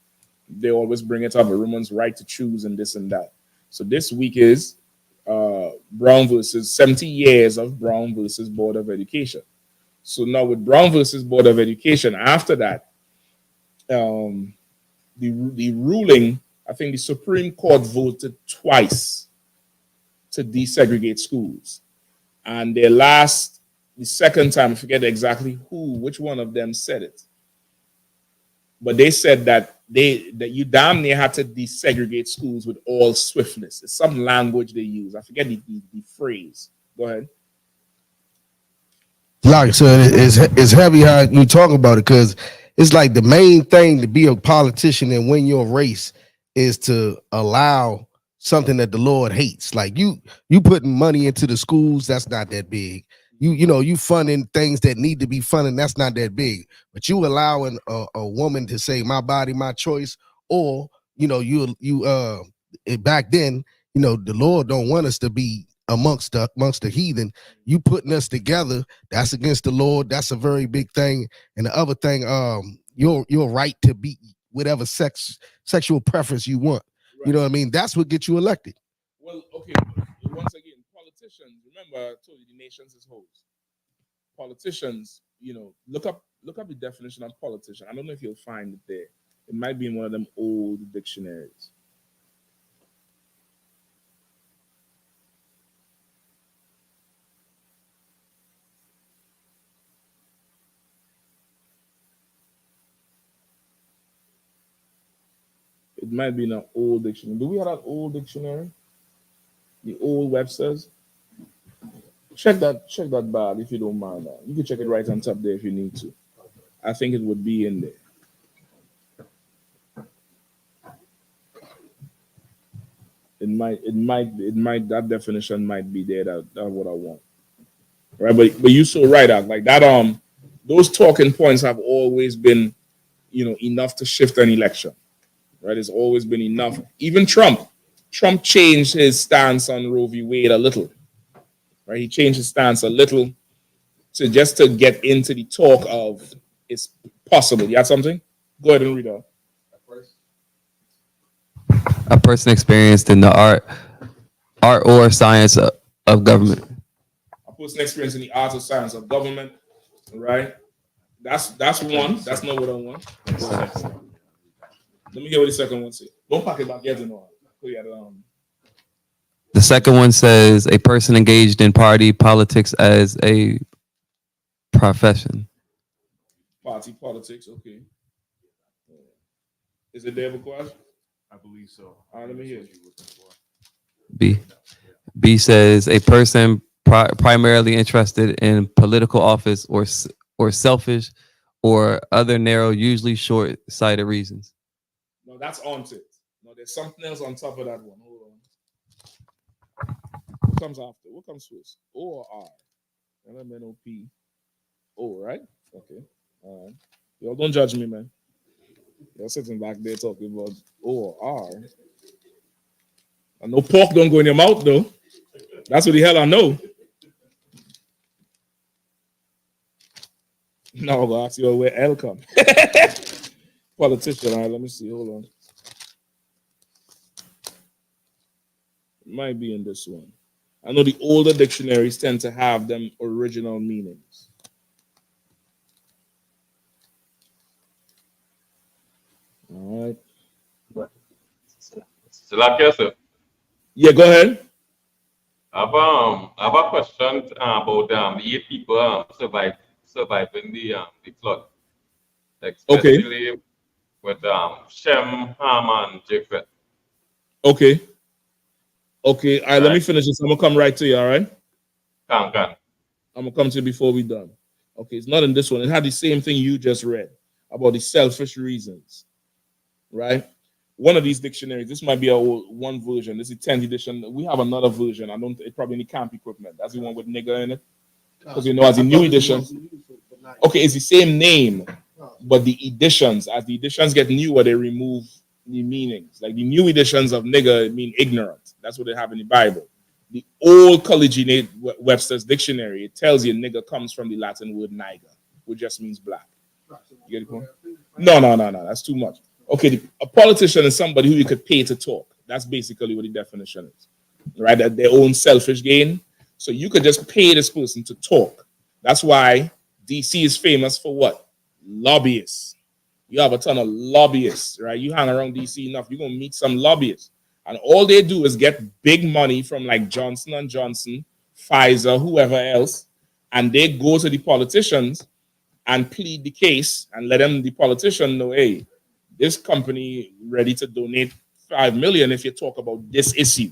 They always bring it up, a woman's right to choose and this and that. So this week is Brown versus 70 years of Brown versus Board of Education. So now with Brown versus Board of Education, after that, the ruling, I think the Supreme Court voted twice to desegregate schools. And the second time, I forget exactly which one of them said it. But they said that you damn near had to desegregate schools with all swiftness. It's some language they use. I forget the phrase. Go ahead. Like, so it's heavy how you talk about it, because it's like the main thing to be a politician and win your race is to allow something that the Lord hates. Like you putting money into the schools, that's not that big. You funding things that need to be funded, that's not that big. But you allowing a woman to say my body, my choice, or back then, the Lord don't want us to be amongst the heathen. You putting us together, that's against the Lord. That's a very big thing. And the other thing, your right to be whatever sexual preference you want. Right. You know what I mean? That's what gets you elected. Well, okay. Once again, politicians, remember I told you the nations is hoes. Politicians, look up the definition of politician. I don't know if you'll find it there. It might be in one of them old dictionaries. It might be in an old dictionary. Do we have an old dictionary? The old Webster's? Check that bag if you don't mind. You can check it right on top there if you need to. I think it would be in there. It might that definition might be there. That's what I want. Right, but you're so right, like that. Those talking points have always been, enough to shift an election. right? There's always been enough. Even Trump changed his stance on Roe v. Wade a little, right? He changed his stance a little to just to get into the talk of it's possible. You have something? Go ahead and read out. A person experienced in the art or science of government. A person experienced in the art or science of government, right? That's one. That's not what I want. Let me get what the second one says. Don't pack it back yet, no. The second one says a person engaged in party politics as a profession. Party politics, okay. Is it there, Bukwaj? I believe so. All right, let me hear. B says a person primarily interested in political office or selfish or other narrow, usually short-sighted reasons. No, that's on it. No, there's something else on top of that one. Hold on. What comes after? What comes first? O or R? LMNOP. O, right? Okay. All right. Y'all don't judge me, man. You're sitting back there talking about O or R. I know pork don't go in your mouth, though. That's what the hell I know. No, but I see where L come. Politician, all right, let me see. Hold on. It might be in this one. I know the older dictionaries tend to have them original meanings. All right. Sir. Yeah, go ahead. I have a question about the 8 people surviving the flood, especially with Shem, Ham, and Japheth. Okay. All right, let me finish this. I'm gonna come right to you. All right. Can. I'm gonna come to you before we're done. Okay, it's not in this one. It had the same thing you just read about the selfish reasons, right? One of these dictionaries, this might be our one version. This is 10th edition. We have another version. It probably need camp equipment. That's the one with nigger in it. Because as the new edition. Okay, it's the same name, but the editions, as the editions get newer, they remove the meanings. Like the new editions of nigger mean ignorant. That's what they have in the Bible. The old Collegiate Webster's dictionary, it tells you nigger comes from the Latin word niger, which just means black. You get the point? No. That's too much. Okay, a politician is somebody who you could pay to talk. That's basically what the definition is, right? At their own selfish gain. So you could just pay this person to talk. That's why DC is famous for what? Lobbyists. You have a ton of lobbyists, right? You hang around DC enough, you're going to meet some lobbyists. And all they do is get big money from like Johnson & Johnson, Pfizer, whoever else, and they go to the politicians and plead the case and let the politician know, hey, this company ready to donate $5 million if you talk about this issue.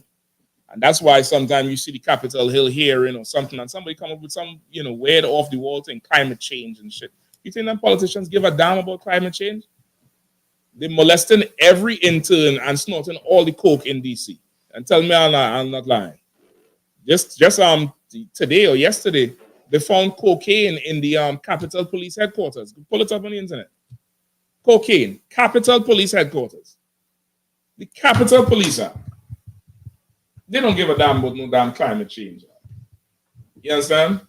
And that's why sometimes you see the Capitol Hill hearing or something, and somebody come up with some, weird off the wall thing, climate change and shit. You think them politicians give a damn about climate change? They're molesting every intern and snorting all the coke in DC. And tell me I'm not lying. Just today or yesterday, they found cocaine in the Capitol Police headquarters. Pull it up on the internet. Cocaine, Capitol Police headquarters. The Capitol Police are. They don't give a damn about no damn climate change. You understand?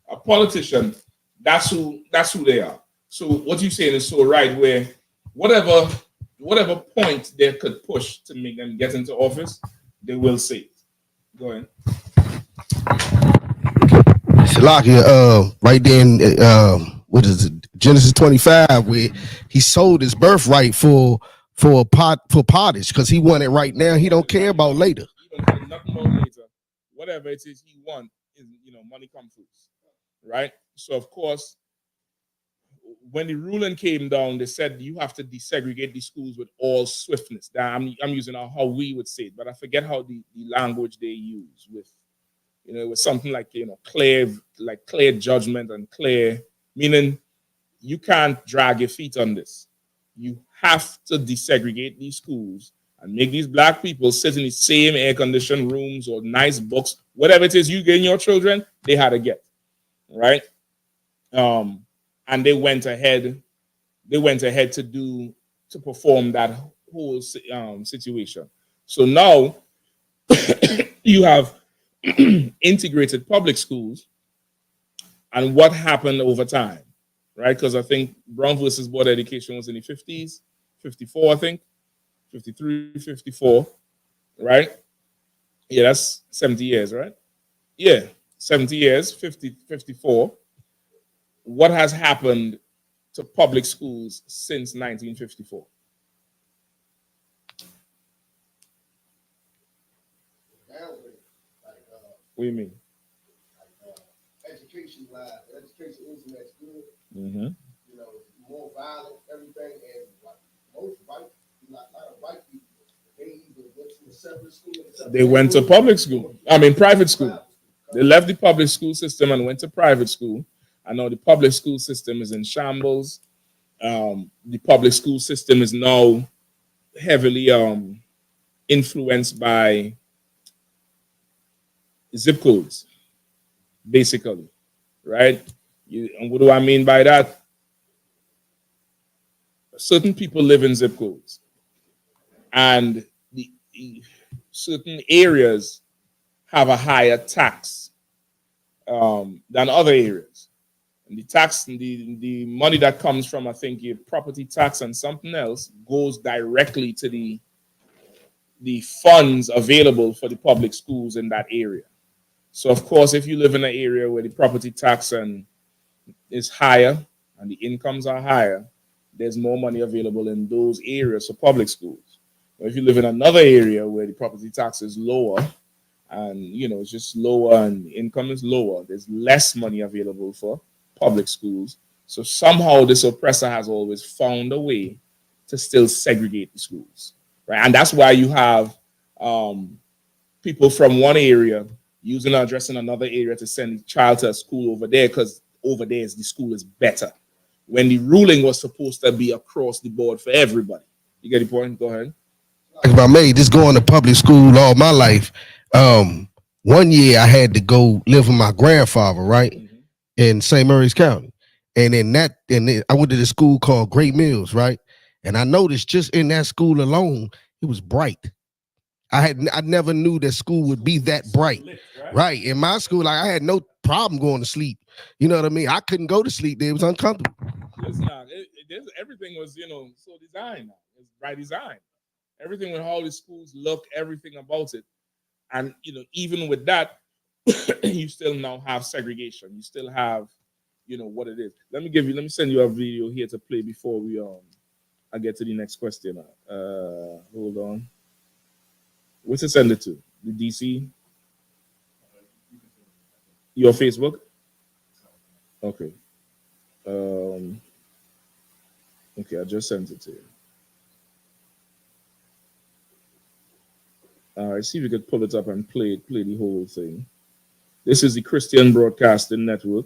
A politician, that's who they are. So what you're saying is so right, where whatever point they could push to make them get into office, they will say it. Go ahead. Shalakia, right then, what is it? Genesis 25, where he sold his birthright for pottage because he want it right now. He don't care about later. He don't care nothing about later. Whatever it is he wants, is money comes first, right? So of course, when the ruling came down, they said you have to desegregate the schools with all swiftness. Now, I'm using how we would say it, but I forget how the language they use with, it was something like clear judgment and clear, meaning you can't drag your feet on this. You have to desegregate these schools and make these black people sit in the same air-conditioned rooms or nice books, whatever it is you get in your children, they had to get, right? And they went ahead to perform that whole situation. So now you have integrated public schools, and what happened over time, right? Because I think Brown versus Board Education was in the 50s, 54, I think, 53, 54, right? Yeah, that's 70 years, right? Yeah, 70 years, 50, 54. What has happened to public schools since 1954? What do you mean? Education wise, education isn't as good. Mm-hmm. You know, more violent, everything, and like most white, a lot of white people, they either went to a separate school. They went to public school. I mean, private school. They left the public school system and went to private school. I know the public school system is in shambles. The public school system is now heavily influenced by zip codes, basically, right? And what do I mean by that? Certain people live in zip codes, and certain areas have a higher tax than other areas. And the tax, the money that comes from, I think, your property tax and something else goes directly to the funds available for the public schools in that area. So, of course, if you live in an area where the property tax is higher and the incomes are higher, there's more money available in those areas for public schools. But if you live in another area where the property tax is lower and, you know, it's just lower and the income is lower, there's less money available for public schools. So somehow this oppressor has always found a way to still segregate the schools, right? And that's why you have people from one area using an address in another area to send a child to a school over there, because over there the school is better, when the ruling was supposed to be across the board for everybody. You get the point? Go ahead. Like I made this going to public school all my life. 1 year I had to go live with my grandfather, right, in St. Mary's County, and then I went to this school called Great Mills, right, and I noticed just in that school alone, it was bright. I never knew that school would be that bright, right? In my school, like I had no problem going to sleep. You know what I mean? I couldn't go to sleep there; it was uncomfortable. Listen, everything was, so designed. It's by design. Everything with how the schools look, everything about it. And, even with that, you still now have segregation. You still have, what it is. Let me send you a video here to play before I get to the next question. Hold on. What's it send it to? The DC? Your Facebook? Okay. Okay, I just sent it to you. All right, see if you could pull it up and play the whole thing. This is the Christian Broadcasting Network,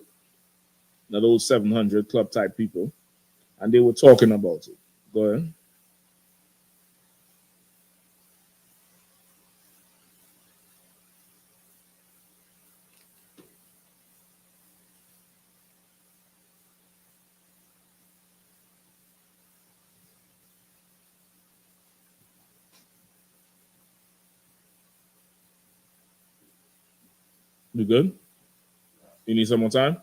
not those 700 club type people, and they were talking about it. Go ahead. You good? You need some more time?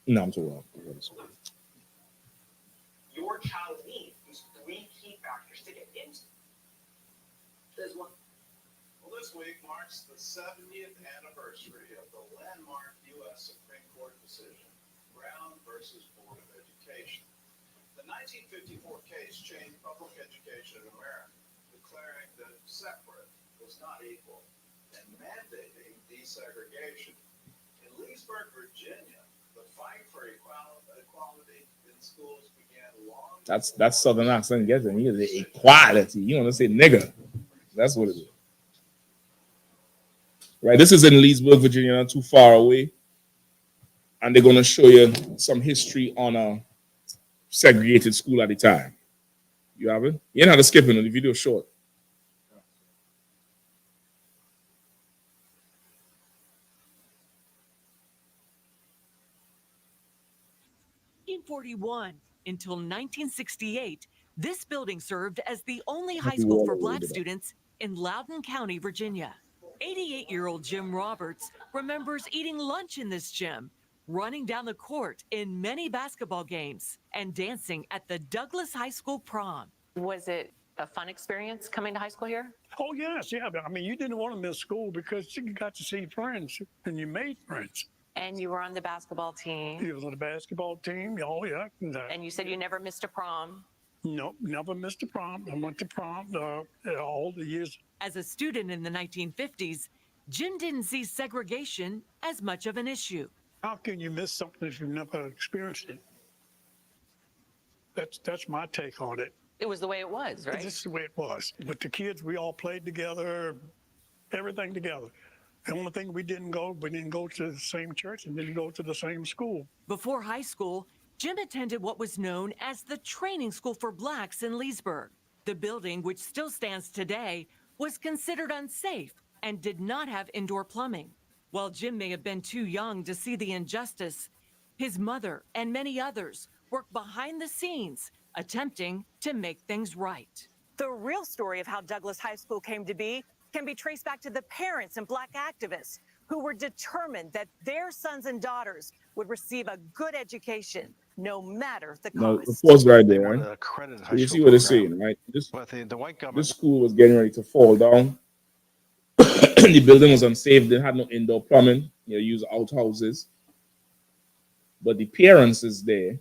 No, I'm too well. Your child needs 3 key factors to get into. There's one. Well, this week marks the 70th anniversary of the landmark U.S. Supreme Court decision, Brown versus Board of Education. The 1954 case changed public education in America, declaring that separate was not equal and mandating desegregation. In Leesburg, Virginia, the fight for equality in schools began long. That's Southern accent getting. He is equality. You want to say nigga? That's what it is. Right. This is in Leesburg, Virginia, not too far away, and they're going to show you some history on a segregated school at the time. You have it? You ain't have to skip it. The video short. 1941 until 1968, this building served as the only high Happy school Wall for of Black Wood. students in Loudoun County, Virginia. 88-year-old Jim Roberts remembers eating lunch in this gym, running down the court in many basketball games, and dancing at the Douglas High School prom. Was it a fun experience coming to high school here? Oh, yes, yeah. But I mean, you didn't want to miss school because you got to see friends and you made friends. And you were on the basketball team. You was on the basketball team. Oh, yeah. And you said you never missed a prom. No, never missed a prom. I went to prom all the years. As a student in the 1950s, Jim didn't see segregation as much of an issue. How can you miss something if you've never experienced it? That's my take on it. It was the way it was, right? This is the way it was. With the kids, we all played together, everything together. The only thing we didn't go to the same church and didn't go to the same school. Before high school, Jim attended what was known as the Training School for Blacks in Leesburg. The building, which still stands today, was considered unsafe and did not have indoor plumbing. While Jim may have been too young to see the injustice, his mother and many others worked behind the scenes, attempting to make things right. The real story of how Douglas High School came to be can be traced back to the parents and Black activists who were determined that their sons and daughters would receive a good education, no matter the No, cost. the pause right there, They right? wanted to accredit high You school see what it's program. saying, right? But the white This government, school was getting ready to fall down. The building was unsafe. They had no indoor plumbing. You use outhouses. But the parents is there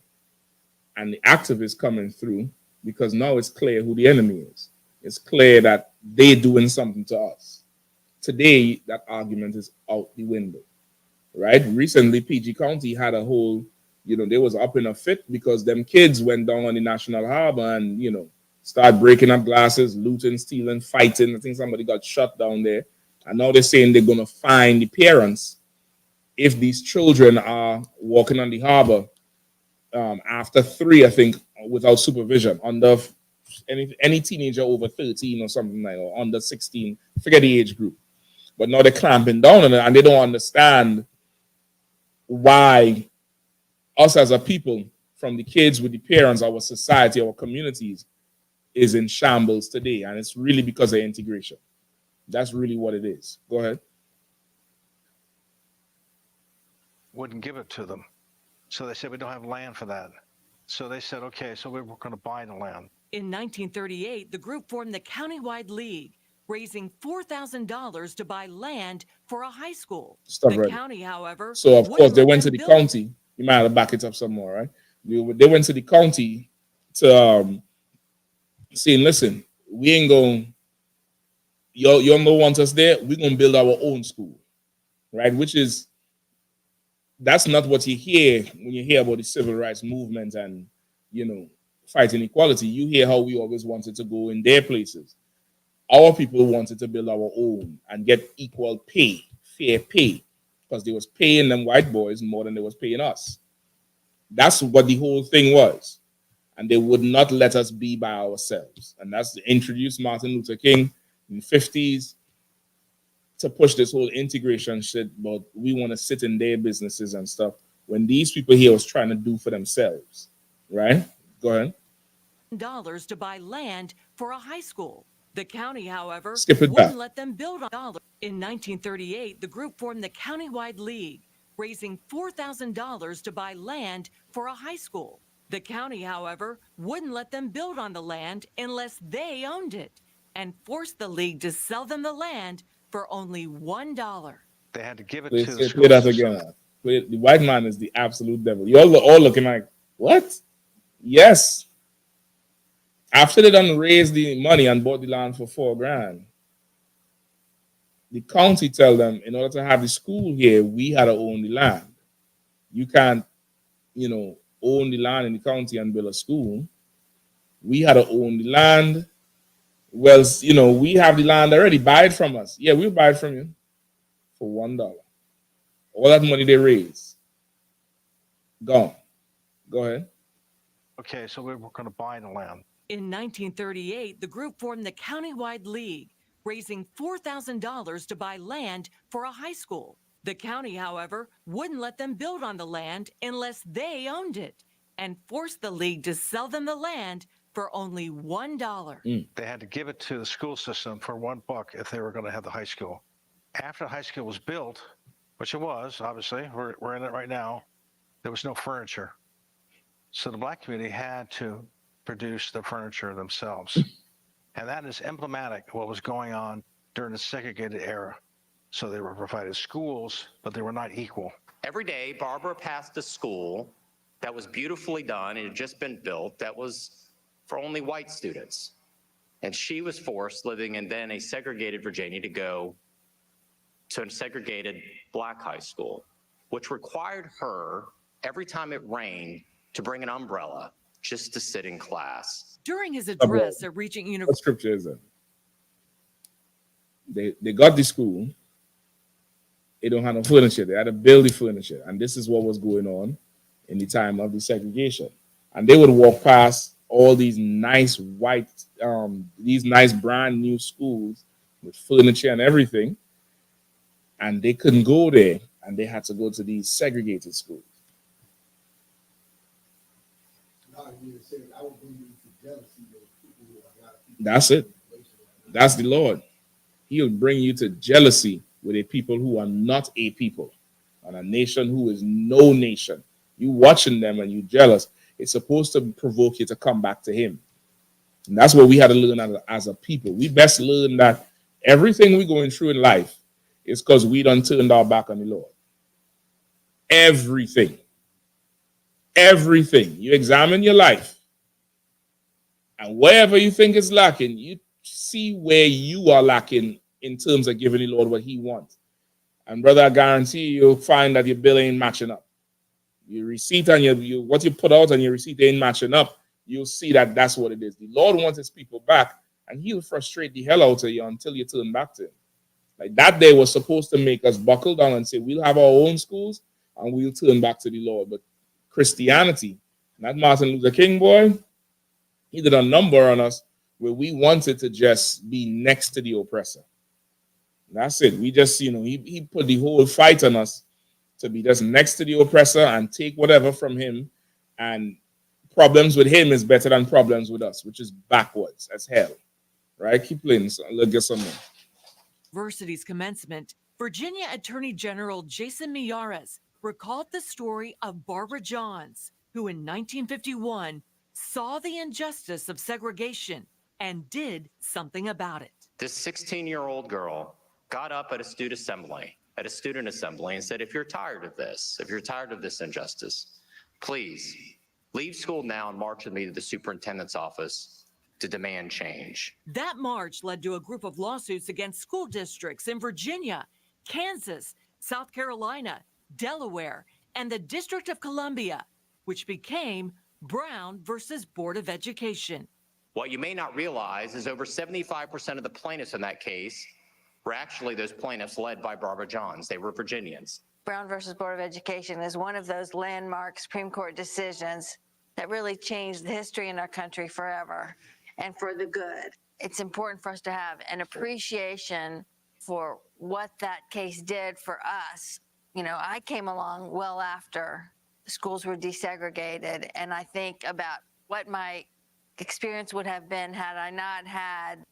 and the activists coming through because now it's clear who the enemy is. It's clear that they're doing something to us. Today, that argument is out the window, right? Recently, PG County had a whole, they was up in a fit because them kids went down on the National Harbor and, start breaking up glasses, looting, stealing, fighting. I think somebody got shot down there. And now they're saying they're going to fine the parents if these children are walking on the harbor after 3, I think, without supervision, under any teenager over 13 or something like that, or under 16, forget the age group. But now they're clamping down on it, and they don't understand why us as a people, from the kids with the parents, our society, our communities, is in shambles today. And it's really because of integration. That's really what it is. Go ahead. wouldn't give it to them. So they said, we don't have land for that. So they said, okay, so we're going to buy the land. In 1938, the group formed the Countywide League, raising $4,000 to buy land for a high school. Stop The right. county, however, So, of course, wouldn't they let went to them the build- county. You might have to back it up some more, right? They went to the county to saying, listen, we ain't going, you don't want us there. We're going to build our own school, right? Which is, that's not what you hear when you hear about the civil rights movement and, fighting equality. You hear how we always wanted to go in their places. Our people wanted to build our own and get equal pay, fair pay, because they was paying them white boys more than they was paying us. That's what the whole thing was. And they would not let us be by ourselves. And that's to introduce Martin Luther King in the 50s to push this whole integration shit, but we want to sit in their businesses and stuff when these people here was trying to do for themselves, right? Go ahead. dollars to buy land for a high school. The county, however, Skip it wouldn't back. let them build on dollars. In 1938, the group formed the Countywide League, raising $4,000 to buy land for a high school. The county, however, wouldn't let them build on the land unless they owned it, and forced the league to sell them the land for only $1. They had to give it Play, to the play school that system. again. The white man is the absolute devil. You're all looking like, what? Yes. After they done raised the money and bought the land for $4,000, the county tell them, in order to have the school here, we had to own the land. You can't, own the land in the county and build a school. We had to own the land. Well, we have the land already. Buy it from us. Yeah, we'll buy it from you for $1. All that money they raise, gone. Go ahead. Okay, so we're going to buy the land. In 1938, the group formed the Countywide League, raising $4,000 to buy land for a high school. The county, however, wouldn't let them build on the land unless they owned it, and forced the league to sell them the land for only $1. They had to give it to the school system for $1 if they were going to have the high school. After the high school was built, which it was, obviously, we're in it right now, there was no furniture. So the black community had to produce the furniture themselves. And that is emblematic of what was going on during the segregated era. So they were provided schools, but they were not equal. Every day, Barbara passed a school that was beautifully done. It had just been built that was for only white students. And she was forced, living in then a segregated Virginia, to go to a segregated black high school, which required her, every time it rained, to bring an umbrella just to sit in class. During his address at Regent What University, scripture is it? They got the school. They don't have no furniture. They had to build the furniture. And this is what was going on in the time of the segregation. And they would walk past all these nice white, these nice brand new schools with furniture and everything. And they couldn't go there. And they had to go to these segregated schools. That's it. That's the Lord. He'll bring you to jealousy with a people who are not a people, and a nation who is no nation. You watching them and you jealous. It's supposed to provoke you to come back to him. And that's what we had to learn as a people. We best learn that everything we're going through in life is because we done turned our back on the Lord. Everything. Everything. You examine your life. And wherever you think is lacking, you see where you are lacking in terms of giving the Lord what he wants. And brother, I guarantee you'll find that your bill ain't matching up. Your receipt and your what you put out on your receipt ain't matching up. You'll see that that's what it is. The Lord wants his people back, and he'll frustrate the hell out of you until you turn back to him. Like that day was supposed to make us buckle down and say, we'll have our own schools and we'll turn back to the Lord. But Christianity, not Martin Luther King, boy, he did a number on us where we wanted to just be next to the oppressor. That's it. We just, he put the whole fight on us to be just next to the oppressor and take whatever from him. And problems with him is better than problems with us, which is backwards as hell. Right? Keep playing. So let's get some more. University's commencement, Virginia Attorney General Jason Miyares recalled the story of Barbara Johns, who in 1951 saw the injustice of segregation and did something about it. This 16-year-old girl got up at a student assembly, and said, if you're tired of this, if you're tired of this injustice, please leave school now and march with me to the superintendent's office to demand change. That march led to a group of lawsuits against school districts in Virginia, Kansas, South Carolina, Delaware, and the District of Columbia, which became Brown versus Board of Education. What you may not realize is over 75% of the plaintiffs in that case were actually those plaintiffs led by Barbara Johns. They were Virginians. Brown versus Board of Education is one of those landmark Supreme Court decisions that really changed the history in our country forever and for the good. It's important for us to have an appreciation for what that case did for us. I came along well after the schools were desegregated, and I think about what my experience would have been had I not had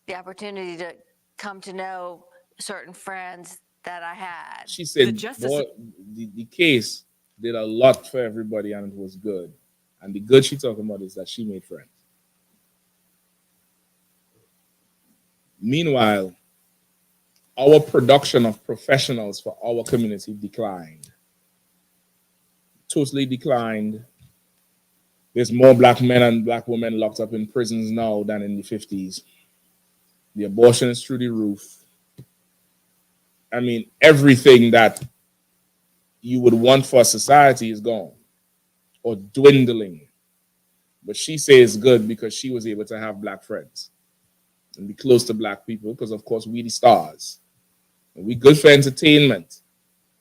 the opportunity to come to know certain friends that I had. She said the case did a lot for everybody and it was good. And the good she's talking about is that she made friends. Meanwhile, our production of professionals for our community declined. Totally declined. There's more black men and black women locked up in prisons now than in the 50s. The abortion is through the roof. I mean, everything that you would want for a society is gone or dwindling. But she says good because she was able to have black friends and be close to black people because, of course, we the stars. And we good for entertainment.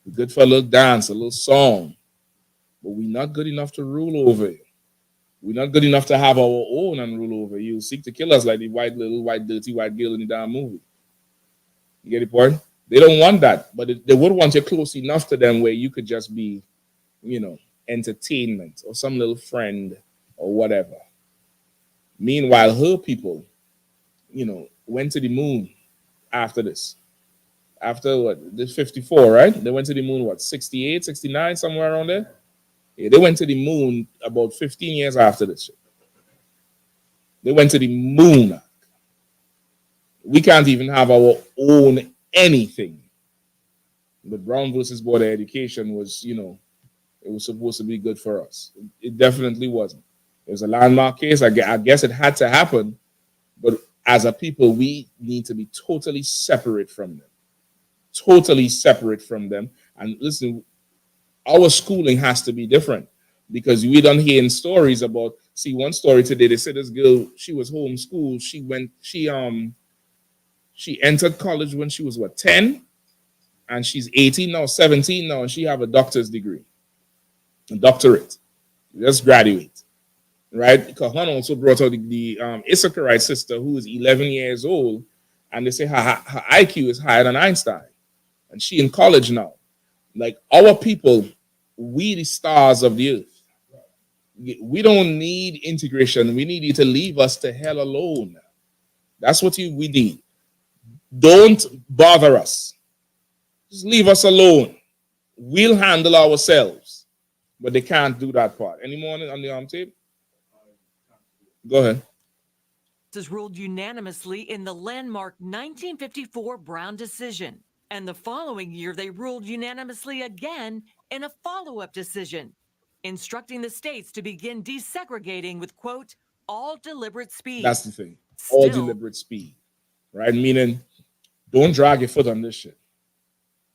We're good for a little dance, a little song. But we're not good enough to rule over you. We're not good enough to have our own and rule over you. Seek to kill us like the little white, dirty white girl in the damn movie. You get the point? They don't want that, but they would want you close enough to them where you could just be, entertainment or some little friend or whatever. Meanwhile, her people, went to the moon after this. After what? This 54, right? They went to the moon, what, 68, 69, somewhere around there? Yeah, they went to the moon about 15 years after this shit. They went to the moon. We can't even have our own anything. But Brown versus Board of Education was, it was supposed to be good for us. It definitely wasn't. It was a landmark case. I guess it had to happen. But as a people, we need to be totally separate from them. Totally separate from them. And listen, our schooling has to be different because we don't hear in stories about, see, one story today, they said this girl, she was homeschooled. She entered college when she was, 10? And she's 18 now, 17 now, and she have a doctor's degree, a doctorate. Just graduate, right? Yahanna also brought out the I.S.U.P.K sister who is 11 years old, and they say her IQ is higher than Einstein, and she in college now. Like our people, we the stars of the earth. We don't need integration. We need you to leave us to hell alone. That's what we need. Don't bother us. Just leave us alone. We'll handle ourselves. But they can't do that part. Any more on the tape? Go ahead. This is ruled unanimously in the landmark 1954 Brown decision. And the following year, they ruled unanimously again in a follow-up decision, instructing the states to begin desegregating with, quote, all deliberate speed. That's the thing. All deliberate speed. Right? Meaning, don't drag your foot on this shit.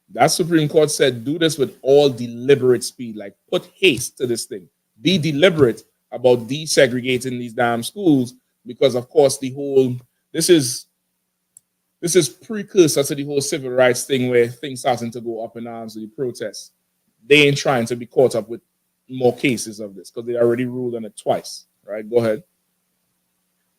That Supreme Court said, do this with all deliberate speed. Like, put haste to this thing. Be deliberate about desegregating these damn schools because, of course, this is precursor to the whole civil rights thing where things starting to go up in arms with the protests. They ain't trying to be caught up with more cases of this because they already ruled on it twice. Right? Go ahead.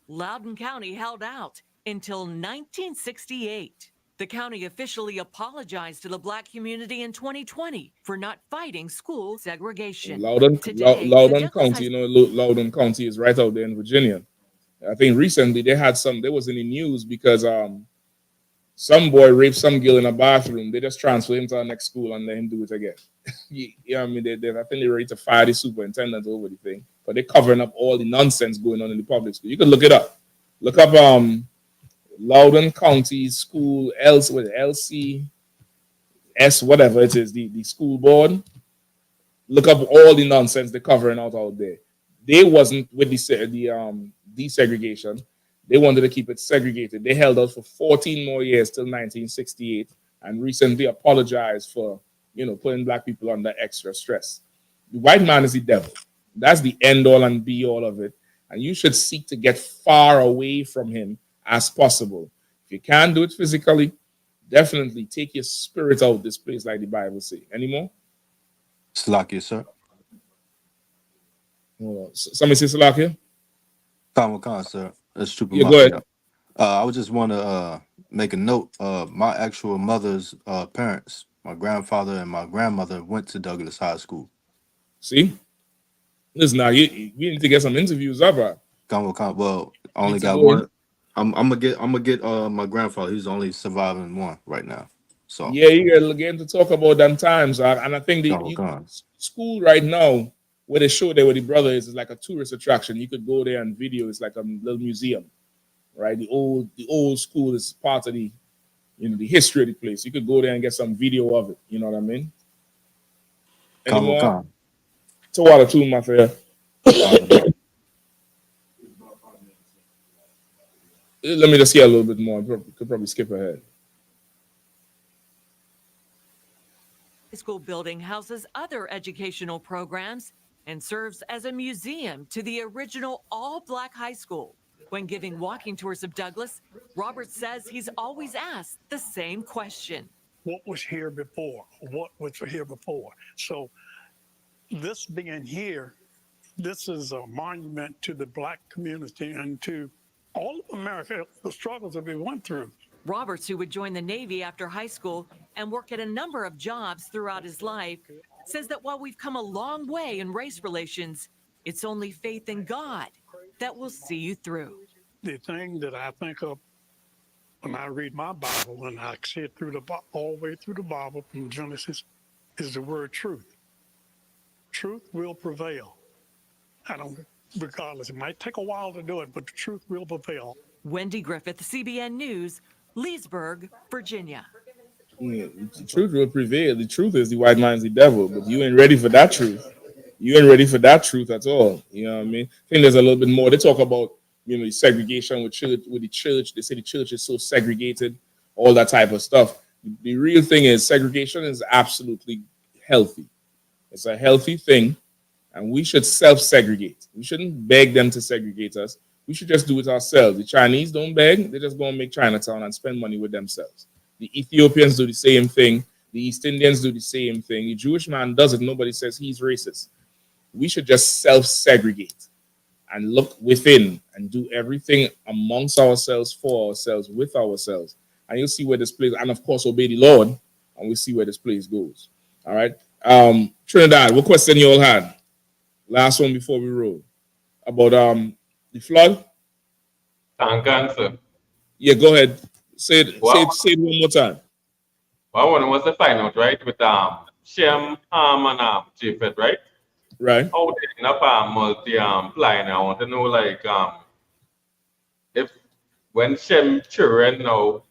Loudoun County held out until 1968. The county officially apologized to the Black community in 2020 for not fighting school segregation. Loudoun County, Loudoun County is right out there in Virginia. I think recently they was in the news because some boy raped some girl in a bathroom. They just transfer him to our next school and let him do it again. I mean, I think they're ready to fire the superintendent over the thing, but they're covering up all the nonsense going on in the public school. You can look it up. Look up Loudoun County School, LCS, whatever it is, the school board. Look up all the nonsense they're covering out there. They wasn't with the desegregation. They wanted to keep it segregated. They held out for 14 more years till 1968 and recently apologized for, putting Black people under extra stress. The white man is the devil. That's the end all and be all of it. And you should seek to get far away from him as possible. If you can't do it physically, definitely take your spirit out of this place like the Bible says. Any more? Salakia, sir. Somebody say Salakia? Khan, sir. That's stupid. Yeah, go ahead. I would just want to make a note. My actual mother's parents, my grandfather and my grandmother, went to Douglas High School. See? Listen, now we need to get some interviews up, right? Well, I only got one. I'm gonna get my grandfather. He's the only surviving one right now. So yeah, you gotta get him to talk about them times, and I think the school right now where they show there where the brother is like a tourist attraction. You could go there and video. It's like a little museum, right? The old school is part of the the history of the place. You could go there and get some video of it. You know what I mean? Any more? To water too, my friend. Let me just hear a little bit more. Could probably skip ahead. The school building houses other educational programs and serves as a museum to the original all-Black high school. When giving walking tours of Douglas, Robert says he's always asked the same question. What was here before? What was here before? So this being here, this is a monument to the Black community and to all of America, the struggles that we went through. Roberts, who would join the Navy after high school and work at a number of jobs throughout his life, says that while we've come a long way in race relations, it's only faith in God that will see you through. The thing that I think of when I read my Bible and I see it through all the way through the Bible from Genesis is the word truth. Truth will prevail. Regardless, it might take a while to do it, but the truth will prevail. Wendy Griffith, CBN News, Leesburg, Virginia. Yeah, the truth will prevail. The truth is the white man's the devil, but you ain't ready for that truth. You ain't ready for that truth at all. You know what I mean? I think there's a little bit more. They talk about, you know, the segregation with the church. They say the church is so segregated, all that type of stuff. The real thing is segregation is absolutely healthy. It's a healthy thing, and we should self-segregate. We shouldn't beg them to segregate us. We should just do it ourselves. The Chinese don't beg. They just go and make Chinatown and spend money with themselves. The Ethiopians do the same thing. The East Indians do the same thing. The Jewish man does it. Nobody says he's racist. We should just self-segregate and look within and do everything amongst ourselves, for ourselves, with ourselves. And you'll see where this plays. And of course, obey the Lord, and we'll see where this place goes. All right. Trinidad, what question you all had? Last one before we roll. About the flood? Thank answer. Yeah, go ahead. Say it one more time. Well, I want to find out, right, with Shem, Ham, and Japheth, right? Right. How they end up multiplying. I want to know, like, if when Shem children now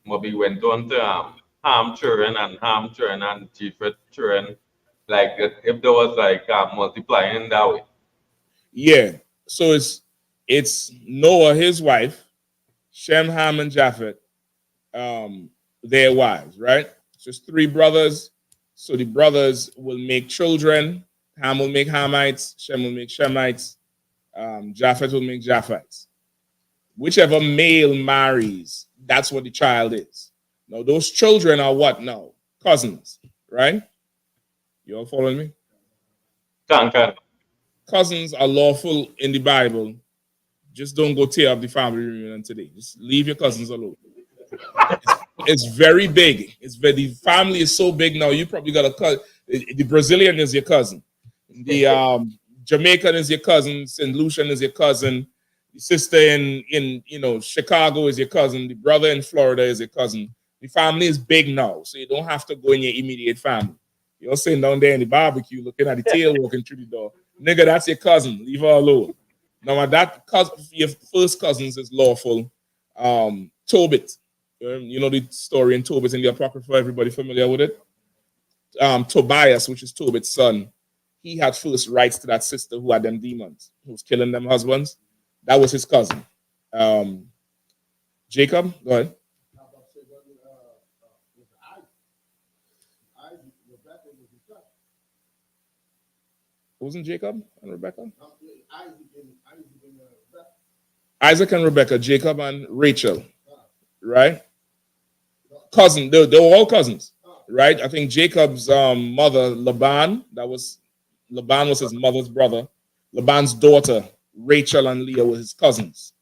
maybe went on to Ham children and Ham children and Japheth children, like if there was like multiplying in that way. Yeah. So it's Noah, his wife, Shem, Ham, and Japheth, their wives, right? So it's three brothers. So the brothers will make children. Ham will make Hamites, Shem will make Shemites, Japheth will make Japhites. Whichever male marries, that's what the child is. Now, those children are what now? Cousins, right? You all following me? Cousins are lawful in the Bible. Just don't go tear up the family reunion today. Just leave your cousins alone. It's very big. The family is so big now. You probably got a cousin. The Brazilian is your cousin. The Jamaican is your cousin. St. Lucian is your cousin. The sister in Chicago is your cousin. The brother in Florida is your cousin. The family is big now, so you don't have to go in your immediate family. You're sitting down there in the barbecue looking at the tail walking through the door. Nigga, that's your cousin. Leave her alone. Now, that cousin, your first cousins is lawful. Tobit. You know the story in Tobit in the Apocrypha. Everybody familiar with it? Tobias, which is Tobit's son, he had first rights to that sister who had them demons, who was killing them husbands. That was his cousin. Jacob, go ahead. Wasn't Jacob and Rebecca? Isaac and Rebecca, Jacob and Rachel, right? Cousin, they were all cousins, right? I think Jacob's mother, Laban was his mother's brother. Laban's daughter, Rachel and Leah, were his cousins.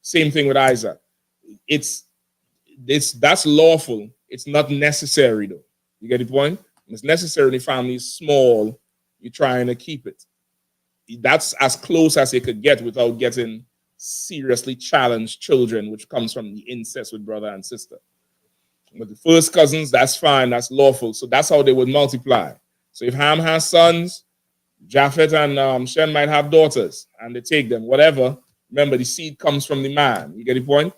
Same thing with Isaac. That's lawful. It's not necessary though. You get the point? It's necessary when the family is small. You're trying to keep it. That's as close as it could get without getting seriously challenged children, which comes from the incest with brother and sister. But the first cousins, that's fine, that's lawful. So that's how they would multiply. So if Ham has sons, Japheth and Shem might have daughters, and they take them, whatever. Remember, the seed comes from the man. You get the point?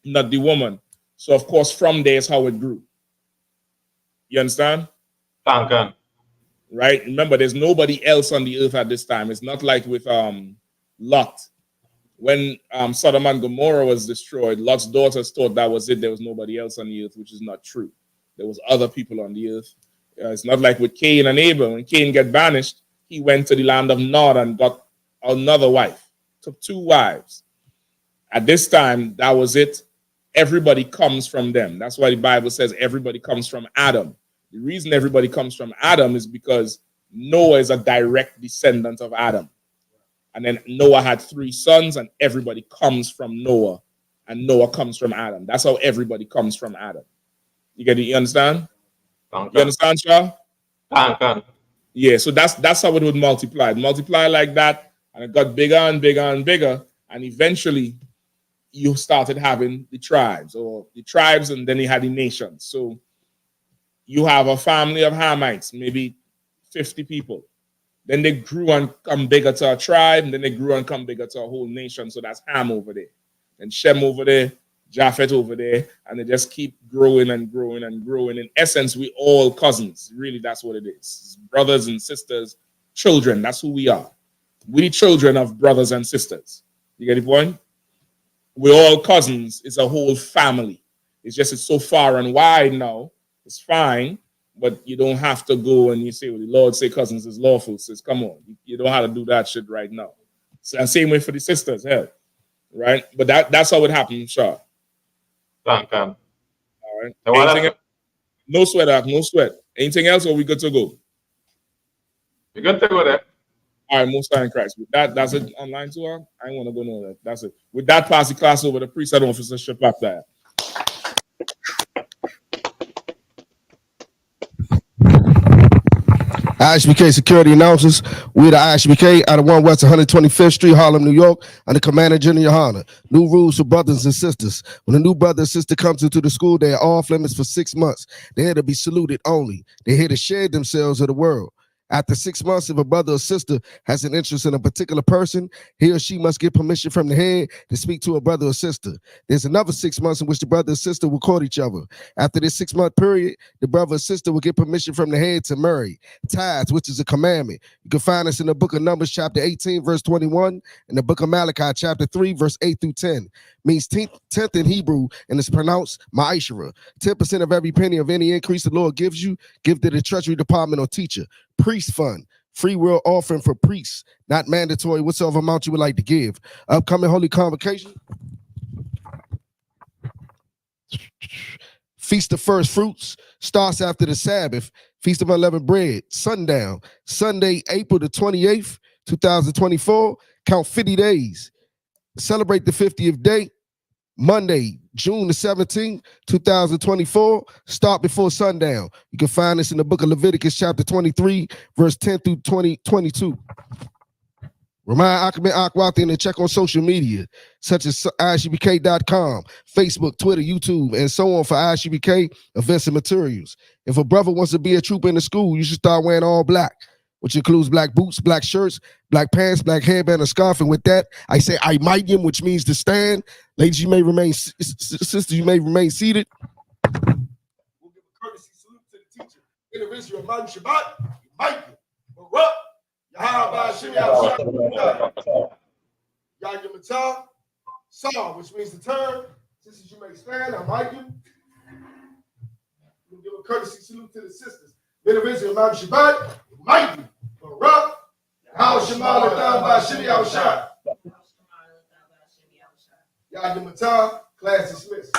Not the woman. So, of course, from there is how it grew. You understand? Right? Remember, there's nobody else on the earth at this time. It's not like with Lot. When Sodom and Gomorrah was destroyed, Lot's daughters thought that was it. There was nobody else on the earth, which is not true. There was other people on the earth. It's not like with Cain and Abel. When Cain got banished, he went to the land of Nod and got another wife. Took 2 wives. At this time, that was it. Everybody comes from them. That's why the Bible says everybody comes from Adam. The reason everybody comes from Adam is because Noah is a direct descendant of Adam. And then Noah had 3 sons, and everybody comes from Noah. And Noah comes from Adam. That's how everybody comes from Adam. You understand? You understand, Shah? Yeah, so that's how it would multiply. It multiplied like that, and it got bigger and bigger and bigger, and eventually you started having the tribes, and then you had the nations. So you have a family of Hamites, maybe 50 people. Then they grew and come bigger to a tribe, and then they grew and come bigger to a whole nation. So that's Ham over there, and Shem over there, Japheth over there, and they just keep growing and growing and growing. In essence, we all cousins. Really, that's what it is. It's brothers and sisters, children. That's who we are. We children of brothers and sisters. You get the point? We're all cousins. It's a whole family. It's so far and wide now. It's fine, but you don't have to go and you say, well, the Lord say cousins is lawful. Says, come on, you don't have to do that shit right now. So, and same way for the sisters, hell, right? But that's how it happened, Shaw. All right. Anything else? No sweat, Ak, no sweat. Anything else, or we good to go? We good to go there. All right, most in Christ. With that's it online too. I ain't want to go no that. That's it. With that, pass the class over the priest and officership after that. I.S.U.P.K security announcers. We the I.S.U.P.K out of 1 West 125th Street, Harlem, New York, under Commander General Yahanna. New rules for brothers and sisters. When a new brother or sister comes into the school, they are off limits for 6 months. They're here to be saluted only. They're here to share themselves with the world. After 6 months, if a brother or sister has an interest in a particular person, he or she must get permission from the head to speak to a brother or sister. There's another 6 months in which the brother or sister will court each other. After this 6 month period, the brother or sister will get permission from the head to marry. Tithes, which is a commandment. You can find us in the book of Numbers, chapter 18, verse 21, and the book of Malachi, chapter 3, verse 8 through 10. Means 10th in Hebrew, and it's pronounced ma'ishra. 10% of every penny of any increase the Lord gives you, give to the Treasury Department or teacher. Priest fund, free will offering for priests, not mandatory, whatsoever amount you would like to give. Upcoming holy convocation. Feast of First Fruits starts after the Sabbath. Feast of Unleavened Bread, sundown, Sunday, April the 28th, 2024. Count 50 days. Celebrate the 50th day. Monday, June the 17th, 2024, start before sundown. You can find this in the book of Leviticus, chapter 23, verse 10 through 22. Remind Akman Akwati to check on social media, such as ISUPK.com, Facebook, Twitter, YouTube, and so on for I.S.U.P.K events and materials. If a brother wants to be a trooper in the school, you should start wearing all black, which includes black boots, black shirts, black pants, black hairband, and scarf. And with that, I say I-might-yim, which means to stand. Ladies, you may remain, sisters, you may remain seated. We'll give a courtesy salute to the teacher. In the Israel, Ma'am Shabbat, Mike, Baruch, Yahanna, Yahanna, Saw, which means to turn. Sisters, you may stand. I-might-yim. We'll give a courtesy salute to the sisters. In the Israel, Ma'am Shabbat, Mike, Baruch, Yahanna, Yahanna, class dismissed.